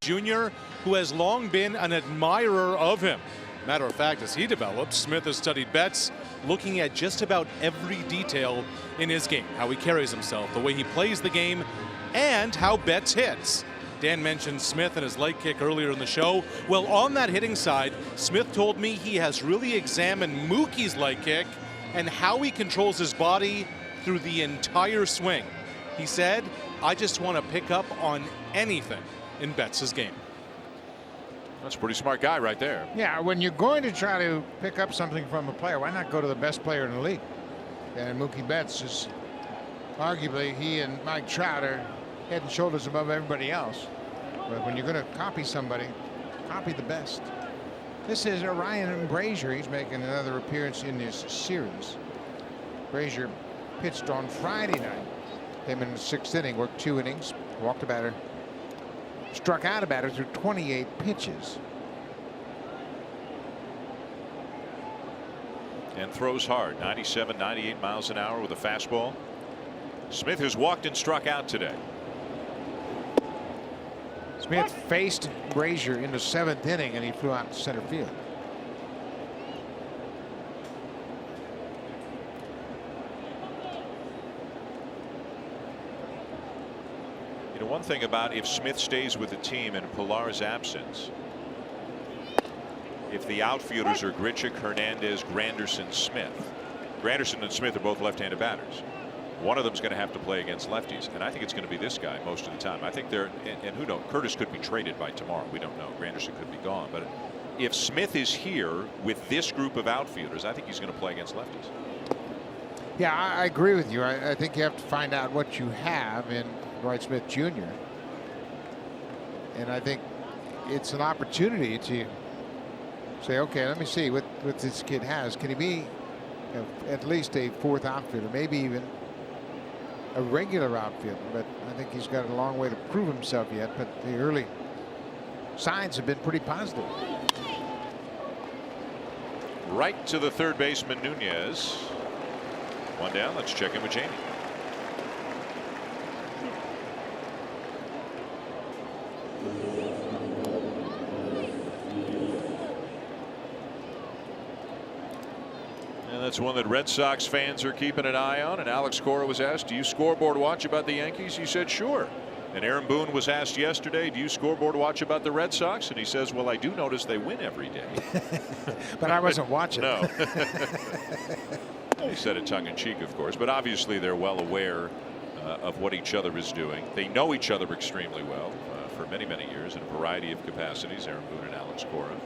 Jr., who has long been an admirer of him. Matter of fact, as he develops, Smith has studied Betts, looking at just about every detail in his game, how he carries himself, the way he plays the game, and how Betts hits. Dan mentioned Smith and his leg kick earlier in the show. Well, on that hitting side, Smith told me he has really examined Mookie's leg kick and how he controls his body through the entire swing. He said, I just want to pick up on anything in Betts' game. That's a pretty smart guy right there. Yeah, when you're going to try to pick up something from a player, why not go to the best player in the league? And Mookie Betts is arguably, he and Mike Trout are head and shoulders above everybody else. But when you're going to copy somebody, copy the best. This is Ryan Brazier. He's making another appearance in this series. Brazier pitched on Friday night. Came in the 6th inning, worked 2 innings, walked a batter, struck out a batter through 28 pitches. And throws hard, 97, 98 miles an hour with a fastball. Smith has walked and struck out today. Smith faced Brazier in the 7th inning and he flew out to center field. You know, one thing about if Smith stays with the team in Pillar's absence, if the outfielders are Grichuk, Hernandez, Granderson, Smith. Granderson and Smith are both left-handed batters. One of them's going to have to play against lefties, and I think it's going to be this guy most of the time. I think they're, and who knows, Curtis could be traded by tomorrow. We don't know. Granderson could be gone. But if Smith is here with this group of outfielders, I think he's going to play against lefties. Yeah, I agree with you. I think you have to find out what you have in Dwight Smith Jr. And I think it's an opportunity to say, okay, let me see what this kid has. Can he be at least a 4th outfielder, maybe even a regular outfielder? But I think he's got a long way to prove himself yet. But the early signs have been pretty positive. Right to the third baseman, Nunez. 1 down. Let's check in with Jamie. And that's one that Red Sox fans are keeping an eye on. And Alex Cora was asked, do you scoreboard watch about the Yankees? He said, sure. And Aaron Boone was asked yesterday, do you scoreboard watch about the Red Sox? And he says, well, I do notice they win every day. But I wasn't watching. No. He said it tongue in cheek, of course, but obviously they're well aware of what each other is doing. They know each other extremely well for many, many years in a variety of capacities, Aaron Boone and Alex Cora.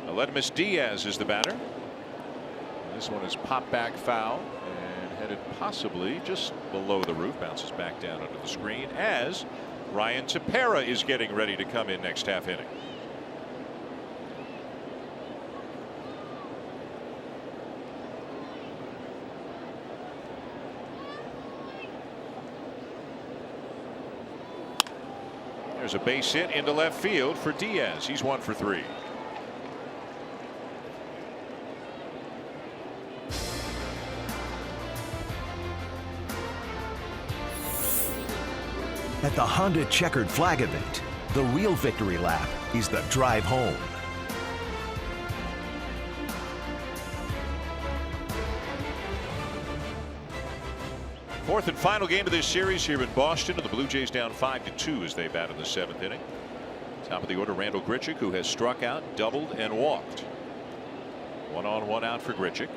Aledmus Diaz is the batter. And this one is popped back foul and headed possibly just below the roof. Bounces back down under the screen as Ryan Tepera is getting ready to come in next half inning. There's a base hit into left field for Diaz. He's 1 for 3. At the Honda Checkered Flag event, the real victory lap is the drive home. Fourth and final game of this series here in Boston, and the Blue Jays down 5-2 as they bat in the 7th inning. Top of the order, Randall Grichuk, who has struck out, doubled, and walked. 1 on, 1 out for Grichuk.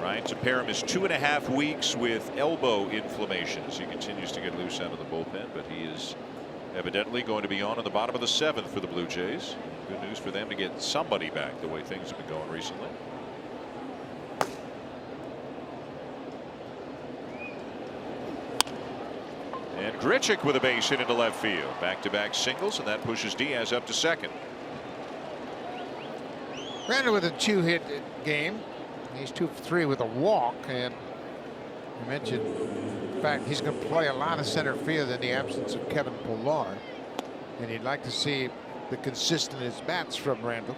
Ryan Tepera is 2.5 weeks with elbow inflammation as he continues to get loose out of the bullpen, but he is evidently going to be on in the bottom of the 7th for the Blue Jays. Good news for them to get somebody back the way things have been going recently. And Grichuk with a base hit into left field. Back-to-back singles, and that pushes Diaz up to second. Randall with a 2-hit game. He's 2 for 3 with a walk, and I mentioned the fact he's going to play a lot of center field in the absence of Kevin Pillar, and you'd like to see the consistent as bats from Randall.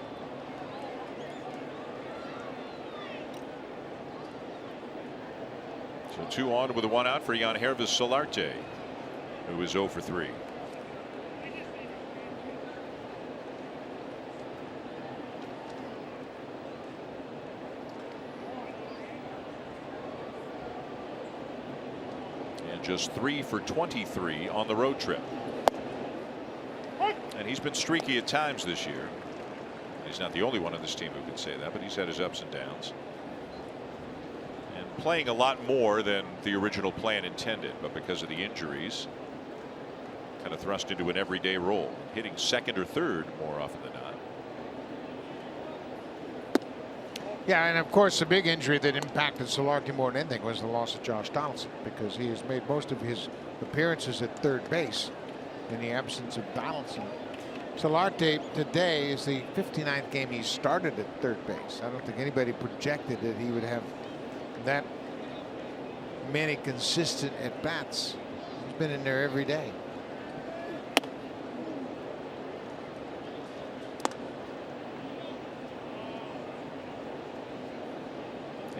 So 2 on with a 1 out for Jan Hervis Solarte, who is 0 for 3. And just 3 for 23 on the road trip. And he's been streaky at times this year. He's not the only one on this team who can say that, but he's had his ups and downs. And playing a lot more than the original plan intended, but because of the injuries, kind of thrust into an everyday role, hitting second or third more often than not. Yeah, and of course the big injury that impacted Solarte more than anything was the loss of Josh Donaldson, because he has made most of his appearances at third base in the absence of Donaldson. Solarte today is the 59th game he started at third base. I don't think anybody projected that he would have that many consistent at bats. He's been in there every day.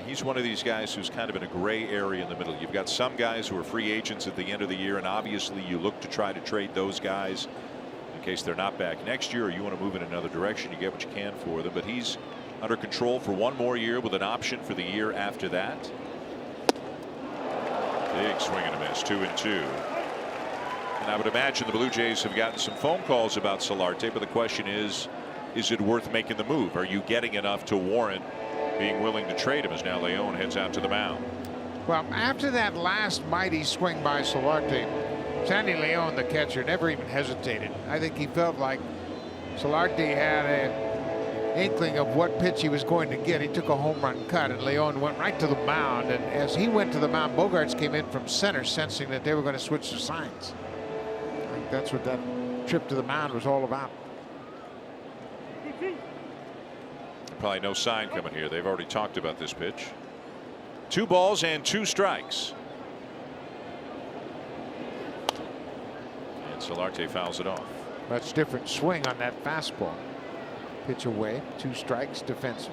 He's one of these guys who's kind of in a gray area in the middle. You've got some guys who are free agents at the end of the year, and obviously you look to try to trade those guys in case they're not back next year, or you want to move in another direction. You get what you can for them, but he's under control for 1 more year with an option for the year after that. Big swing and a miss, 2-2. And I would imagine the Blue Jays have gotten some phone calls about Solarte, but the question is it worth making the move? Are you getting enough to warrant being willing to trade him, as now Leon heads out to the mound? Well, after that last mighty swing by Solarte, Sandy Leon, the catcher, never even hesitated. I think he felt like Solarte had an inkling of what pitch he was going to get. He took a home run cut, and Leon went right to the mound. And as he went to the mound, Bogaerts came in from center, sensing that they were going to switch the signs. I think that's what that trip to the mound was all about. Probably no sign coming here. They've already talked about this pitch. 2 balls and 2 strikes. And Solarte fouls it off. Much different swing on that fastball. Pitch away, 2 strikes, defensive.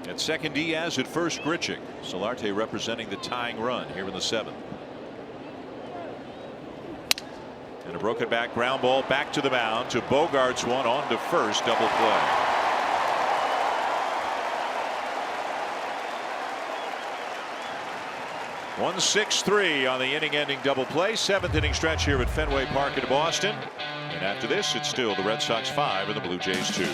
At second, Diaz. At first, Grichuk. Solarte representing the tying run here in the 7th. And a broken back ground ball back to the mound to Bogaerts, one on to first, double play. One 6-3 on the inning-ending double play. 7th inning stretch here at Fenway Park in Boston. And after this, it's still the Red Sox 5 and the Blue Jays 2.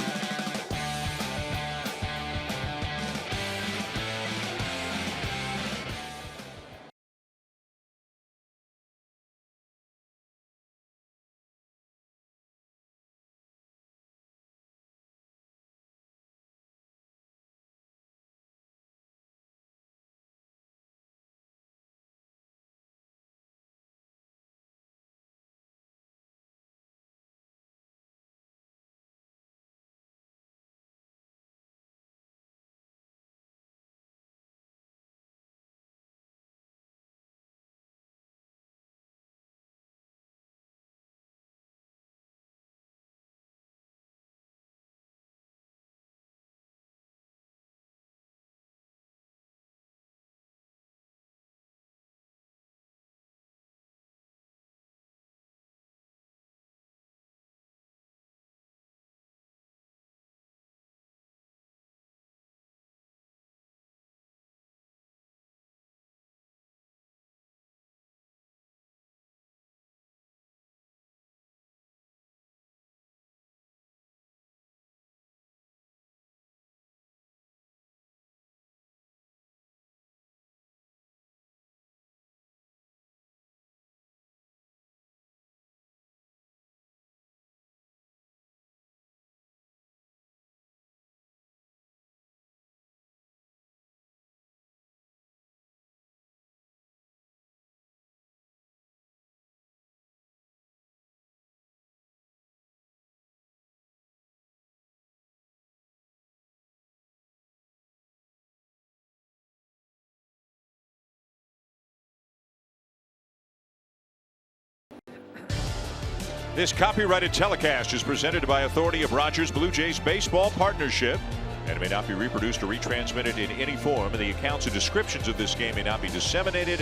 This copyrighted telecast is presented by authority of Rogers Blue Jays Baseball Partnership and may not be reproduced or retransmitted in any form. And the accounts and descriptions of this game may not be disseminated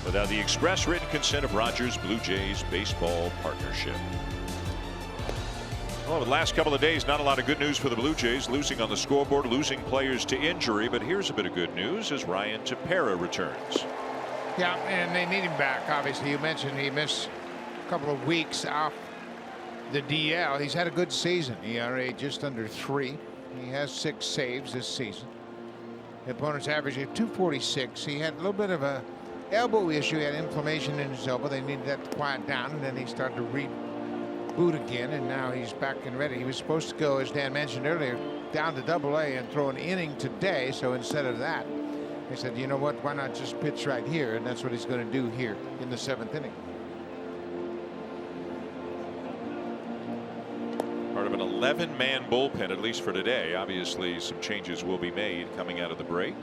without the express written consent of Rogers Blue Jays Baseball Partnership. Well, the last couple of days, not a lot of good news for the Blue Jays. Losing on the scoreboard, losing players to injury. But here's a bit of good news as Ryan Tepera returns. Yeah, and they need him back. Obviously, you mentioned he missed a couple of weeks off the DL. He's had a good season. ERA just under 3. He has 6 saves this season. The opponent's average of 246. He had a little bit of a elbow issue. He had inflammation in his elbow. They needed that to quiet down, and then he started to reboot again, and now he's back and ready. He was supposed to go, as Dan mentioned earlier, down to AA and throw an inning today. So instead of that, they said, you know what, why not just pitch right here? And that's what he's going to do here in the 7th inning. Part of an 11-man bullpen, at least for today. Obviously, some changes will be made coming out of the break.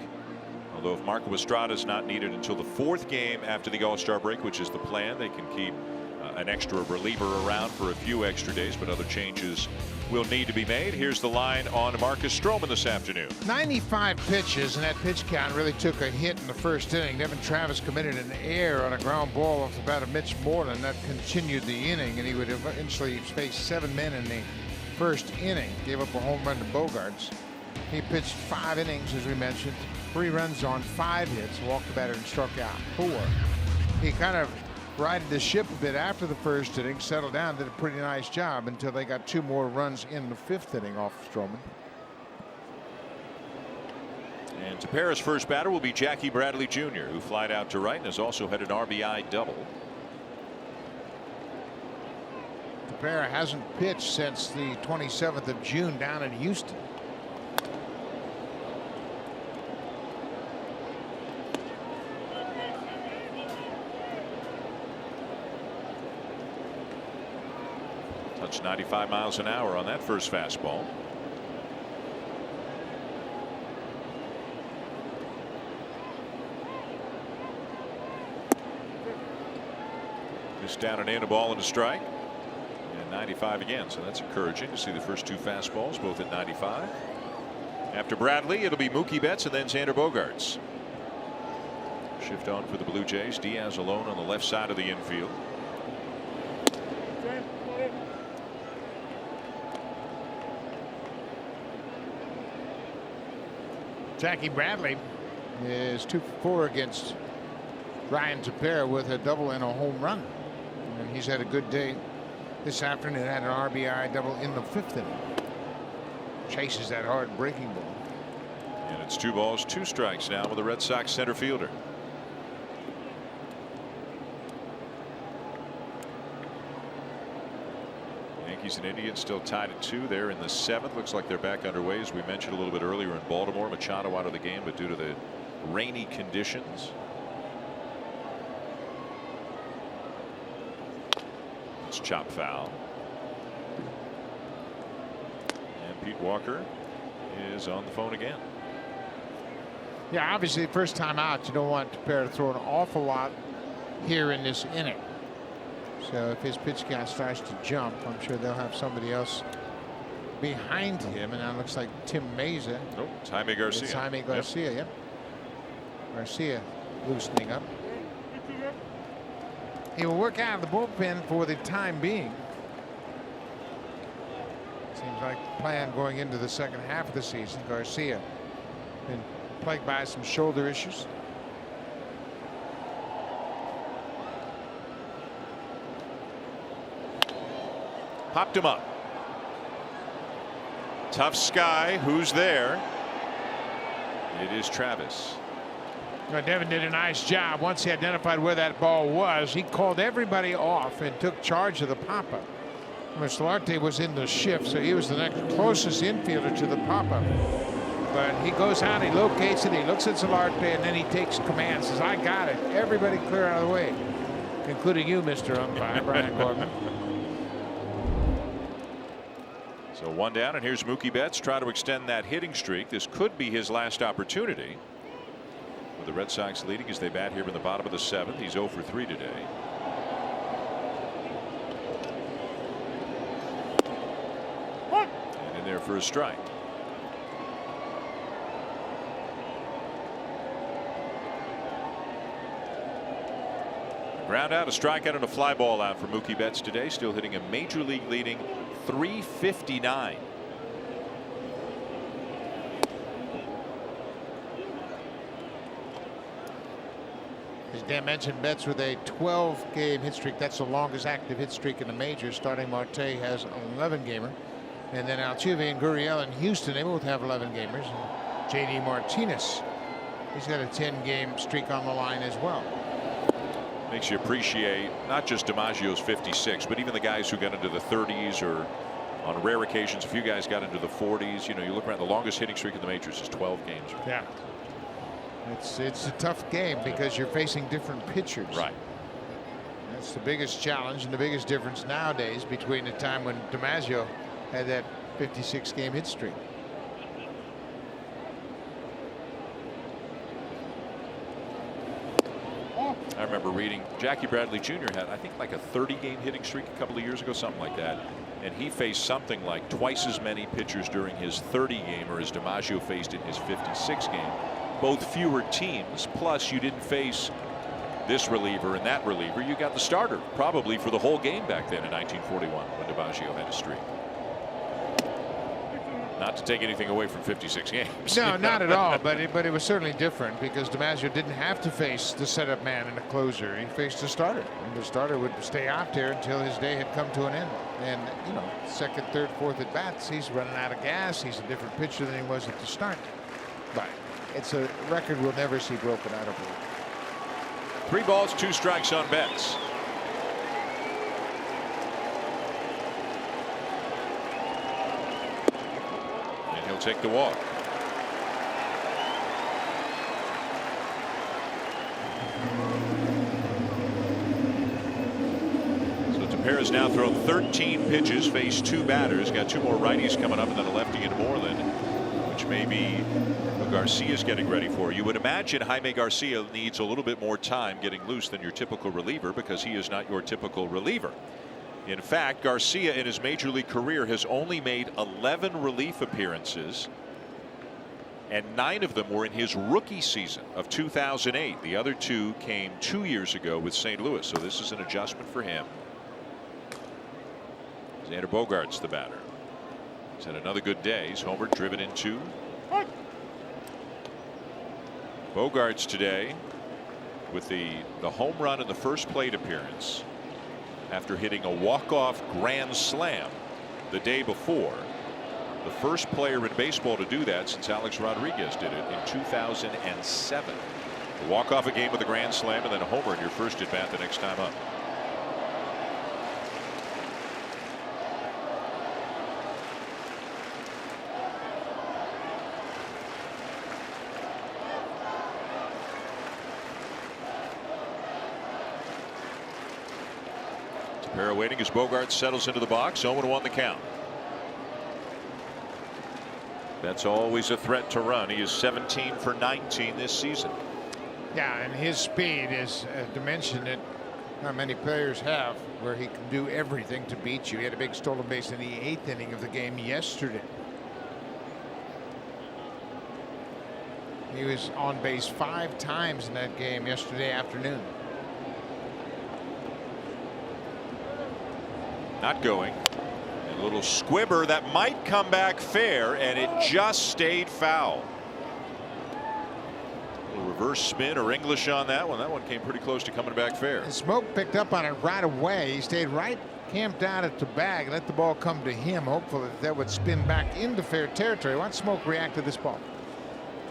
Although if Marco Estrada's not needed until the 4th game after the All-Star break, which is the plan, they can keep an extra reliever around for a few extra days, but other changes will need to be made. Here's the line on Marcus Stroman this afternoon. 95 pitches, and that pitch count really took a hit in the 1st inning. Devin Travis committed an error on a ground ball off the bat of Mitch Moreland. That continued the inning, and he would eventually face 7 men in the 1st inning. Gave up a home run to Bogarts. He pitched 5 innings, as we mentioned, 3 runs on 5 hits, walked the batter and struck out 4. He kind of righted the ship a bit after the 1st inning, settled down, did a pretty nice job until they got 2 more runs in the 5th inning off Stroman. And Tepera's first batter will be Jackie Bradley Jr., who flied out to right and has also had an RBI double. Tepera hasn't pitched since the 27th of June down in Houston. Touched 95 miles an hour on that first fastball. Just down and in, a ball and a strike. And 95 again, so that's encouraging to see the first 2 fastballs both at 95. After Bradley, it'll be Mookie Betts and then Xander Bogaerts. Shift on for the Blue Jays. Diaz alone on the left side of the infield. Jackie Bradley is 2 for 4 against Ryan Tepera with a double and a home run. And he's had a good day this afternoon. Had an RBI double in the 5th inning. Chases that hard breaking ball. And it's 2 balls, 2 strikes now with the Red Sox center fielder. Yankees and Indians still tied at 2 there in the 7th. Looks like they're back underway, as we mentioned a little bit earlier in Baltimore. Machado out of the game, but due to the rainy conditions. It's chop foul. And Pete Walker is on the phone again. Yeah, obviously first time out, you don't want Tepera to throw an awful lot here in this inning. So if his pitch count starts to jump, I'm sure they'll have somebody else behind him. And now it looks like Tim Meza. Nope, it's Jaime Garcia. It's Jaime Garcia, yep. Garcia loosening up. He will work out of the bullpen for the time being. Seems like the plan going into the 2nd half of the season. Garcia been plagued by some shoulder issues. Popped him up. Tough sky. Who's there? It is Travis. Devin did a nice job. Once he identified where that ball was, he called everybody off and took charge of the pop-up. Solarte was in the shift, so he was the next closest infielder to the pop-up. But he goes out, he locates it, he looks at Solarte, and then he takes command, says, I got it. Everybody clear out of the way, including you, Mr. Umpire, Brian Gorman. So 1 down, and here's Mookie Betts try to extend that hitting streak. This could be his last opportunity. With the Red Sox leading as they bat here in the bottom of the 7th. He's 0 for 3 today. for a strike. Ground out, a strikeout, and a fly ball out for Mookie Betts today. Still hitting a major league leading .359. As Dan mentioned, Betts with a 12-game hit streak. That's the longest active hit streak in the majors. Starting Marte has an 11-gamer. And then Altuve and Gurriel in Houston, they both have 11-gamers. And J.D. Martinez, he's got a 10-game streak on the line as well. Makes you appreciate not just DiMaggio's 56, but even the guys who got into the 30s, or on rare occasions, a few guys got into the 40s. You know, you look around, the longest hitting streak in the majors is 12 games. Yeah. It's a tough game because you're facing different pitchers. Right. That's the biggest challenge and the biggest difference nowadays between the time when DiMaggio had that 56-game hit streak. I remember reading Jackie Bradley Jr. had, I think, like a 30-game hitting streak a couple of years ago, something like that. And he faced something like twice as many pitchers during his 30-gamer as DiMaggio faced in his 56-game. Both fewer teams, plus you didn't face this reliever and that reliever. You got the starter probably for the whole game back then in 1941 when DiMaggio had a streak. Not to take anything away from 56 games. No, not at all. But it was certainly different because DiMaggio didn't have to face the setup man and the closer. He faced the starter, and the starter would stay out there until his day had come to an end. And you know, second, third, fourth at bats, he's running out of gas. He's a different pitcher than he was at the start. But it's a record we'll never see broken, I don't believe. 3 balls, 2 strikes on Betts. He'll take the walk. So Tepera's now thrown 13 pitches, faced 2 batters, got 2 more righties coming up, and then a lefty in Moreland, which may be what Garcia's getting ready for. You would imagine Jaime Garcia needs a little bit more time getting loose than your typical reliever, because he is not your typical reliever. In fact, Garcia in his major league career has only made 11 relief appearances, and 9 of them were in his rookie season of 2008. The other 2 came 2 years ago with St. Louis, so this is an adjustment for him. Xander Bogaerts the batter. He's had another good day. He's homered, driven in 2. Bogaerts today with the home run in the first plate appearance after hitting a walk-off grand slam the day before. The first player in baseball to do that since Alex Rodriguez did it in 2007. A walk-off a game with a grand slam and then a homer in your first at bat the next time up. Tepera waiting as Bogaerts settles into the box. 0-1 the count. That's always a threat to run. He is 17 for 19 this season. Yeah, and his speed is a dimension that not many players have, where he can do everything to beat you. He had a big stolen base in the 8th inning of the game yesterday. He was on base 5 times in that game yesterday afternoon. Not going. A little squibber that might come back fair, and it just stayed foul. A little reverse spin or English on that one. That one came pretty close to coming back fair. And Smoke picked up on it right away. He stayed right camped out at the bag, let the ball come to him, hopefully that would spin back into fair territory. Watch Smoke react to this ball.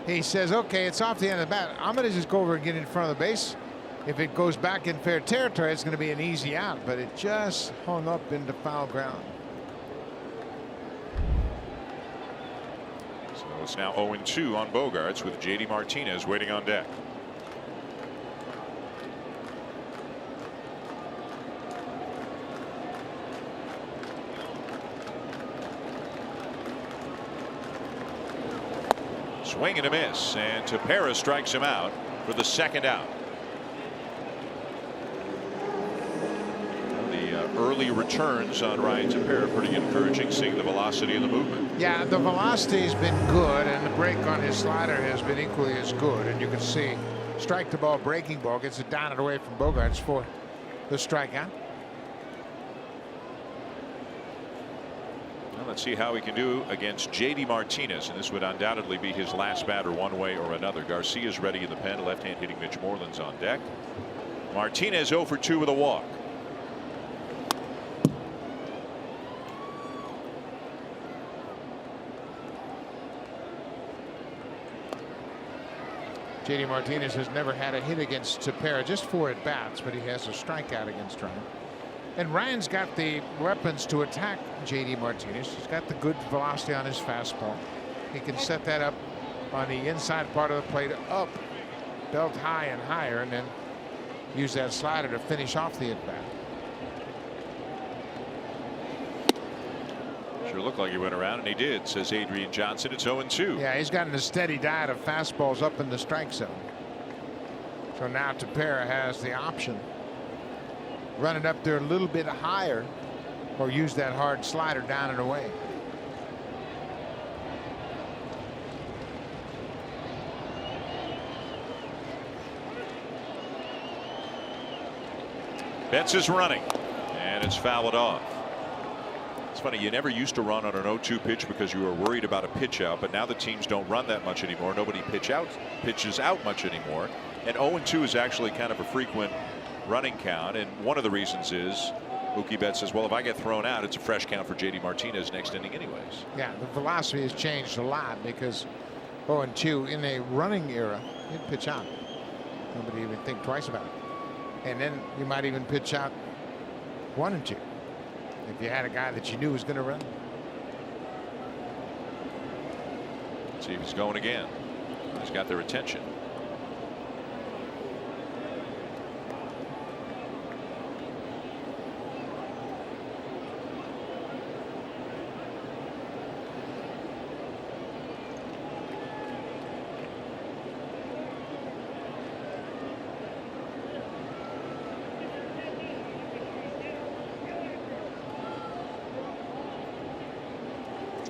He says, okay, it's off the end of the bat. I'm going to just go over and get in front of the base. If it goes back in fair territory, it's going to be an easy out, but it just hung up into foul ground. So it's now 0-2 on Bogaerts with J.D. Martinez waiting on deck. Swing and a miss, and Tepera strikes him out for the second out. The early returns on Ryan Tepera. Pretty encouraging, seeing the velocity and the movement. Yeah, the velocity has been good, and the break on his slider has been equally as good. And you can see, strike the ball, breaking ball, gets it down and away from Bogaerts for the strikeout. Well, let's see how he can do against J.D. Martinez, and this would undoubtedly be his last batter one way or another. Garcia's ready in the pen, left-hand hitting Mitch Moreland's on deck. Martinez 0 for 2 with a walk. J.D. Martinez has never had a hit against Tepera, just 4 at bats, but he has a strikeout against Ryan. And Ryan's got the weapons to attack J.D. Martinez. He's got the good velocity on his fastball. He can set that up on the inside part of the plate, up, belt high and higher, and then use that slider to finish off the at bat. Sure looked like he went around, and he did, says Adrian Johnson. It's 0-2. Yeah, he's gotten a steady diet of fastballs up in the strike zone. So now Tepera has the option. Run it up there a little bit higher, or use that hard slider down and away. Betts is running, and it's fouled off. It's funny, you never used to run on an 0-2 pitch because you were worried about a pitch out, but now the teams don't run that much anymore. Nobody pitches out much anymore, and 0-2 is actually kind of a frequent running count, and one of the reasons is Mookie Betts says, well, if I get thrown out, it's a fresh count for J.D. Martinez next inning anyways. Yeah, the velocity has changed a lot because 0-2 in a running era, you'd pitch out. Nobody even think twice about it. And then you might even pitch out 1-2 if you had a guy that you knew was going to run. Let's see if he's going again. He's got their attention.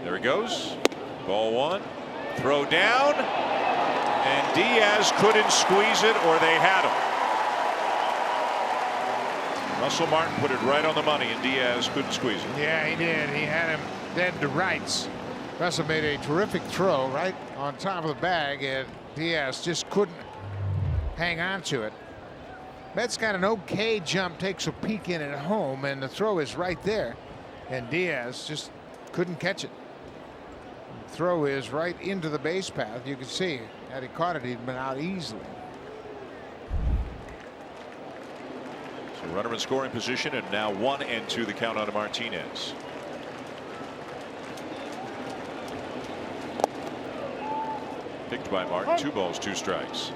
There he goes. Ball 1. Throw down. And Diaz couldn't squeeze it, or they had him. Russell Martin put it right on the money, and Diaz couldn't squeeze it. Yeah, he did. He had him dead to rights. Russell made a terrific throw right on top of the bag, and Diaz just couldn't hang on to it. Betts got an okay jump, takes a peek in at home, and the throw is right there. And Diaz just couldn't catch it. The throw is right into the base path. You can see, had he caught it, he'd been out easily. So runner in scoring position, and now 1-2 the count on Martinez. Picked by Martin. 2 balls, 2 strikes.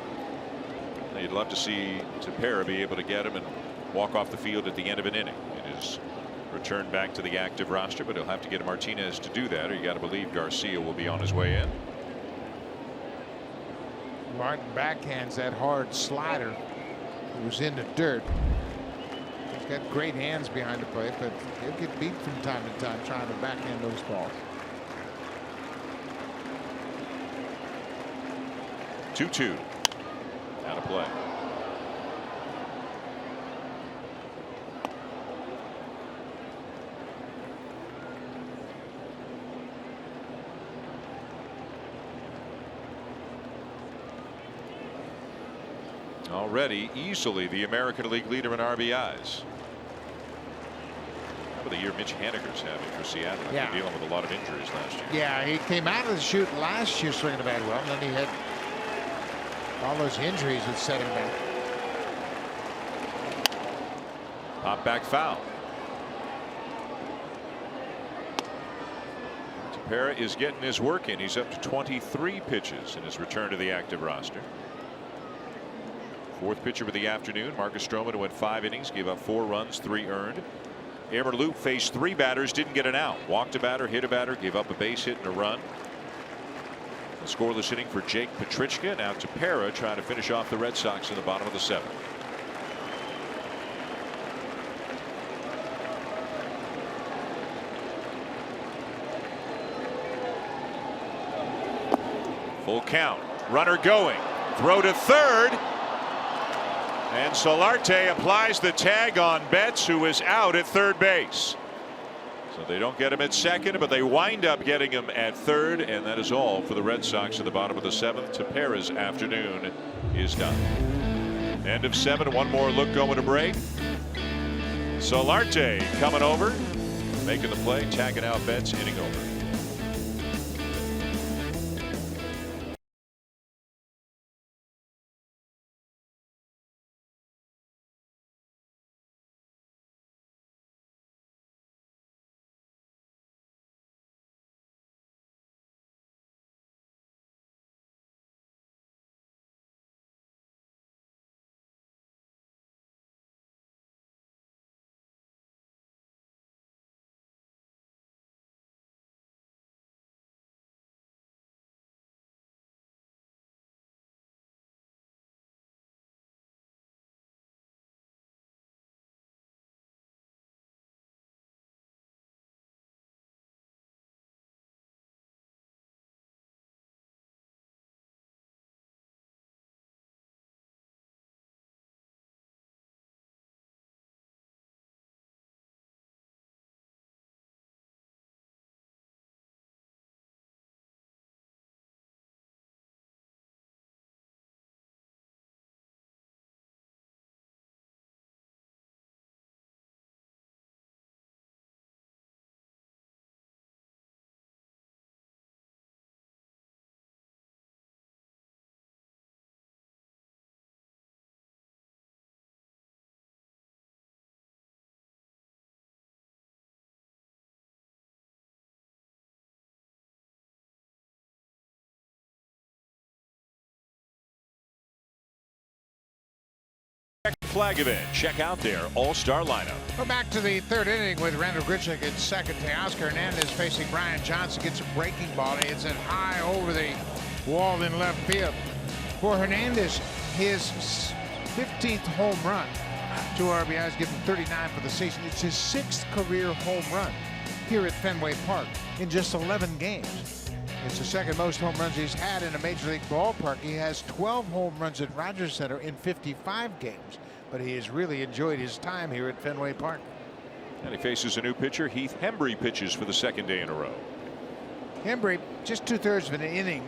Now you'd love to see Tepera be able to get him and walk off the field at the end of an inning. It is returned back to the active roster, but he'll have to get Martinez to do that, or you got to believe Garcia will be on his way in. Martin backhands that hard slider. It was in the dirt. He's got great hands behind the plate, but he'll get beat from time to time trying to backhand those balls. 2-2. Out of play. Already easily the American League leader in RBIs. How about the year Mitch Haniger's having for Seattle? Yeah. Dealing with a lot of injuries last year. Yeah, he came out of the chute last year swinging the bat well, and then he had all those injuries that set him back. Pop back foul. Tepera is getting his work in. He's up to 23 pitches in his return to the active roster. 4th pitcher of the afternoon. Marcus Stroman went 5 innings, gave up 4 runs, 3 earned. Amber Loop faced 3 batters, didn't get an out. Walked a batter, hit a batter, gave up a base hit and a run. A scoreless inning for Jake Petrichka. Now Tepera trying to finish off the Red Sox in the bottom of the 7th. Full count. Runner going. Throw to third. And Solarte applies the tag on Betts, who is out at third base. So they don't get him at second, but they wind up getting him at third, and that is all for the Red Sox at the bottom of the seventh. Tepera's afternoon is done. End of 7. One more look going to break. Solarte coming over, making the play, tagging out Betts, inning over. Flag event. Check out their all-star lineup. We're back to the third inning with Randall Grichuk in second. Teoscar Hernandez facing Brian Johnson. Gets a breaking ball. He hits it high over the wall in left field. For Hernandez, his 15th home run, 2 RBIs, given 39 for the season. It's his 6th career home run here at Fenway Park in just 11 games. It's the second most home runs he's had in a major league ballpark. He has 12 home runs at Rogers Center in 55 games, but he has really enjoyed his time here at Fenway Park. And he faces a new pitcher. Heath Hembry pitches for the second day in a row. Hembry, just 2/3 of an inning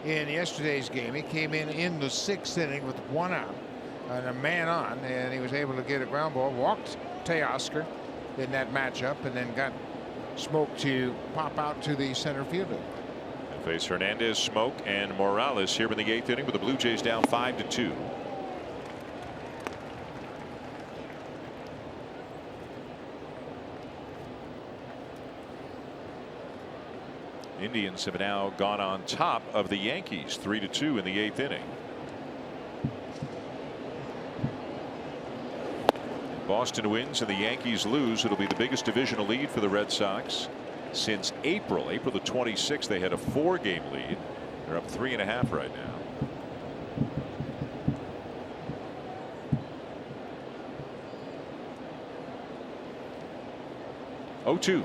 in yesterday's game. He came in the 6th inning with 1 out and a man on, and he was able to get a ground ball, walked Teoscar in that matchup, and then got Smoke to pop out to the center fielder. Face Hernandez, Smoke, and Morales here in the 8th inning with the Blue Jays down 5-2. Indians have now gone on top of the Yankees 3-2 in the 8th inning. Boston wins and the Yankees lose. It'll be the biggest divisional lead for the Red Sox since April the 26th. They had a 4-game lead. They're up 3.5 right now. Oh, 2.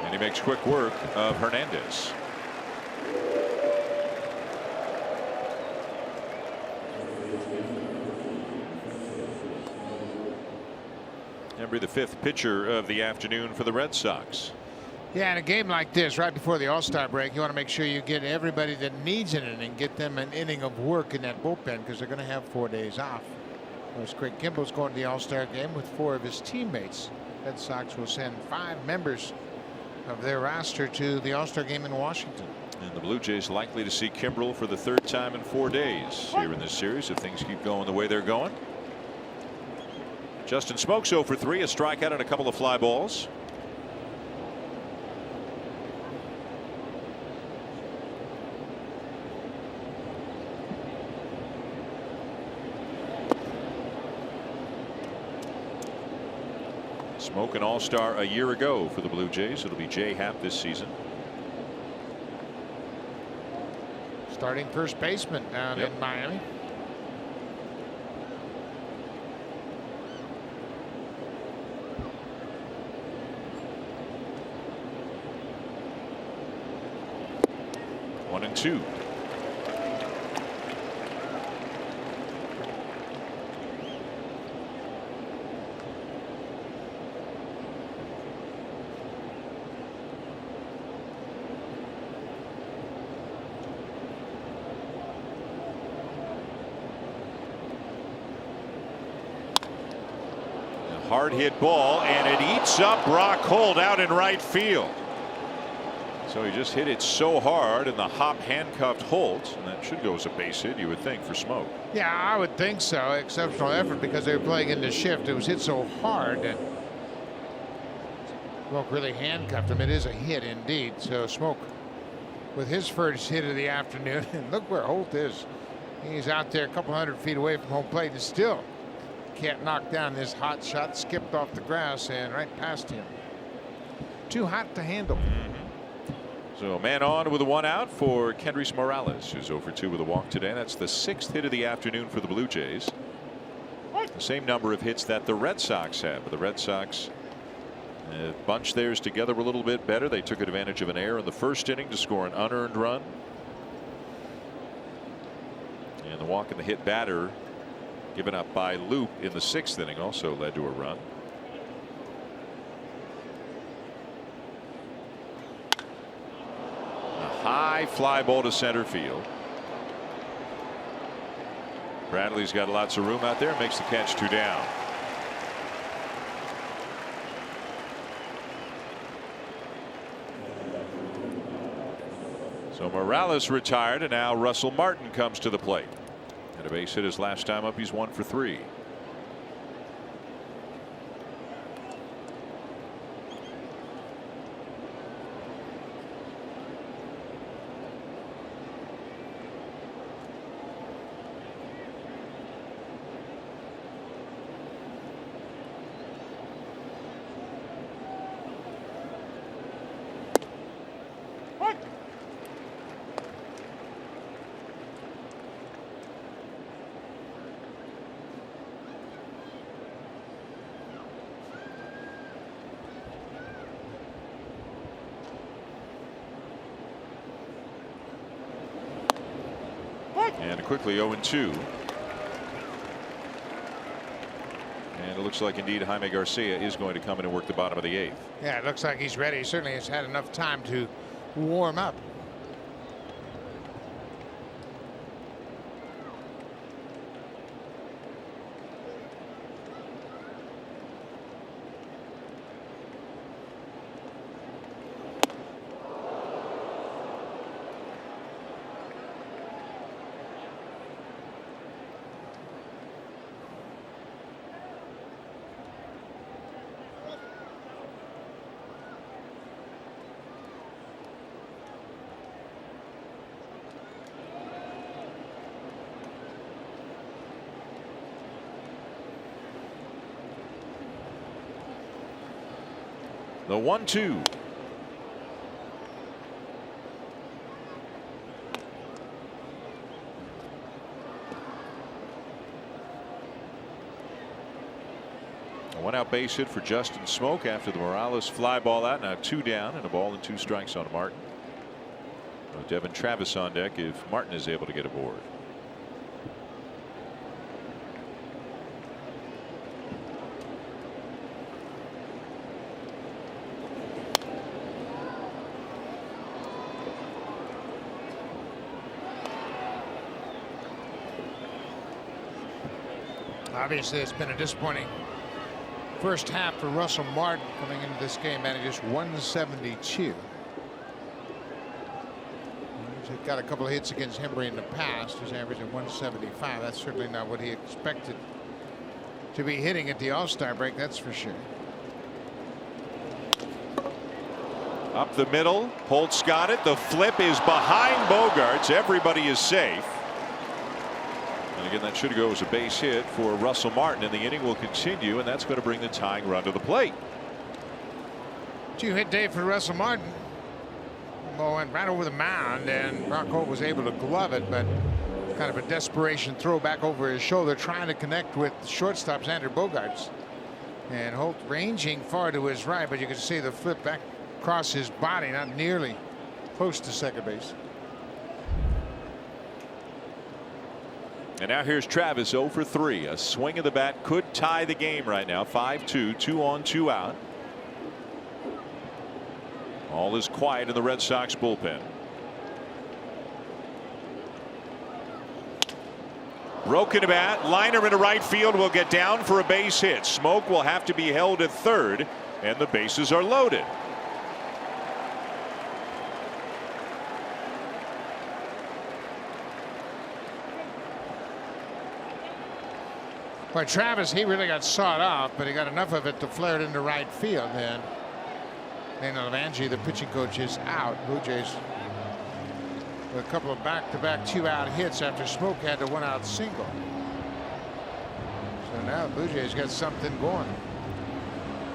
And he makes quick work of Hernandez. Hembry, the 5th pitcher of the afternoon for the Red Sox. Yeah, in a game like this, right before the All-Star break, you want to make sure you get everybody that needs an inning, get them an inning of work in that bullpen, because they're going to have 4 days off. Of course, Craig Kimball's going to the All-Star game with 4 of his teammates. Red Sox will send 5 members of their roster to the All-Star game in Washington. And the Blue Jays likely to see Kimbrel for the 3rd time in 4 days here in this series if things keep going the way they're going. Justin Smoke 0 for 3, a strikeout and a couple of fly balls. Smoke an All-Star a year ago for the Blue Jays. It'll be Jay Happ this season. Starting first baseman down in Miami. 1-2. Hard hit ball, and it eats up Brock Holt out in right field. So he just hit it so hard, and the hop handcuffed Holt, and that should go as a base hit, you would think, for Smoke. Yeah, I would think so. Exceptional effort because they were playing in the shift. It was hit so hard that Smoke really handcuffed him. It is a hit indeed. So Smoke with his first hit of the afternoon, and look where Holt is. He's out there a couple 100 feet away from home plate and still can't knock down this hot shot. Skipped off the grass and right past him. Too hot to handle. So man on with a 1 out for Kendrys Morales, who's 0 for 2 with a walk today. That's the 6th hit of the afternoon for the Blue Jays. The same number of hits that the Red Sox have. But the Red Sox bunched theirs together a little bit better. They took advantage of an error in the first inning to score an unearned run. And the walk and the hit batter given up by Loop in the 6th inning also led to a run. A high fly ball to center field. Bradley's got lots of room out there, makes the catch, 2 down. So Morales retired, and now Russell Martin comes to the plate. And a base hit his last time up. He's 1 for 3. And quickly 0-2. And it looks like indeed Jaime Garcia is going to come in and work the bottom of the 8th. Yeah, it looks like he's ready. He certainly has had enough time to warm up. The 1-2. A 1-out base hit for Justin Smoke after the Morales fly ball out. Now 2 down and a ball and 2 strikes on Martin. Devin Travis on deck if Martin is able to get aboard. Obviously, it's been a disappointing first half for Russell Martin coming into this game, batting just 172. He's got a couple of hits against Hembree in the past. He's averaging 175. That's certainly not what he expected to be hitting at the All-Star break, that's for sure. Up the middle, Holt's got it. The flip is behind Bogaerts. Everybody is safe. And again, that should go as a base hit for Russell Martin, and the inning will continue, and that's going to bring the tying run to the plate. 2-hit day for Russell Martin. Ball went right over the mound, and Brock Holt was able to glove it, but kind of a desperation throw back over his shoulder, trying to connect with shortstop Xander Bogaerts. And Holt ranging far to his right, but you can see the flip back across his body, not nearly close to second base. And now here's Travis 0 for 3. A swing of the bat could tie the game right now. 5-2, 2 on, 2 out. All is quiet in the Red Sox bullpen. Broken bat, liner into right field will get down for a base hit. Smoke will have to be held at third, and the bases are loaded. Well, Travis, he really got sawed off, but he got enough of it to flare it into right field. Then Levangie, the pitching coach, is out. Blue Jays with a couple of back-to-back 2-out hits after Smoke had the 1-out single. So now Blue Jays got something going.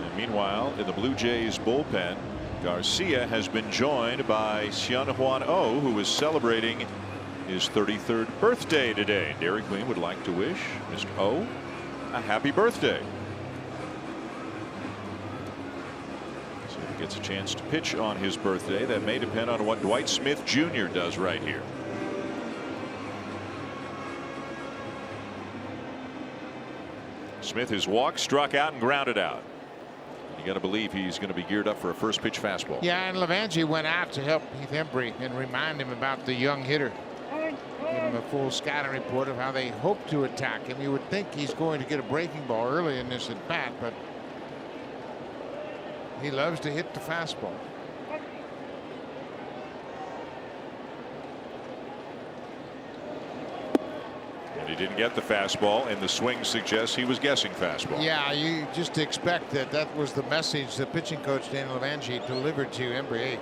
And meanwhile, in the Blue Jays bullpen, Garcia has been joined by Xianhuan Oh, who is celebrating his 33rd birthday today. Dairy Queen would like to wish Mr. Oh a happy birthday. So if he gets a chance to pitch on his birthday, that may depend on what Dwight Smith Jr. does right here. Smith has walked, struck out, and grounded out. You got to believe he's going to be geared up for a first pitch fastball. Yeah, and Levangie went out to help Heath Embry and remind him about the young hitter. Give him a full scouting report of how they hope to attack him. You would think he's going to get a breaking ball early in this at bat, but he loves to hit the fastball. And he didn't get the fastball, and the swing suggests he was guessing fastball. Yeah, you just expect that that was the message the pitching coach Dan Levangie delivered to Embry. Hey,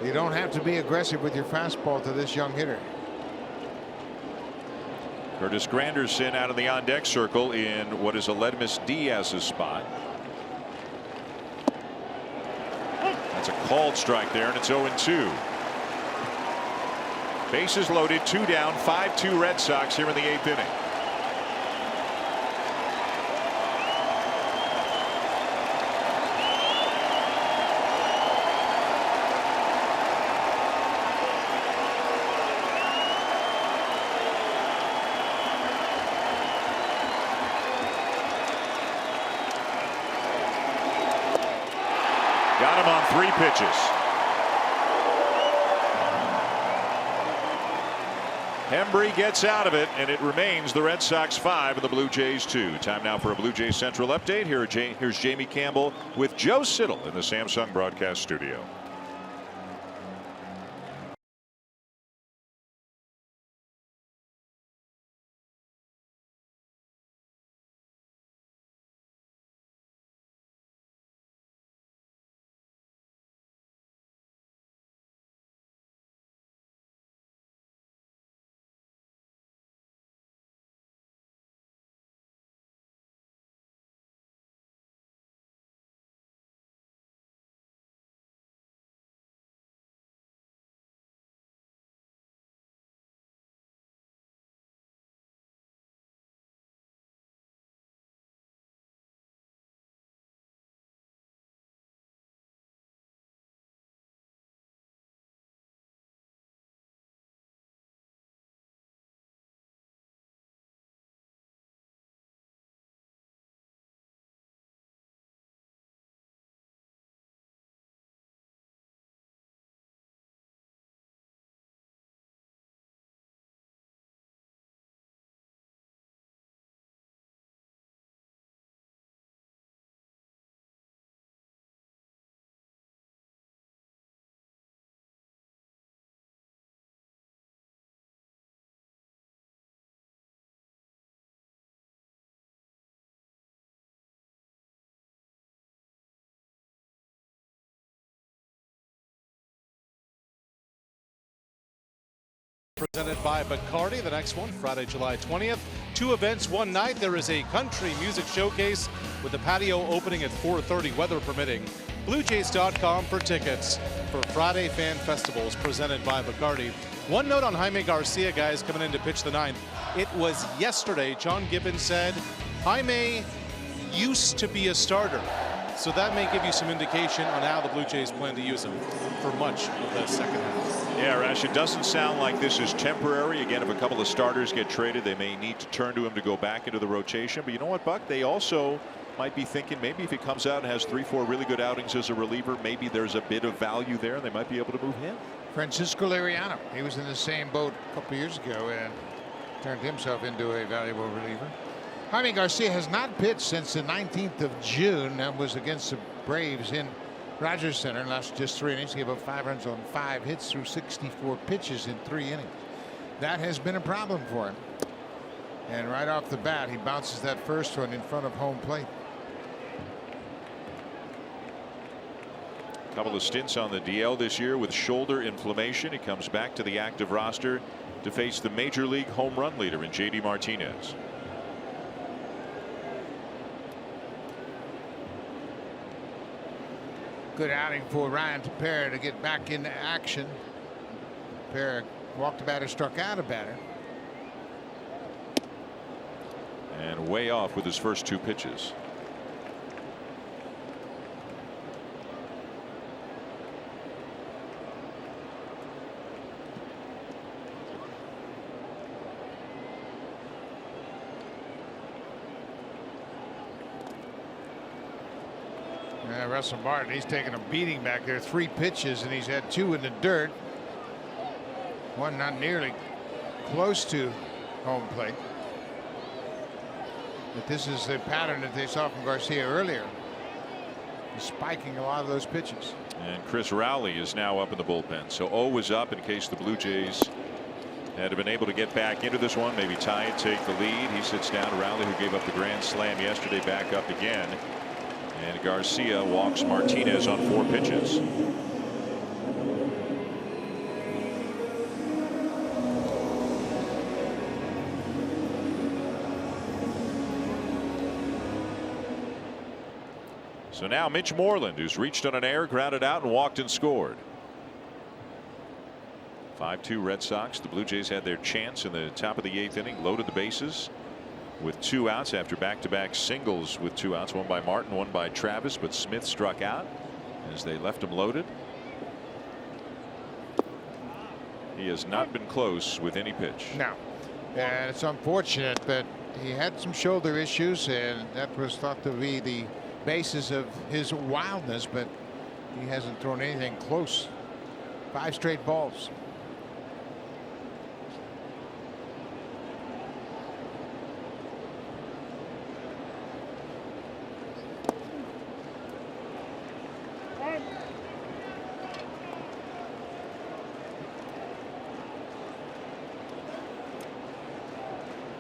you don't have to be aggressive with your fastball to this young hitter. Curtis Granderson out of the on deck circle in what is Aledmus Diaz's spot. That's a called strike there, and it's 0-2. Bases loaded, 2 down, 5-2 Red Sox here in the 8th inning. Got him on 3 pitches. Embry gets out of it, and it remains the Red Sox 5 and the Blue Jays 2. Time now for a Blue Jays Central update. Here's Jamie Campbell with Joe Siddall in the Samsung broadcast studio. Presented by Bacardi. The next one, Friday, July 20th. 2 events, 1 night. There is a country music showcase with the patio opening at 4:30, weather permitting. BlueJays.com for tickets for Friday Fan Festivals presented by Bacardi. One note on Jaime Garcia, guys, coming in to pitch the 9th. It was yesterday, John Gibbons said, Jaime used to be a starter. So that may give you some indication on how the Blue Jays plan to use him for much of the second half. Yeah, Rash, it doesn't sound like this is temporary. Again, if a couple of starters get traded, they may need to turn to him to go back into the rotation. But you know what, Buck? They also might be thinking maybe if he comes out and has 3-4 really good outings as a reliever, maybe there's a bit of value there and they might be able to move him. Francisco Liriano, he was in the same boat a couple years ago and turned himself into a valuable reliever. Jaime Garcia has not pitched since the 19th of June. That was against the Braves in Rogers Center. Lost just 3 innings. Gave up 5 runs on 5 hits through 64 pitches in 3 innings. That has been a problem for him. And right off the bat, he bounces that first one in front of home plate. A couple of stints on the DL this year with shoulder inflammation. He comes back to the active roster to face the major league home run leader in JD Martinez. Good outing for Ryan Tepera to get back into action. Tepera walked a batter, struck out a batter. And way off with his first 2 pitches. Russell Martin, he's taking a beating back there. 3 pitches and he's had 2 in the dirt. 1 not nearly close to home plate. But this is the pattern that they saw from Garcia earlier. He's spiking a lot of those pitches. And Chris Rowley is now up in the bullpen. So O was up in case the Blue Jays had been able to get back into this one, maybe tie it, take the lead. He sits down. Rowley, who gave up the grand slam yesterday, back up again. And Garcia walks Martinez on 4 pitches. So now Mitch Moreland, who's reached on an error, grounded out and walked and scored. 5-2 Red Sox. The Blue Jays had their chance in the top of the 8th inning, loaded the bases with 2 outs after back-to-back singles with 2 outs, one by Martin, one by Travis, but Smith struck out as they left him loaded. He has not been close with any pitch. No. And it's unfortunate, but he had some shoulder issues, and that was thought to be the basis of his wildness, but he hasn't thrown anything close. 5 straight balls.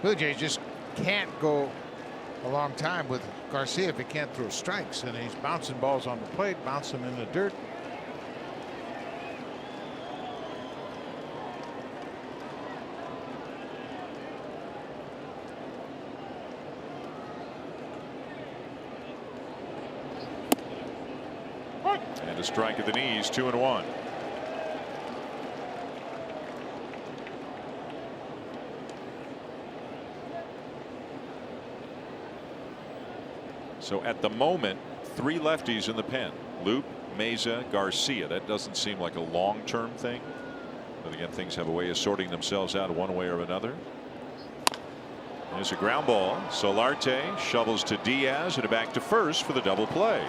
Blue Jays just can't go a long time with Garcia if he can't throw strikes, and he's bouncing balls on the plate, bouncing them in the dirt. And a strike at the knees, 2-1. So at the moment, 3 lefties in the pen. Loup, Meza, Garcia. That doesn't seem like a long-term thing. But again, things have a way of sorting themselves out one way or another. There's a ground ball. Solarte shovels to Diaz and back to first for the double play.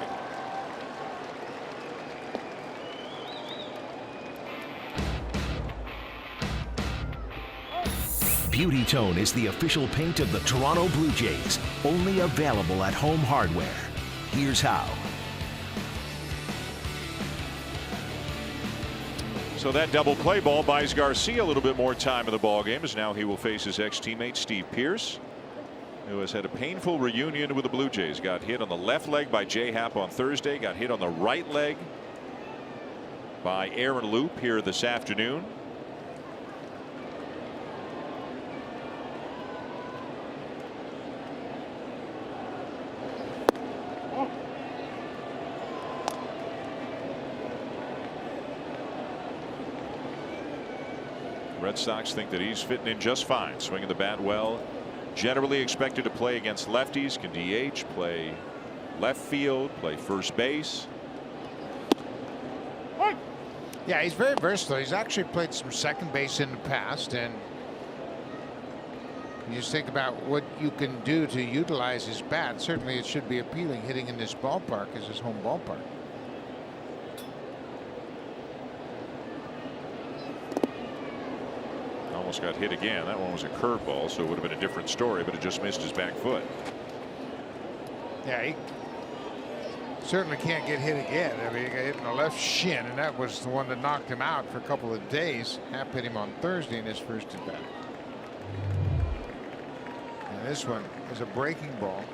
Beauty Tone is the official paint of the Toronto Blue Jays. Only available at Home Hardware. Here's how. So that double play ball buys Garcia a little bit more time in the ballgame, as now he will face his ex-teammate Steve Pearce, who has had a painful reunion with the Blue Jays. Got hit on the left leg by Jay Happ on Thursday. Got hit on the right leg by Aaron Loup here this afternoon. Red Sox think that he's fitting in just fine, swinging the bat well. Generally expected to play against lefties, can DH, play left field, play first base. Yeah, he's very versatile. He's actually played some second base in the past, and you just think about what you can do to utilize his bat. Certainly it should be appealing hitting in this ballpark as his home ballpark. Almost got hit again. That one was a curveball, so it would have been a different story, but it just missed his back foot. Yeah, he certainly can't get hit again. I mean, he got hit in the left shin, and that was the one that knocked him out for a couple of days. Happ hit him on Thursday in his first at bat. And this one is a breaking ball.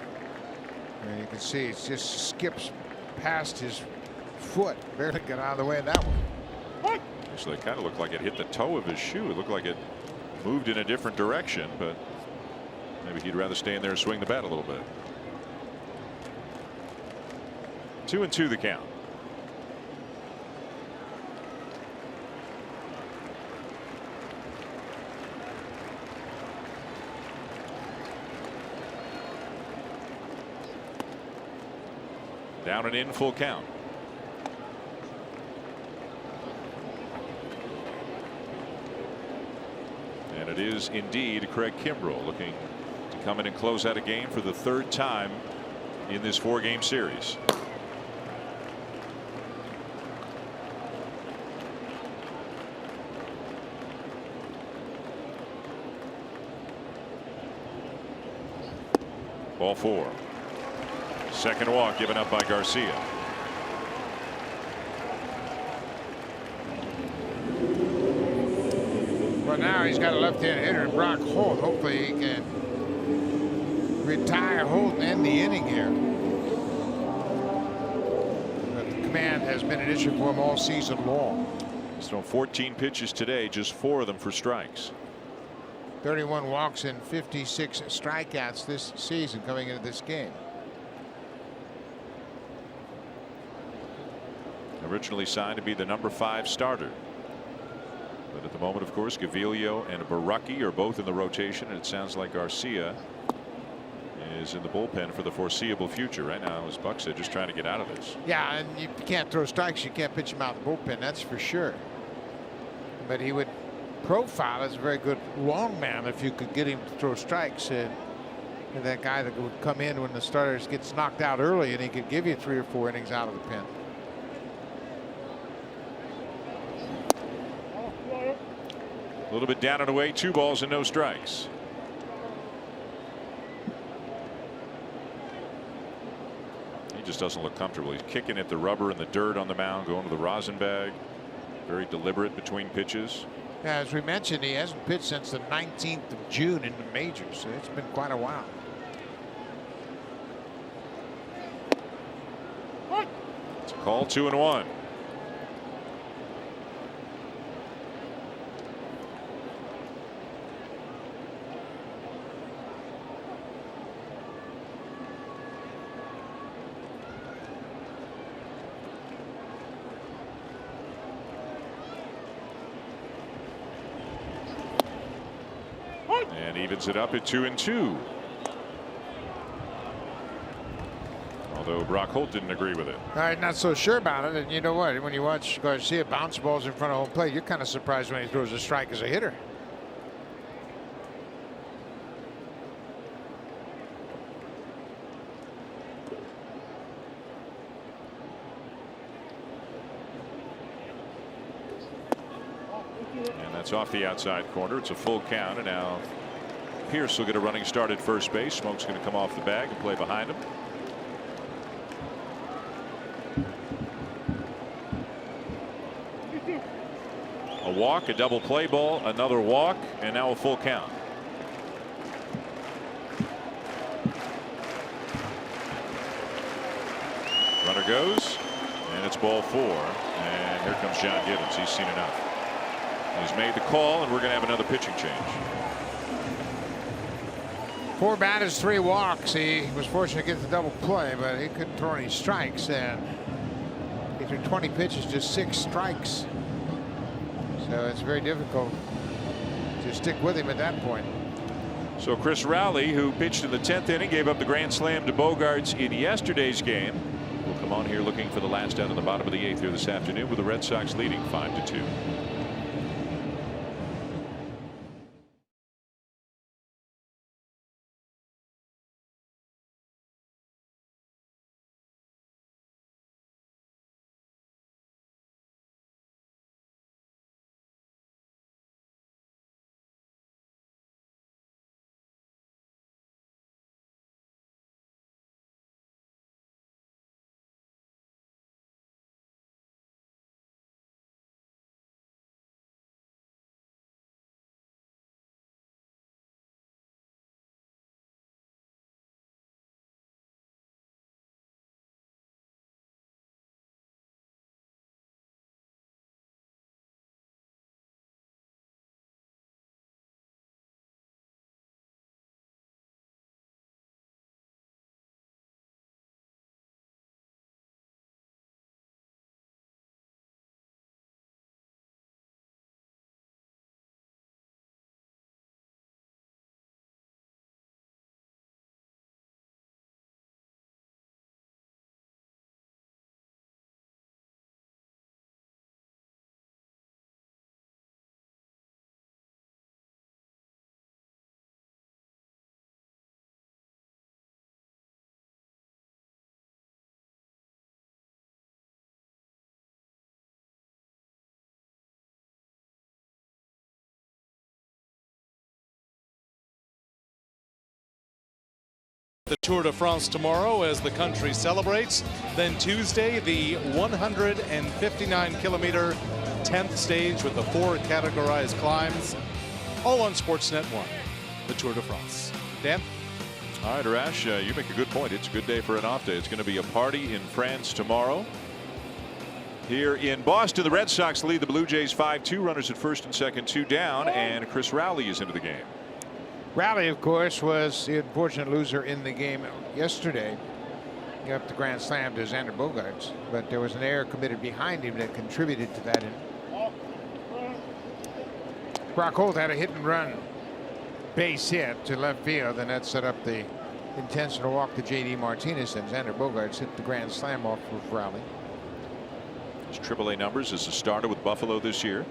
And you can see it just skips past his foot. Barely got out of the way of that one. Actually, it kind of looked like it hit the toe of his shoe. It looked like it moved in a different direction, but maybe he'd rather stay in there and swing the bat a little bit. 2-2 the count. Down and in, full count. And it is indeed Craig Kimbrell looking to come in and close out a game for the third time in this 4-game series. Ball 4. Second walk given up by Garcia. Well, now he's got a left-hand hitter, Brock Holt. Hopefully he can retire Holt and end the inning here. But the command has been an issue for him all season long. He's thrown 14 pitches today, just 4 of them for strikes. 31 walks and 56 strikeouts this season coming into this game. Originally signed to be the number 5 starter. But at the moment, of course, Gaviglio and Baracchi are both in the rotation, and it sounds like Garcia is in the bullpen for the foreseeable future. Right now, as Buck said, just trying to get out of this. Yeah, and you can't throw strikes. You can't pitch him out of the bullpen, that's for sure. But he would profile as a very good long man if you could get him to throw strikes. And that guy that would come in when the starters gets knocked out early, and he could give you 3 or 4 innings out of the pen. A little bit down and away, 2 balls and no strikes. He just doesn't look comfortable. He's kicking at the rubber and the dirt on the mound, going to the rosin bag. Very deliberate between pitches. Yeah, as we mentioned, he hasn't pitched since the 19th of June in the majors, so it's been quite a while. It's a call, 2-1. And evens it up at 2-2. Although Brock Holt didn't agree with it. All right, not so sure about it. And you know what? When you watch Garcia bounce balls in front of home plate, you're kind of surprised when he throws a strike as a hitter. And that's off the outside corner. It's a full count, and now Pierce will get a running start at first base. Smoke's going to come off the bag and play behind him. A walk, a double play ball, another walk, and now a full count. Runner goes, and it's ball 4. And here comes John Gibbons. He's seen enough. He's made the call, and we're going to have another pitching change. 4 batters, 3 walks. He was fortunate to get the double play, but he couldn't throw any strikes. And he threw 20 pitches, just 6 strikes. So it's very difficult to stick with him at that point. So Chris Rowley, who pitched in the 10th inning, gave up the grand slam to Bogarts in yesterday's game, will Come on here looking for the last out in the bottom of the 8th here this afternoon with the Red Sox leading 5-2. The Tour de France tomorrow as the country celebrates. Then Tuesday, the 159-kilometer 10th stage with the 4 categorized climbs. All on Sportsnet 1, the Tour de France. Dan? All right, Arash, you make a good point. It's a good day for an off day. It's going to be a party in France tomorrow. Here in Boston, the Red Sox lead the Blue Jays 5-2. Runners at first and second, 2 down, and Chris Rowley is into the game. Rowley, of course, was the unfortunate loser in the game yesterday. He got the grand slam to Xander Bogaerts, but there was an error committed behind him that contributed to that. Brock Holt had a hit and run base hit to left field, and that set up the intentional walk to J.D. Martinez, and Xander Bogaerts hit the grand slam off of Rowley. His AAA numbers as a starter with Buffalo this year.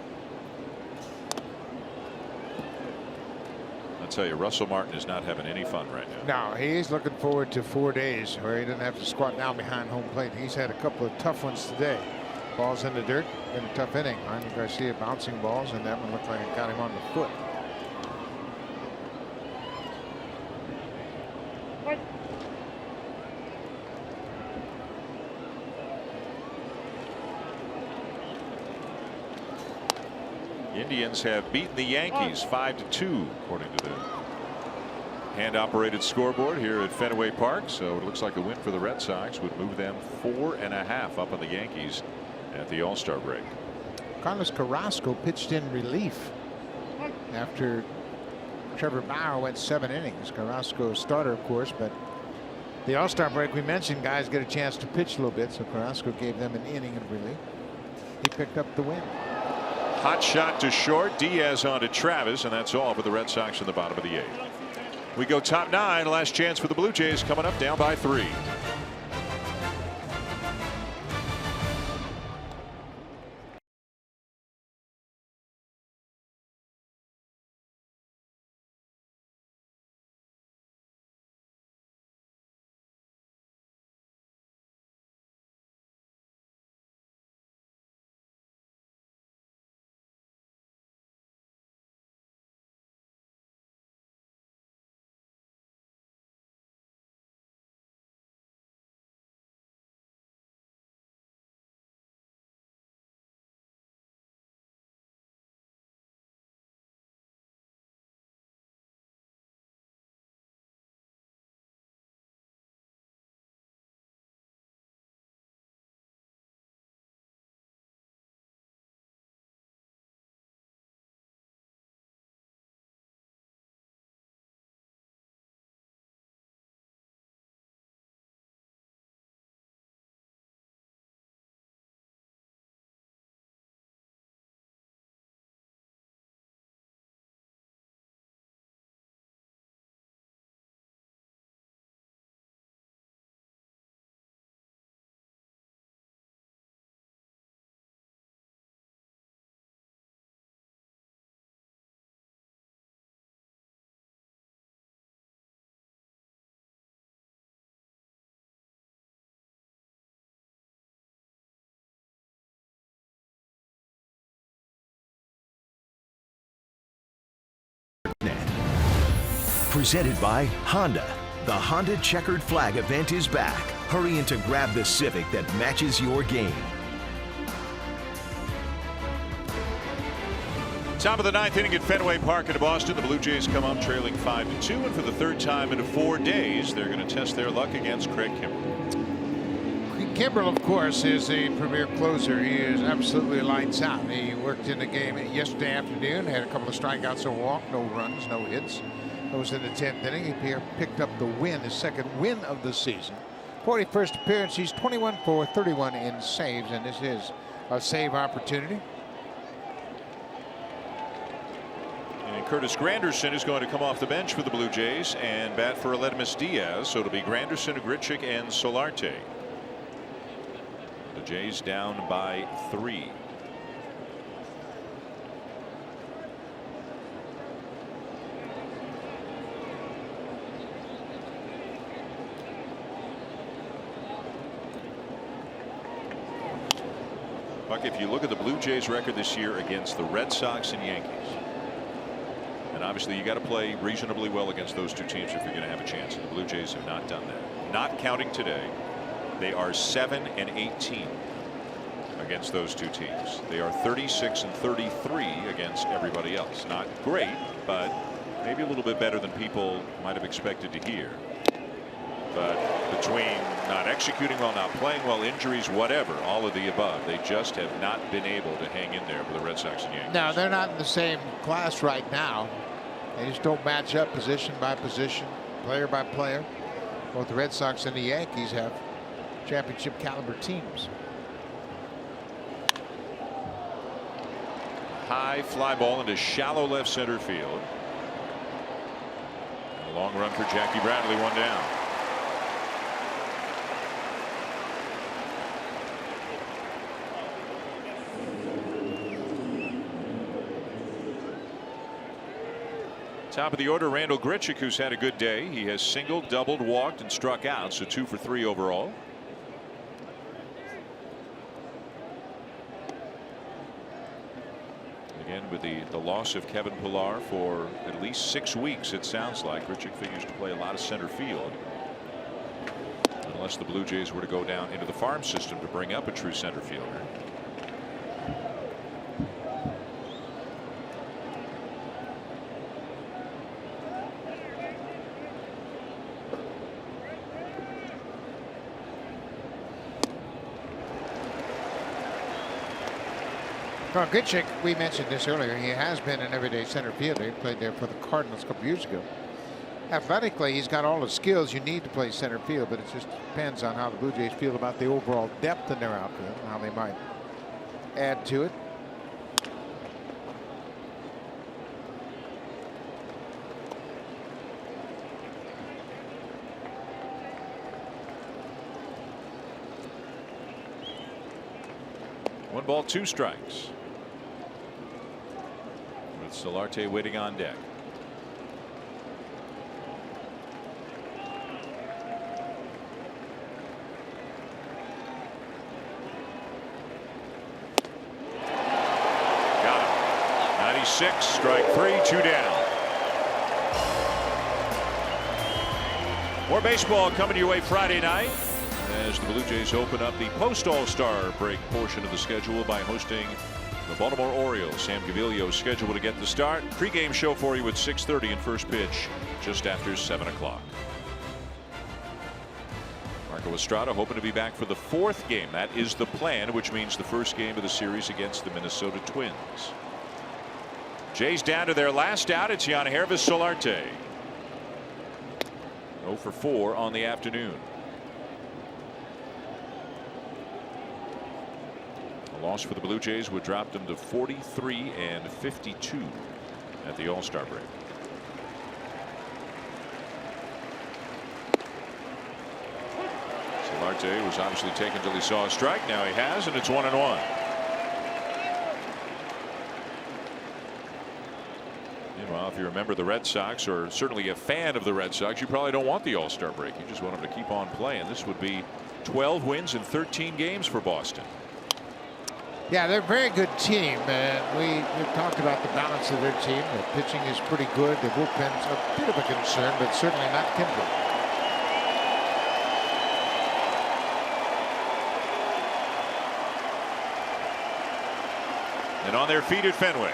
I'll tell you, Russell Martin is not having any fun right now. No, he's looking forward to 4 days where he doesn't have to squat down behind home plate. He's had a couple of tough ones today. Balls in the dirt, been a tough inning. Ryan Garcia bouncing balls, and that one looked like it got him on the foot. Indians have beaten the Yankees 5-2 according to the hand operated scoreboard here at Fenway Park. So it looks like a win for the Red Sox would move them 4.5 up on the Yankees at the All-Star break. Carlos Carrasco pitched in relief after Trevor Bauer went 7 innings. Carrasco starter, of course, but the All-Star break, we mentioned guys get a chance to pitch a little bit, so Carrasco gave them an inning of relief. He picked up the win. Hot shot to short. Diaz on to Travis, and that's all for the Red Sox in the bottom of the 8th. We go top 9. Last chance for the Blue Jays coming up, down by 3. Presented by Honda. The Honda Checkered Flag event is back. Hurry in to grab the Civic that matches your game. Top of the ninth inning at Fenway Park in Boston. The Blue Jays come up trailing 5-2, and for the third time in 4 days, they're going to test their luck against Craig Kimbrell. Kimbrell, of course, is a premier closer. He is absolutely lights out. He worked in the game yesterday afternoon, had a couple of strikeouts, a walk, no runs, no hits. That was in the 10th inning. He picked up the win, his second win of the season. 41st appearance. He's 21 for 31 in saves, and this is a save opportunity. And Curtis Granderson is going to come off the bench for the Blue Jays and bat for Aledmus Diaz. So it'll be Granderson, Grichuk, and Solarte. The Jays down by 3. Buck, if you look at the Blue Jays record this year against the Red Sox and Yankees, and obviously you got to play reasonably well against those two teams if you're going to have a chance. And the Blue Jays have not done that. Not counting today, they are 7-18 against those two teams. They are 36-33 against everybody else. Not great, but maybe a little bit better than people might have expected to hear. But between not executing well, not playing well, injuries, whatever, all of the above, they just have not been able to hang in there for the Red Sox and Yankees. No, they're not in the same class right now. They just don't match up position by position, player by player. Both the Red Sox and the Yankees have championship caliber teams. High fly ball into shallow left center field. A long run for Jackie Bradley, one down. Top of the order, Randall Grichuk, who's had a good day. He has singled, doubled, walked, and struck out, so 2 for 3 overall. Again, with the loss of Kevin Pillar for at least 6 weeks, it sounds like Grichuk figures to play a lot of center field. Unless the Blue Jays were to go down into the farm system to bring up a true center fielder. Well, Grichuk, we mentioned this earlier, he has been an everyday center fielder. He played there for the Cardinals a couple years ago. Athletically, he's got all the skills you need to play center field, but it just depends on how the Blue Jays feel about the overall depth in their outfield and how they might add to it. One ball, 2 strikes. With Solarte waiting on deck. Got him. 96, strike 3, 2 down. More baseball coming your way Friday night as the Blue Jays open up the post-All-Star break portion of the schedule by hosting the Baltimore Orioles. Sam Gaviglio scheduled to get the start. Pre-game show for you at 6:30 and first pitch just after 7 o'clock. Marco Estrada hoping to be back for the 4th game. That is the plan, which means the first game of the series against the Minnesota Twins. Jays down to their last out. It's Yangervis Solarte. 0 for 4 on the afternoon. A loss for the Blue Jays would drop them to 43-52 at the All-Star break. Solarte was obviously taken until he saw a strike. Now he has, and it's 1-1. Meanwhile, if you remember the Red Sox, or certainly a fan of the Red Sox, you probably don't want the All-Star break. You just want them to keep on playing. This would be 12 wins in 13 games for Boston. Yeah, they're a very good team, and we've talked about the balance of their team. The pitching is pretty good. The bullpen's a bit of a concern, but certainly not kindled. And on their feet at Fenway.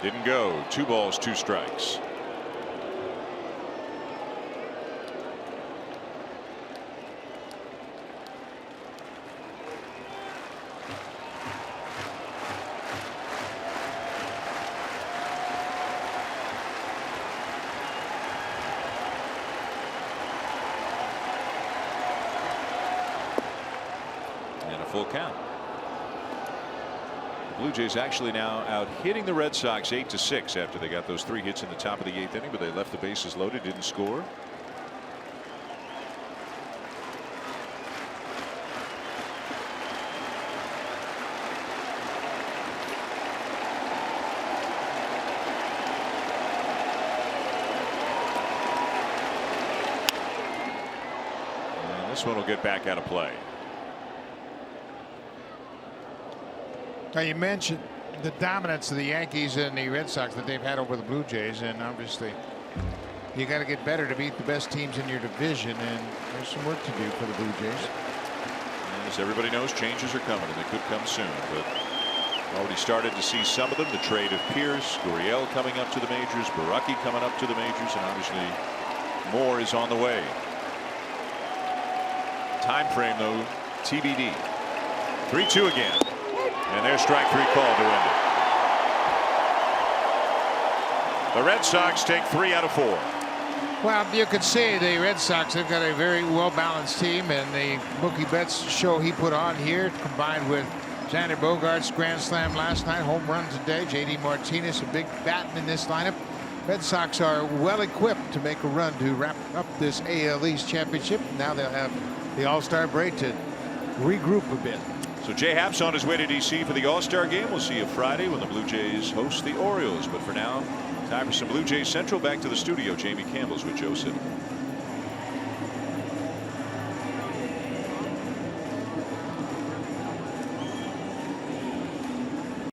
Didn't go. 2 balls, 2 strikes. And a full count. Blue Jays actually now out hitting the Red Sox 8-6 after they got those 3 hits in the top of the 8th inning, but they left the bases loaded, didn't score. And this one will get back out of play. Now, you mentioned the dominance of the Yankees and the Red Sox that they've had over the Blue Jays, and obviously you got to get better to beat the best teams in your division, and there's some work to do for the Blue Jays. And as everybody knows, changes are coming, and they could come soon, but already started to see some of them. The trade of Pierce, Gurriel coming up to the majors, Baraki coming up to the majors, and obviously more is on the way. Time frame, though, TBD. 3-2 again. And there's strike 3 call to end it. The Red Sox take 3 out of 4. Well, you could say the Red Sox, they've got a very well-balanced team, and the Mookie Betts show he put on here, combined with Xander Bogaerts' grand slam last night, home run today, J.D. Martinez, a big bat in this lineup. Red Sox are well-equipped to make a run to wrap up this AL East championship. Now they'll have the All-Star break to regroup a bit. So Jay Happ's on his way to D.C. for the All-Star game. We'll see you Friday when the Blue Jays host the Orioles. But for now, time for some Blue Jays Central. Back to the studio. Jamie Campbell's with Joe Siddall.